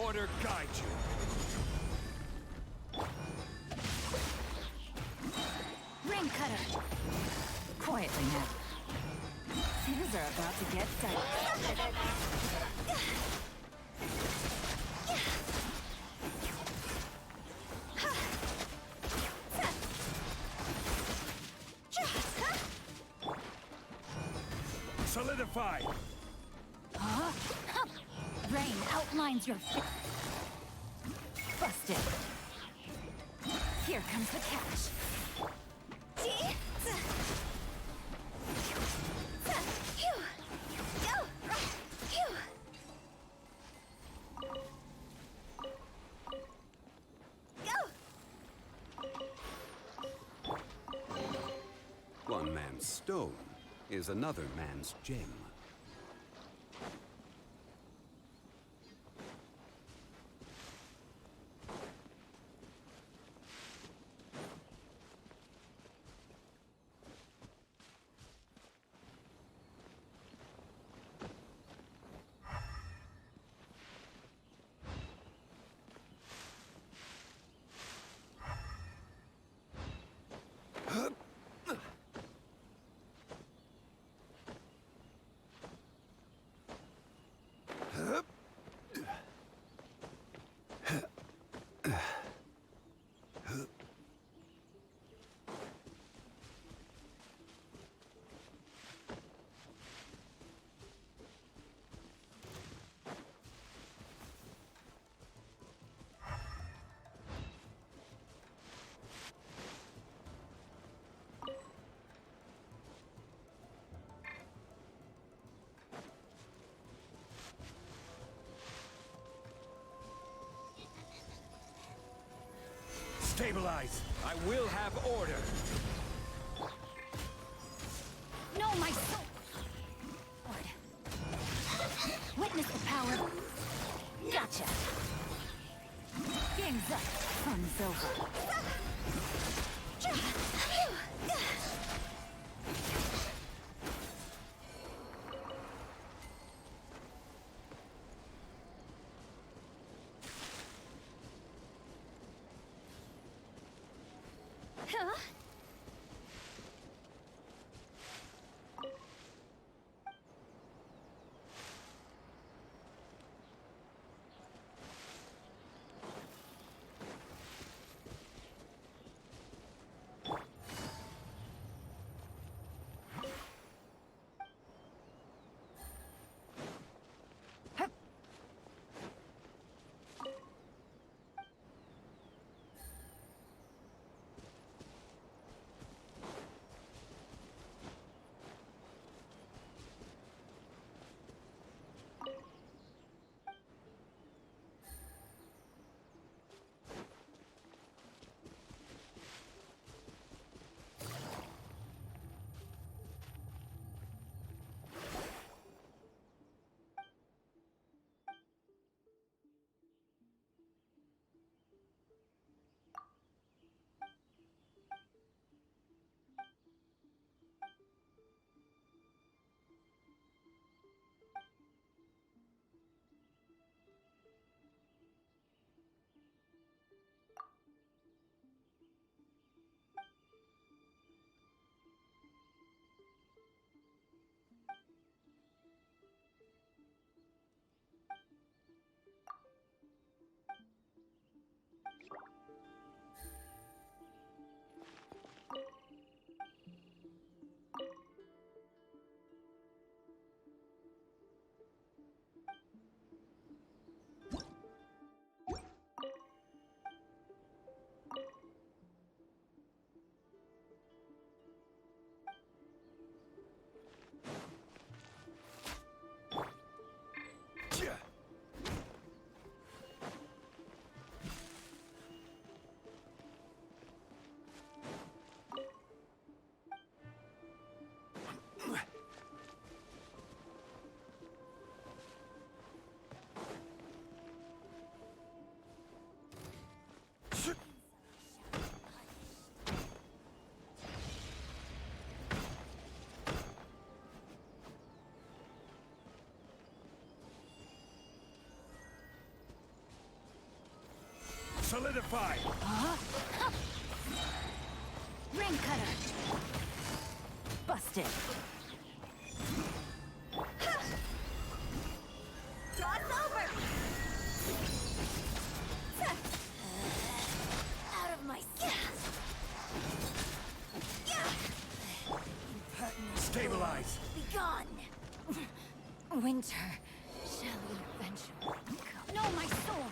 Order guide you. Rain cutter. Quietly now. Things are about to get dicey. Solidify. Huh? Rain outlines your busted. Here comes the catch. One man's stone is another man's gem. Stabilize. I will have order. No, my soul! Lord. Witness the power. Gotcha. Game's up. Fun's over. Huh? Solidify! Ring cutter! Busted! Cross over! Out of my sight! Stabilize! Be gone! Winter shall eventually come. No, my sword!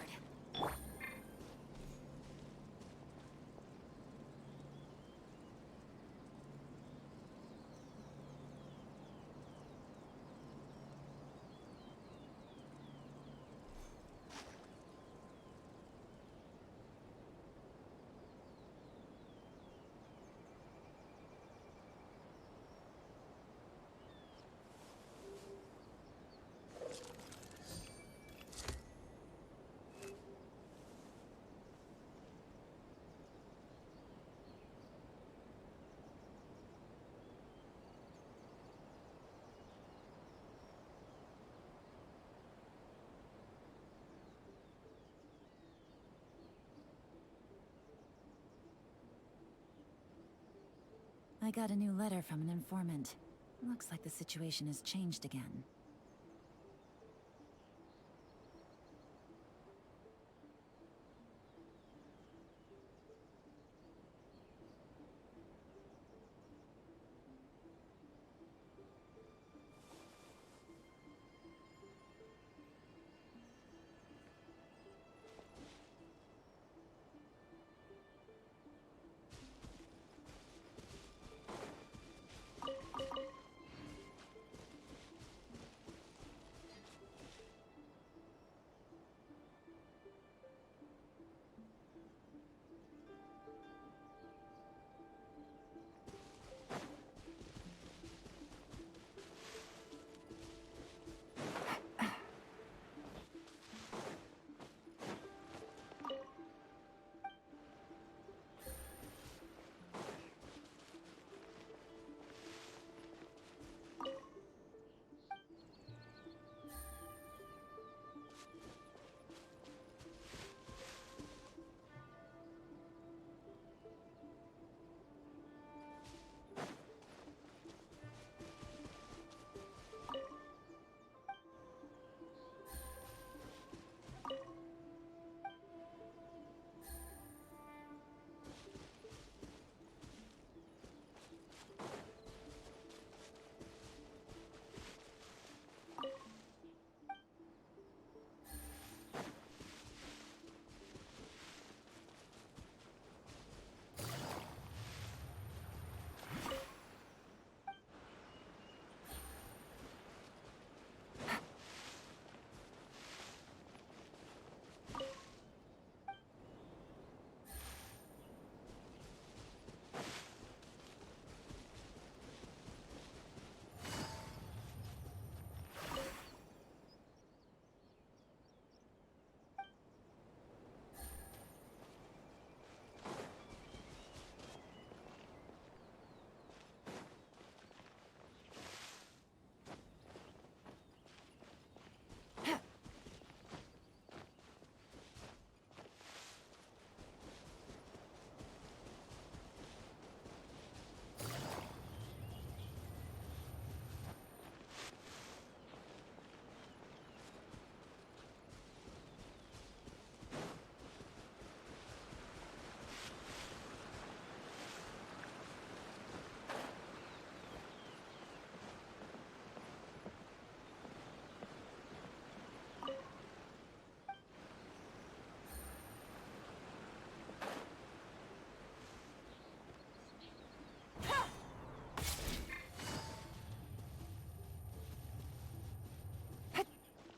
I got a new letter from an informant. Looks like the situation has changed again.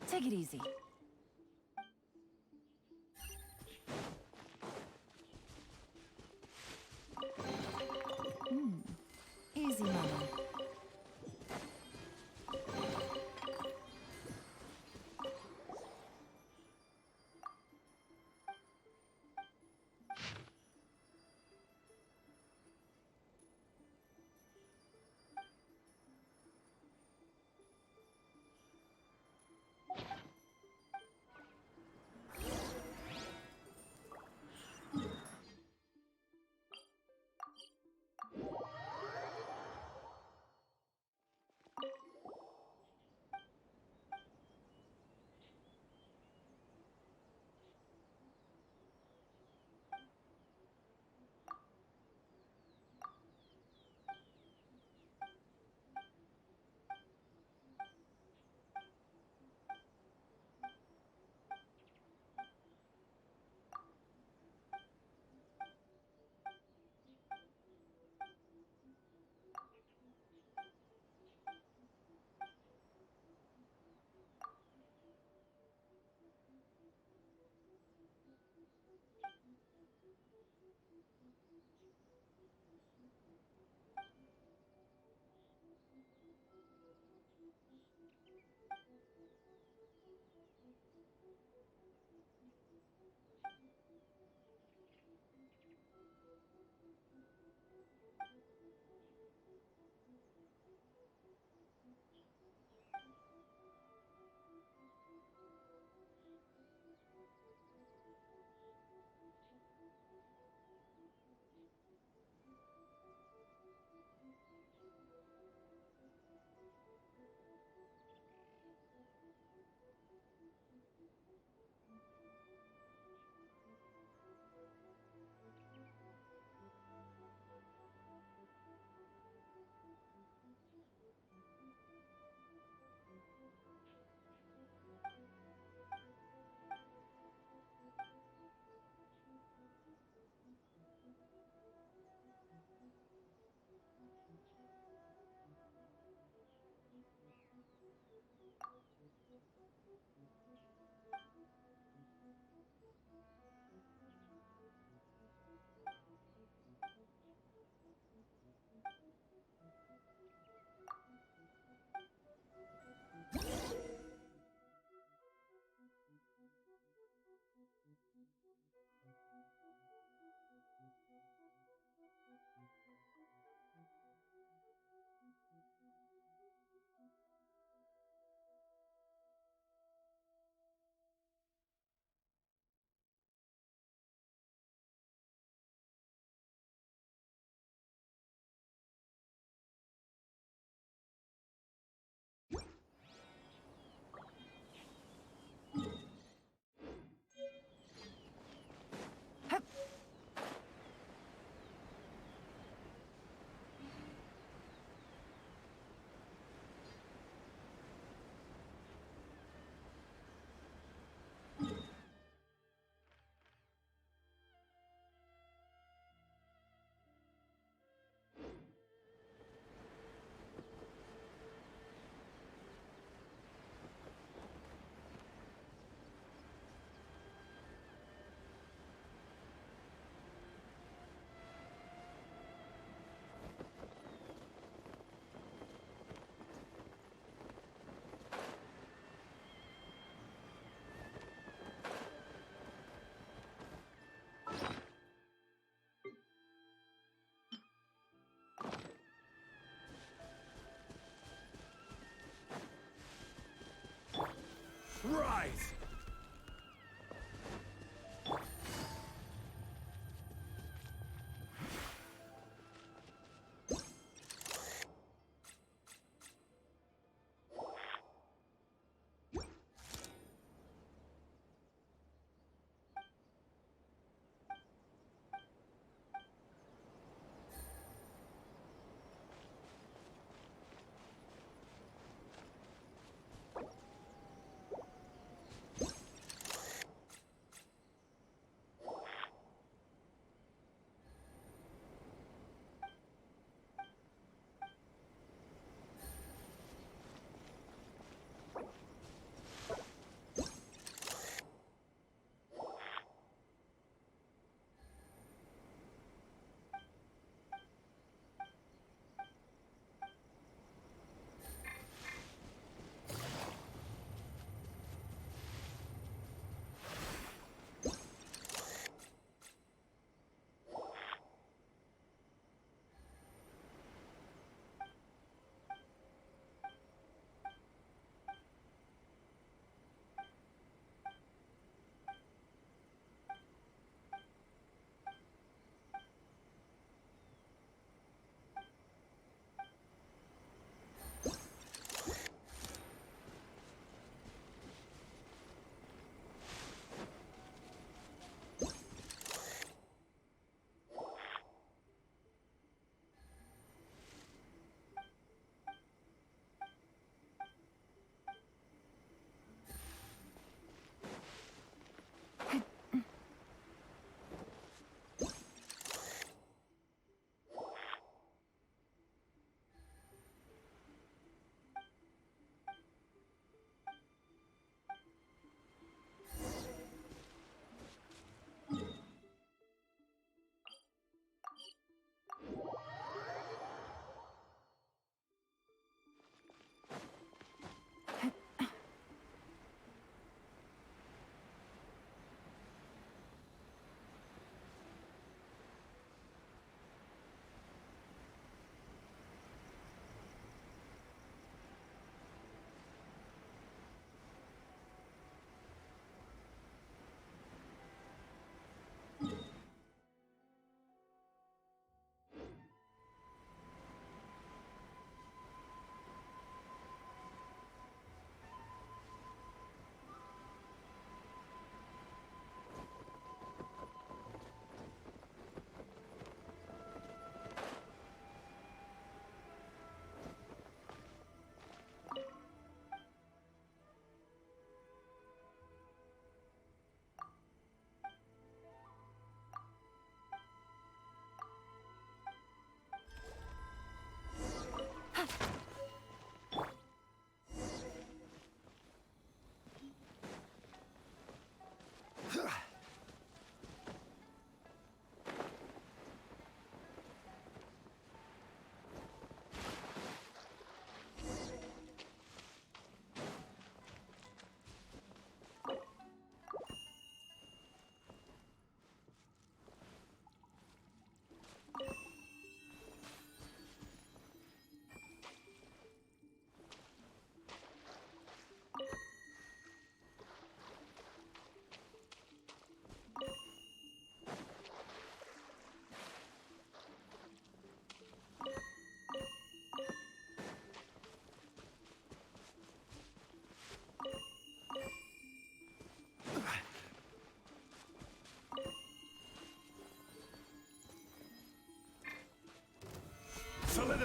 Take it easy. Easy money. Rise!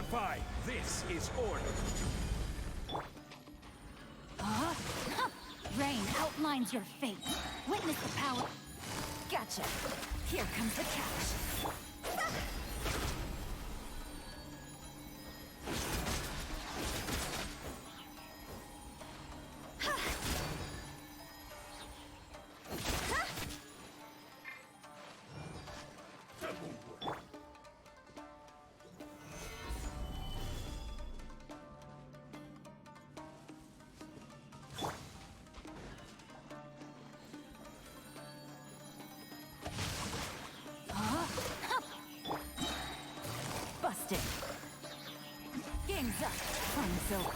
Unify! This is order! Rain outlines your fate. Witness the power. Gotcha. Here comes the catch. Busted. Game's up. Fun's over.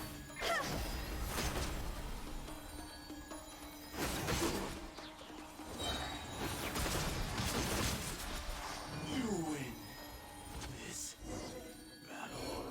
You win this battle.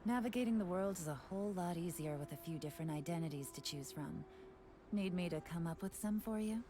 Navigating the world is a whole lot easier with a few different identities to choose from. Need me to come up with some for you?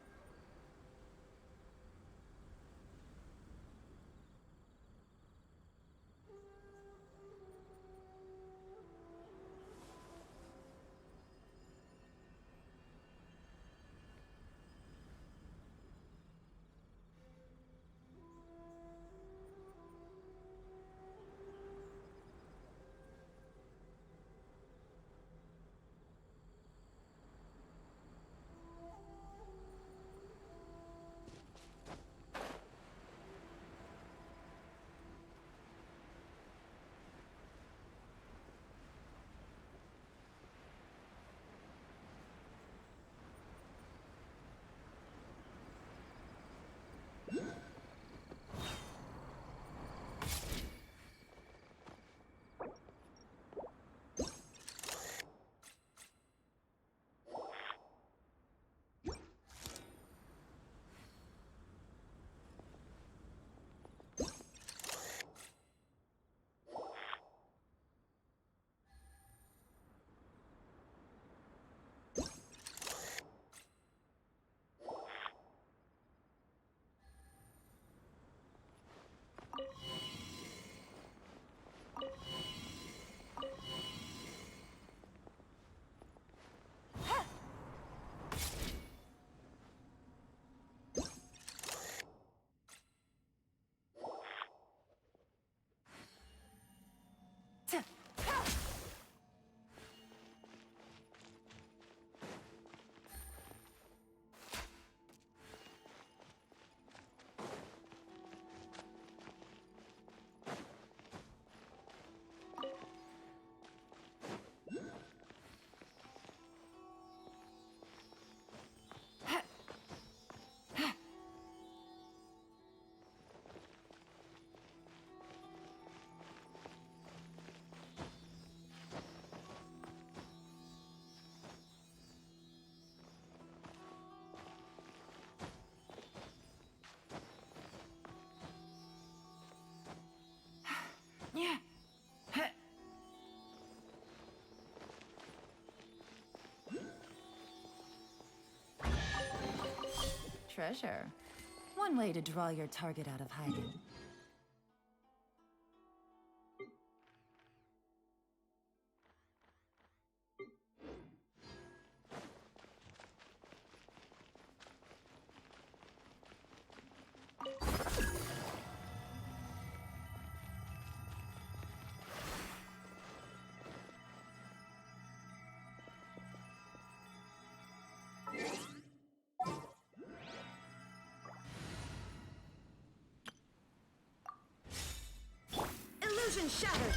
treasure. One way to draw your target out of hiding. Illusion shattered!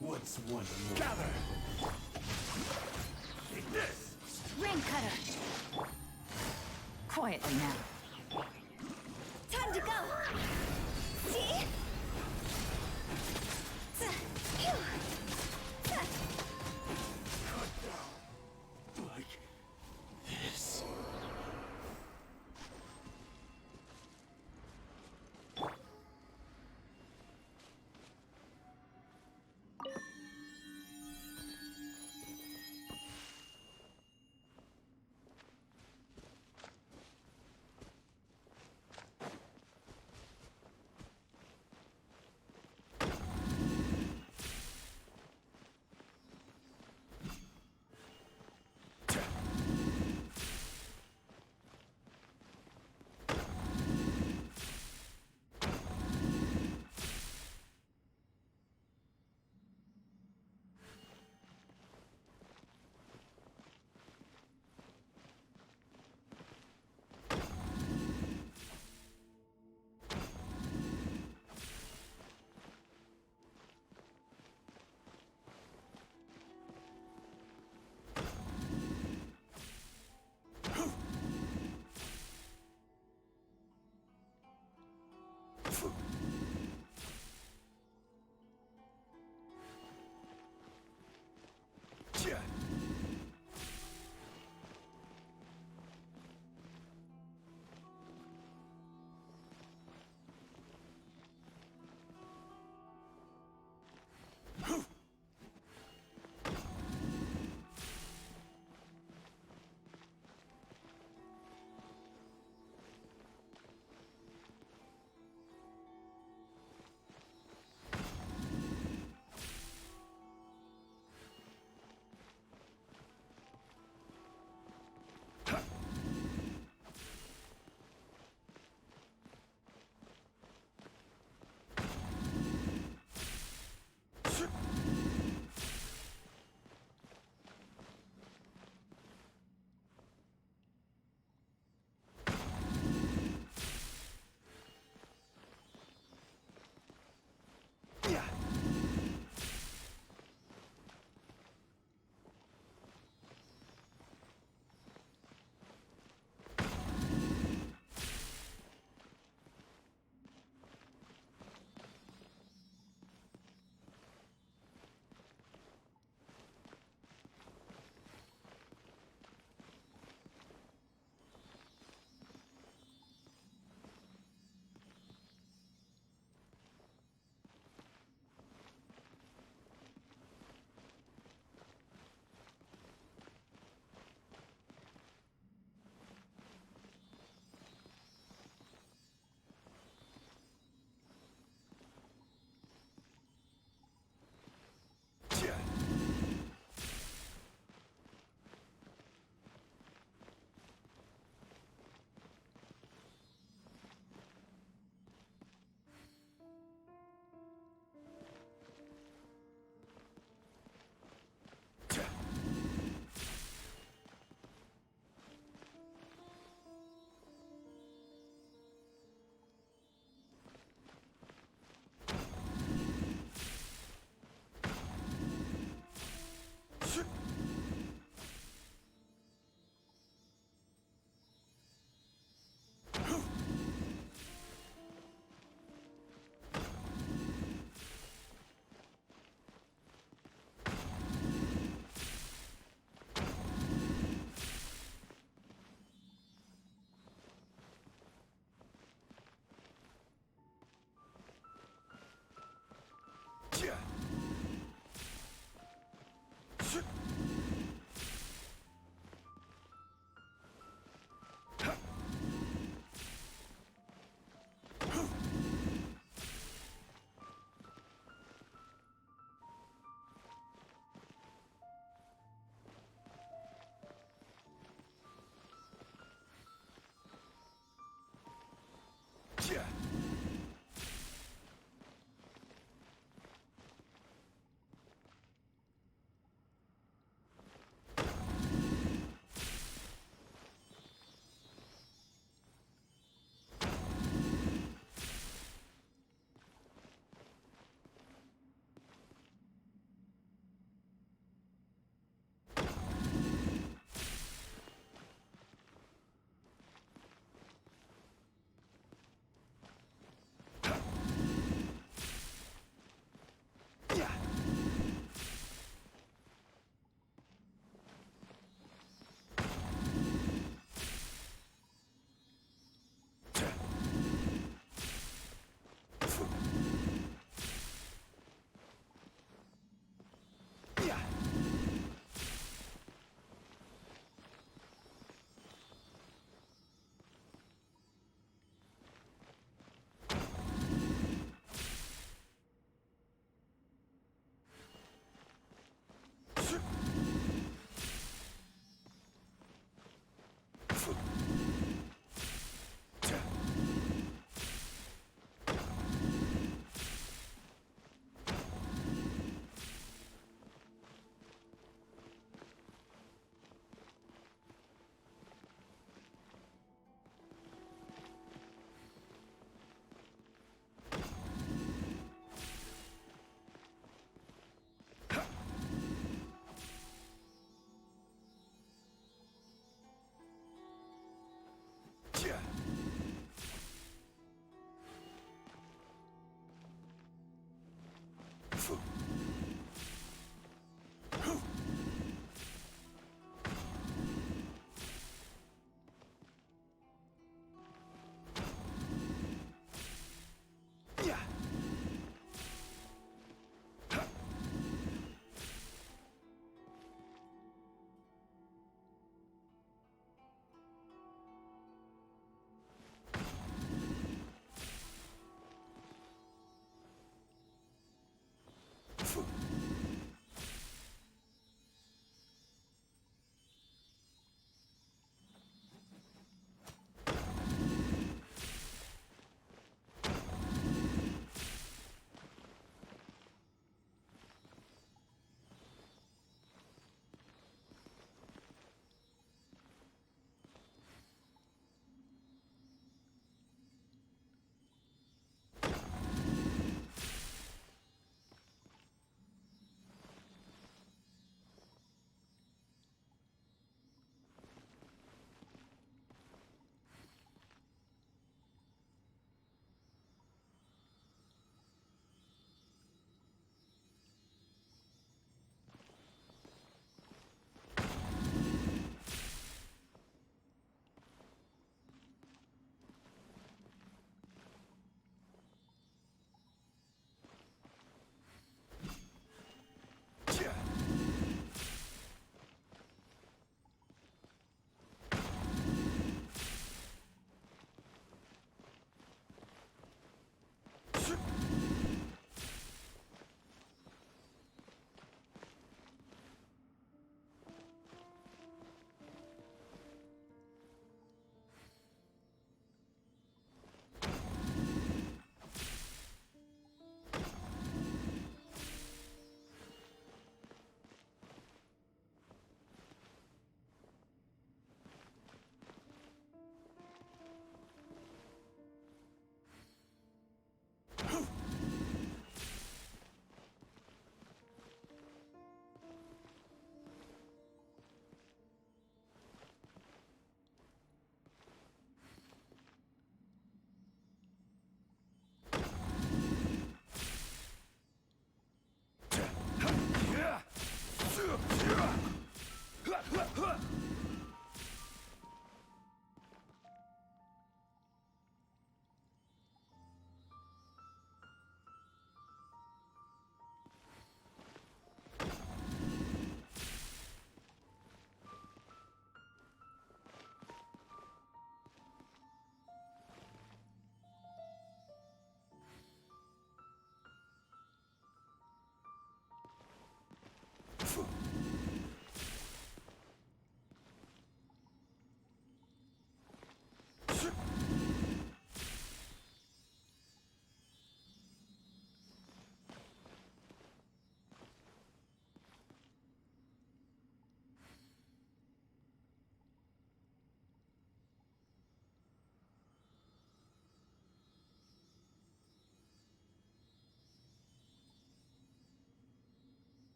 What's one more? Gather! Take this! Rain cutter! Quietly now. Time to go! See? Like this.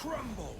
crumble!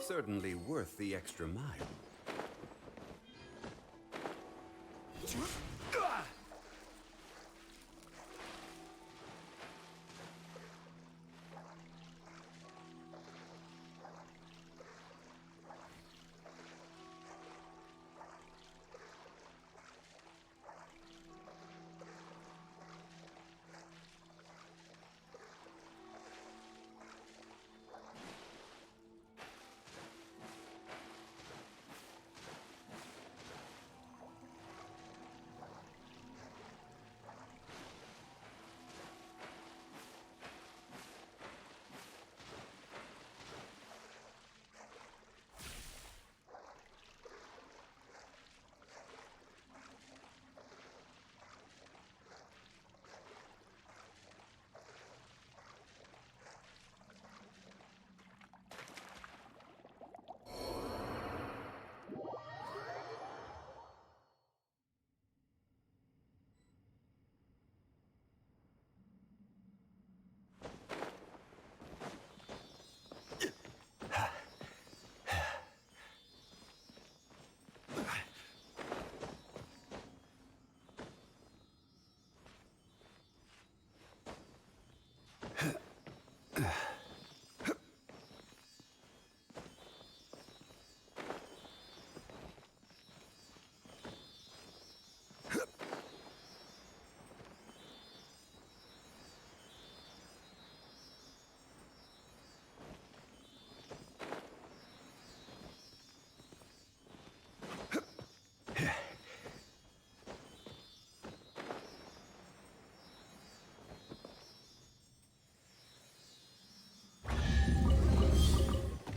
certainly worth the extra mile.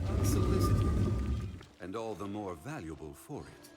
Unsolicited, and all the more valuable for it.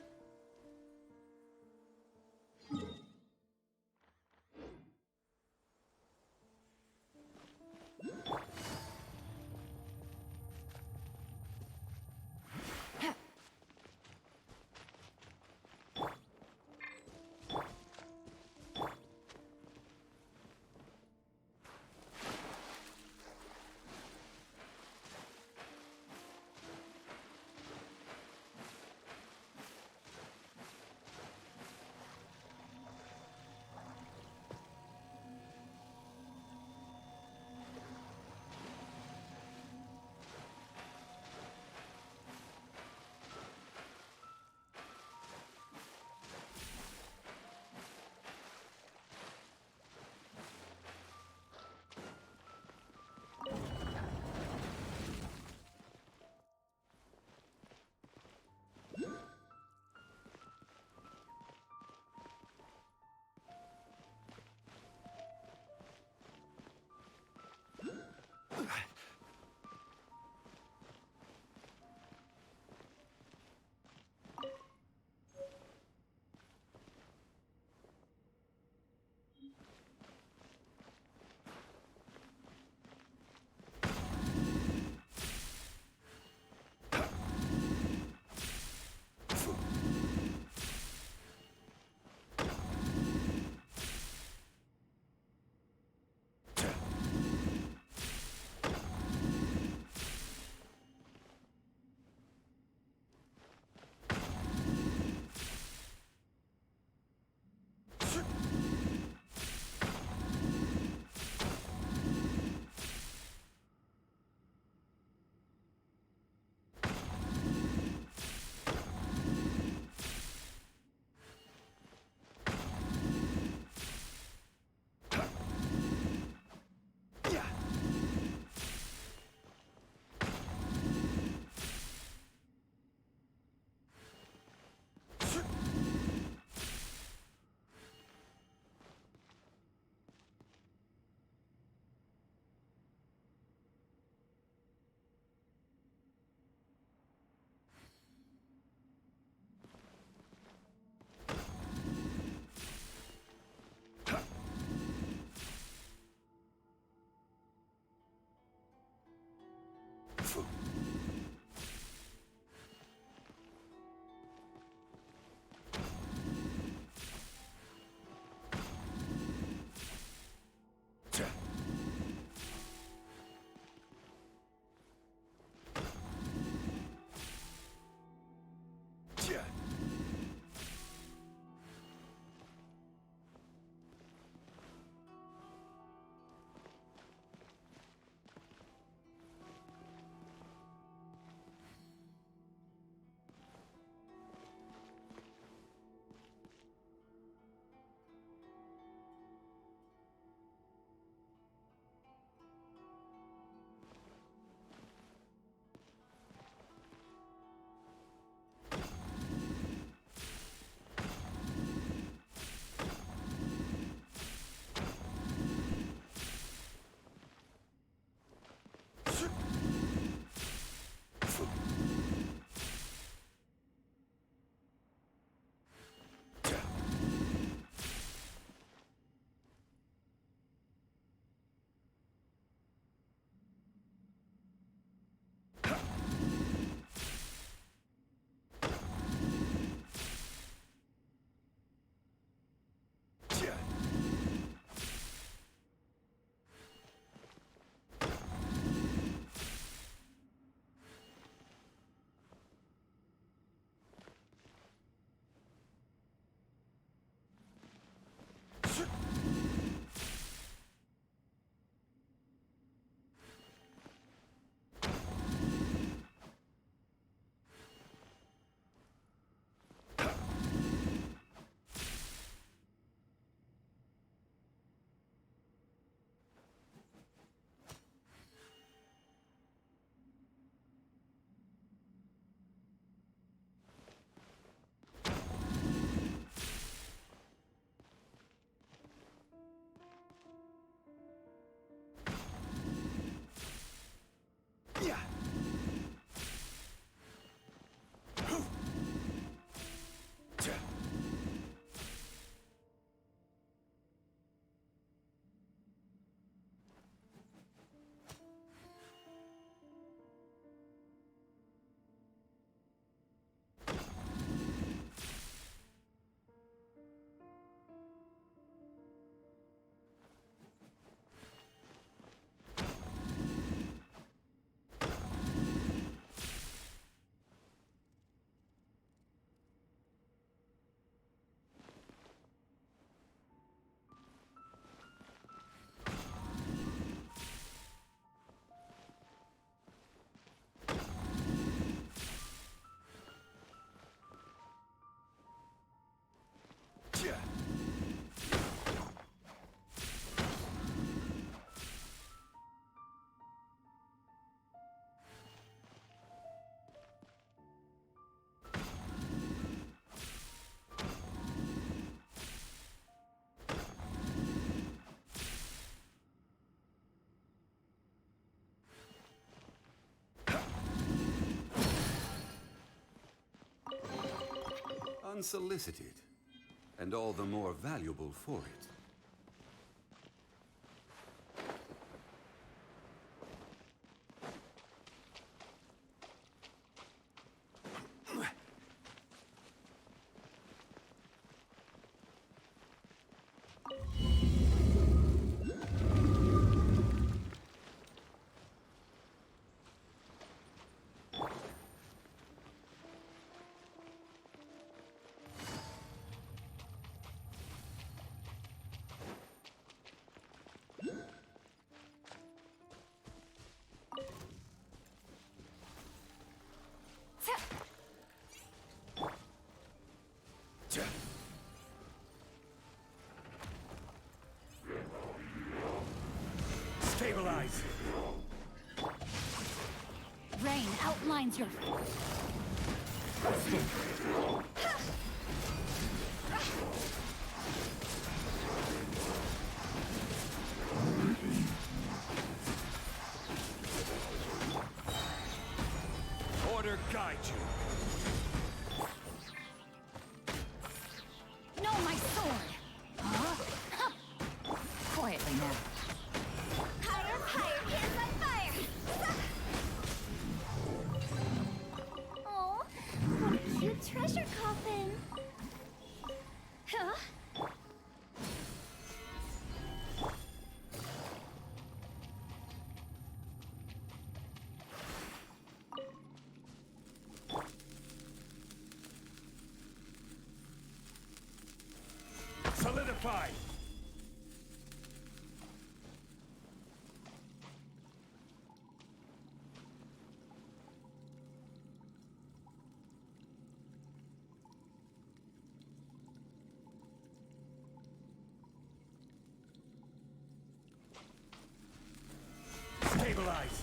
Unsolicited, and all the more valuable for it. Stabilize! Rain outlines your... Order guide you. No, my sword! Huh? Huh. Quietly now. Higher, higher, hands on fire! Oh, what a cute treasure coffin! Huh? Solidify! Stabilize!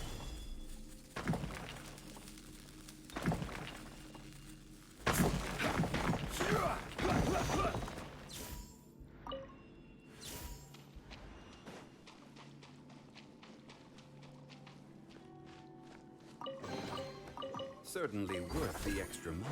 Certainly worth the extra mile.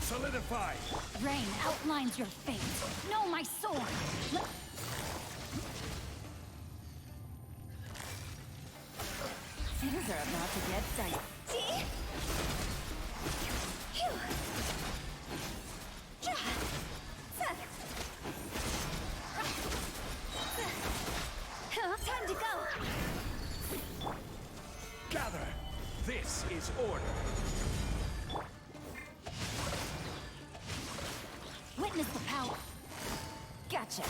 Solidify! Rain outlines your fate. No, my sword! Things are about to get dicey. Time to go! Gather! This is order! Witness the power. Gotcha.